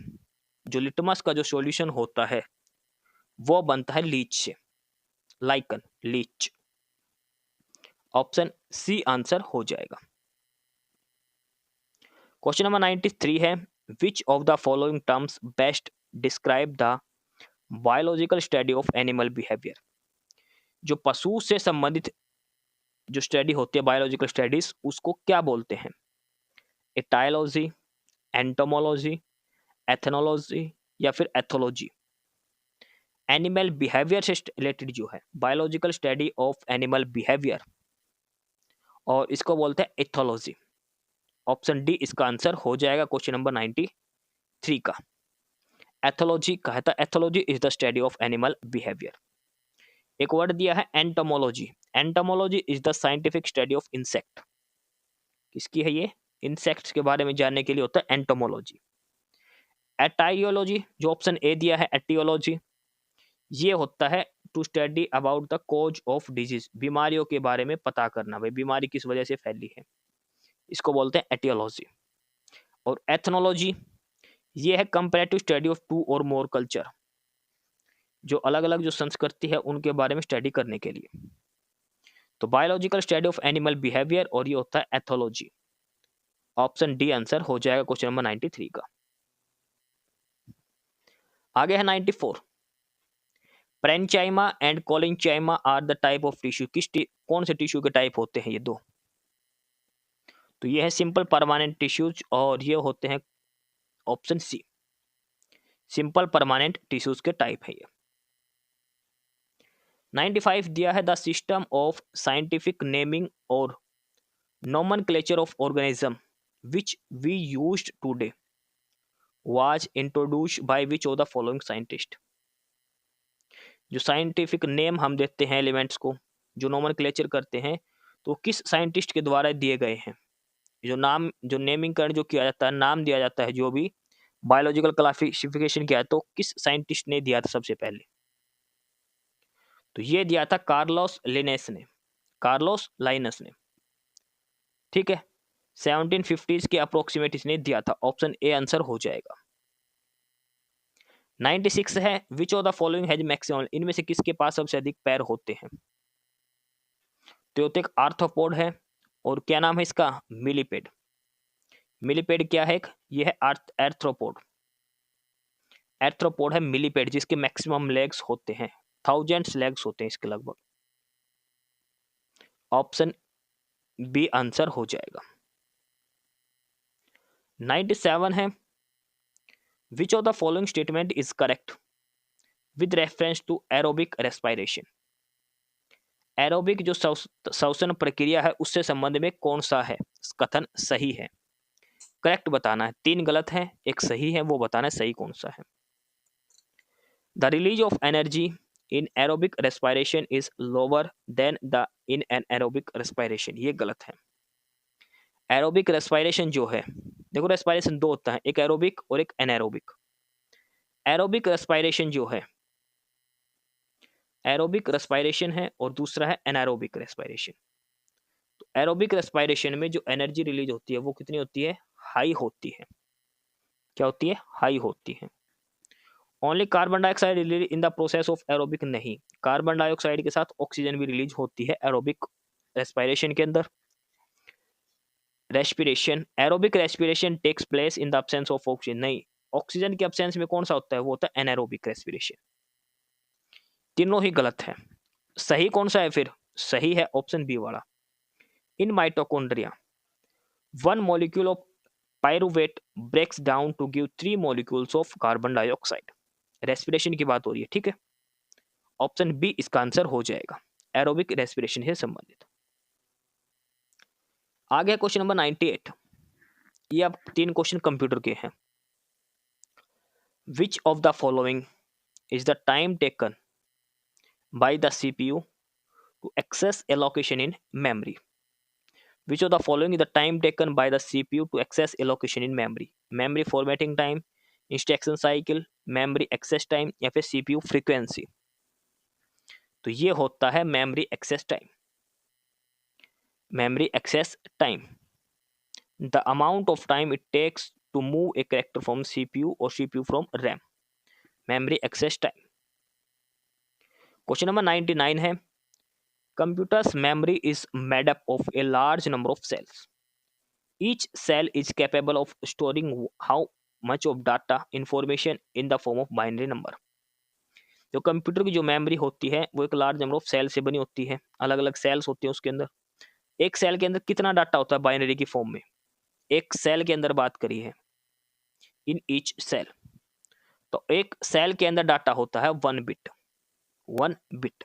जो लिटमस का जो सॉल्यूशन होता है वो बनता है लीच से, lichen, leech. Option C answer हो जाएगा। क्वेश्चन नंबर 93 है, which of the following terms best describe the biological study of animal behaviour. जो पशु से संबंधित जो स्टडी होती है, बायोलॉजिकल स्टडीज, उसको क्या बोलते हैं? एटायोलॉजी, एंटोमोलॉजी, एथनोलॉजी या फिर एथोलॉजी। एनिमल बिहेवियर से रिलेटेड जो है biological study of animal behaviour, और इसको बोलते हैं एथोलॉजी। ऑप्शन डी इसका आंसर हो जाएगा क्वेश्चन नंबर 93 का। एथोलॉजी कहा था, ethology is the study of animal behaviour. एक वर्ड दिया है entomology. Entomology is the scientific study of insect. किसकी है ये? इंसेक्ट्स के बारे में जानने के लिए होता है एंटोमोलॉजी। एटाइयोलॉजी, जो ऑप्शन ए दिया है एटियोलॉजी, ये होता है to study about the cause of disease, बीमारियों के बारे में पता करना, भाई बीमारी किस वजह से फैली है, इसको बोलते हैं एटियोलॉजी। और एथनोलॉजी, ये है कंपैरेटिव स्टडी ऑफ टू और मोर कल्चर, जो अलग अलग जो संस्कृति है उनके बारे में स्टडी करने के लिए। तो biological study of animal behaviour, और ये होता है एथोलॉजी। ऑप्शन डी आंसर हो जाएगा क्वेश्चन नंबर 93 का। आगे है 94। Parenchyma and collenchyma are the type of tissue. कौन से टिश्यू के टाइप होते हैं ये दो? तो ये है सिंपल परमानेंट टिश्यूज, और ये होते हैं option C, simple permanent tissues के टाइप है ये। 95 दिया है the system of scientific naming और nomenclature of organism which we used today was introduced by which of the following scientist. जो साइंटिफिक नेम हम देते हैं एलिमेंट्स को, जो नोमेनक्लेचर करते हैं, तो किस साइंटिस्ट के द्वारा दिए गए हैं? जो नेमिंग करण जो किया जाता है, नाम दिया जाता है, जो भी बायोलॉजिकल क्लासिफिकेशन किया है, तो किस साइंटिस्ट ने दिया था सबसे पहले? तो ये दिया था कार्लोस लिनेस ने, कार्लोस लाइनस ने। ठीक है, 1750s के अप्रोक्सीमेट इसने दिया था। ऑप्शन ए आंसर हो जाएगा। 96 है which of the following has maximum. इनमें से किसके पास सबसे अधिक पैर होते हैं? तो एक आर्थ्रोपोड है, और क्या नाम है इसका? मिलीपेड। मिलीपेड क्या है? यह है एर्थ्रोपोड। एर्थ्रोपोड है मिलीपेड, जिसके मैक्सिमम लेग्स होते हैं, 1000 लेग्स होते हैं इसके लगभग। ऑप्शन बी आंसर हो जाएगा। 97 है which of the following statement is correct with reference to aerobic respiration. Aerobic जो श्वसन प्रक्रिया है, उससे संबंध में कौन सा है कथन सही है? करेक्ट बताना है, 3 गलत है, 1 सही है, वो बताना है सही कौन सा है। The release of energy in aerobic respiration is lower than the in an aerobic respiration. ये गलत है। एरोबिक रेस्पिरेशन जो है, देखो रेस्पिरेशन 2 होता है, एक एरोबिक और एक एनाएरोबिक। एरोबिक रेस्पिरेशन जो है, एरोबिक रेस्पिरेशन है, और दूसरा है एनाएरोबिक रेस्पिरेशन। तो एरोबिक रेस्पिरेशन में जो एनर्जी रिलीज होती है वो कितनी होती है? हाई होती है। क्या होती है? हाई होती है। Only carbon dioxide release in the process of aerobic. नहीं, कार्बन डाइऑक्साइड के साथ ऑक्सीजन भी रिलीज होती है एरोबिक रेस्पिरेशन के अंदर। Respiration, aerobic respiration takes place in the absence of oxygen. नहीं, ऑक्सीजन के एब्सेंस में कौन सा होता है? वो होता है एनाएरोबिक रेस्पिरेशन। तीनों ही गलत है। सही कौन सा है फिर? सही है ऑप्शन बी वाला। In mitochondria 1 molecule of pyruvate breaks down to give 3 molecules of carbon dioxide। Respiration की बात हो रही है, ठीक है। ऑप्शन बी इसका आंसर हो जाएगा, एरोबिक रेस्पिरेशन से संबंधित। आगे क्वेश्चन नंबर 98। ये अब 3 क्वेश्चन कंप्यूटर के हैं। Which of the following is the time taken by the CPU to access allocation in memory. Which of the following is the time taken by the CPU to access allocation in memory? Memory formatting time, instruction cycle, memory access time, या फिर CPU frequency। तो ये होता है memory access time। Memory access time, the amount of time it takes to move a character from CPU or CPU from RAM। Memory access time। Question number 99 है Computer's memory is made up of a large number of cells. Each cell is capable of storing how much of data information in the form of binary number। जो computer की जो memory होती है वो एक large number of cell से बनी होती है, अलग अलग सेल्स होती हैं उसके अंदर। एक सेल के अंदर कितना डाटा होता है बाइनरी की फॉर्म में? एक सेल के अंदर बात करी है, इन ईच सेल। तो एक सेल के अंदर डाटा होता है 1 bit, 1 bit.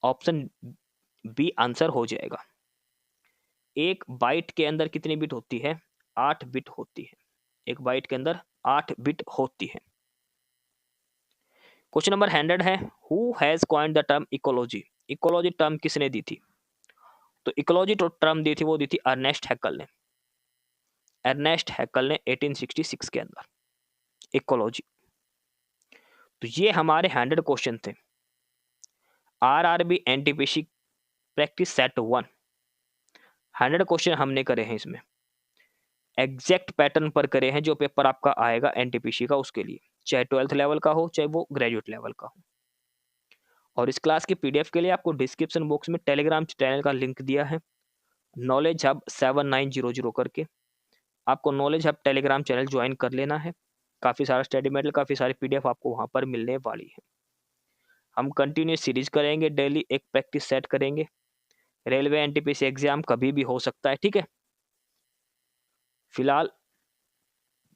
Option B answer हो जाएगा। एक बाइट के अंदर कितनी बिट होती है? 8 बिट होती है। एक बाइट के अंदर 8 बिट होती है। क्वेश्चन नंबर 100 है who has coined the term ecology. Ecology term किसने दी थी? तो इकोलॉजी टर्म दी थी, वो दी थी अर्नेस्ट हैकल ने। अर्नेस्ट हैकल ने 1866 के अंदर इकोलॉजी। तो ये हमारे 100 क्वेश्चन थे। RRB NTPC practice set 1 100 question हमने करे हैं। इसमें एग्जैक्ट पैटर्न पर करे हैं जो पेपर आपका आएगा एनटीपीसी का, उसके लिए चाहे 12th लेवल का हो चाहे वो ग्रेजुएट लेवल का हो। और इस क्लास की पीडीएफ के लिए आपको डिस्क्रिप्शन बॉक्स में टेलीग्राम चैनल का लिंक दिया है, नॉलेज हब 7900 करके। आपको knowledge hub Telegram channel join कर लेना है। काफ़ी सारा स्टडी मटेरियल, काफ़ी सारी पीडीएफ आपको वहाँ पर मिलने वाली है। हम कंटिन्यूस सीरीज करेंगे, डेली एक प्रैक्टिस सेट करेंगे। रेलवे एनटीपीसी एग्जाम कभी भी हो सकता है, ठीक है। फिलहाल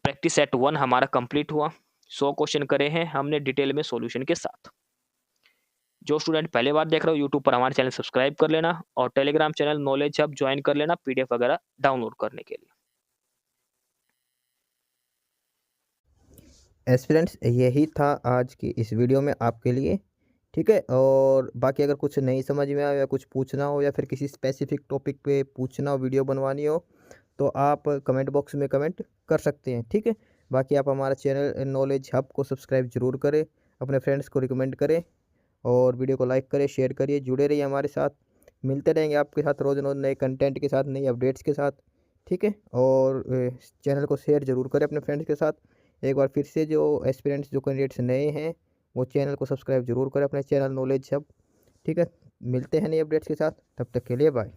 प्रैक्टिस सेट 1 हमारा कंप्लीट हुआ। 100 क्वेश्चन करे हैं हमने डिटेल में सॉल्यूशन के साथ। जो स्टूडेंट पहले बार देख रहे हो यूट्यूब पर हमारे चैनल सब्सक्राइब कर लेना और Telegram channel knowledge hub join कर लेना पीडीएफ वगैरह डाउनलोड करने के लिए। एस्पिरेंट्स, यही था आज की इस वीडियो में आपके लिए, ठीक है। और बाकी अगर कुछ नहीं समझ में आया या कुछ पूछना हो या फिर किसी स्पेसिफिक टॉपिक पे पूछना हो, वीडियो बनवानी हो, तो आप कमेंट बॉक्स में कमेंट कर सकते हैं, ठीक है। बाकी आप हमारा चैनल नॉलेज हब को सब्सक्राइब जरूर करें, अपने फ्रेंड्स को रिकमेंड करें और वीडियो को लाइक करें, शेयर करिए, जुड़े रहिए हमारे साथ। मिलते रहेंगे आपके साथ रोज़ रोज़ नए कंटेंट के साथ, नई अपडेट्स के साथ, ठीक है। और चैनल को शेयर ज़रूर करें अपने फ्रेंड्स के साथ। एक बार फिर से जो एस्पिरेंट्स, जो कैंडिडेट्स नए हैं, वो चैनल को सब्सक्राइब जरूर करें अपने चैनल नॉलेज हब, ठीक है। मिलते हैं नई अपडेट्स के साथ, तब तक के लिए बाय।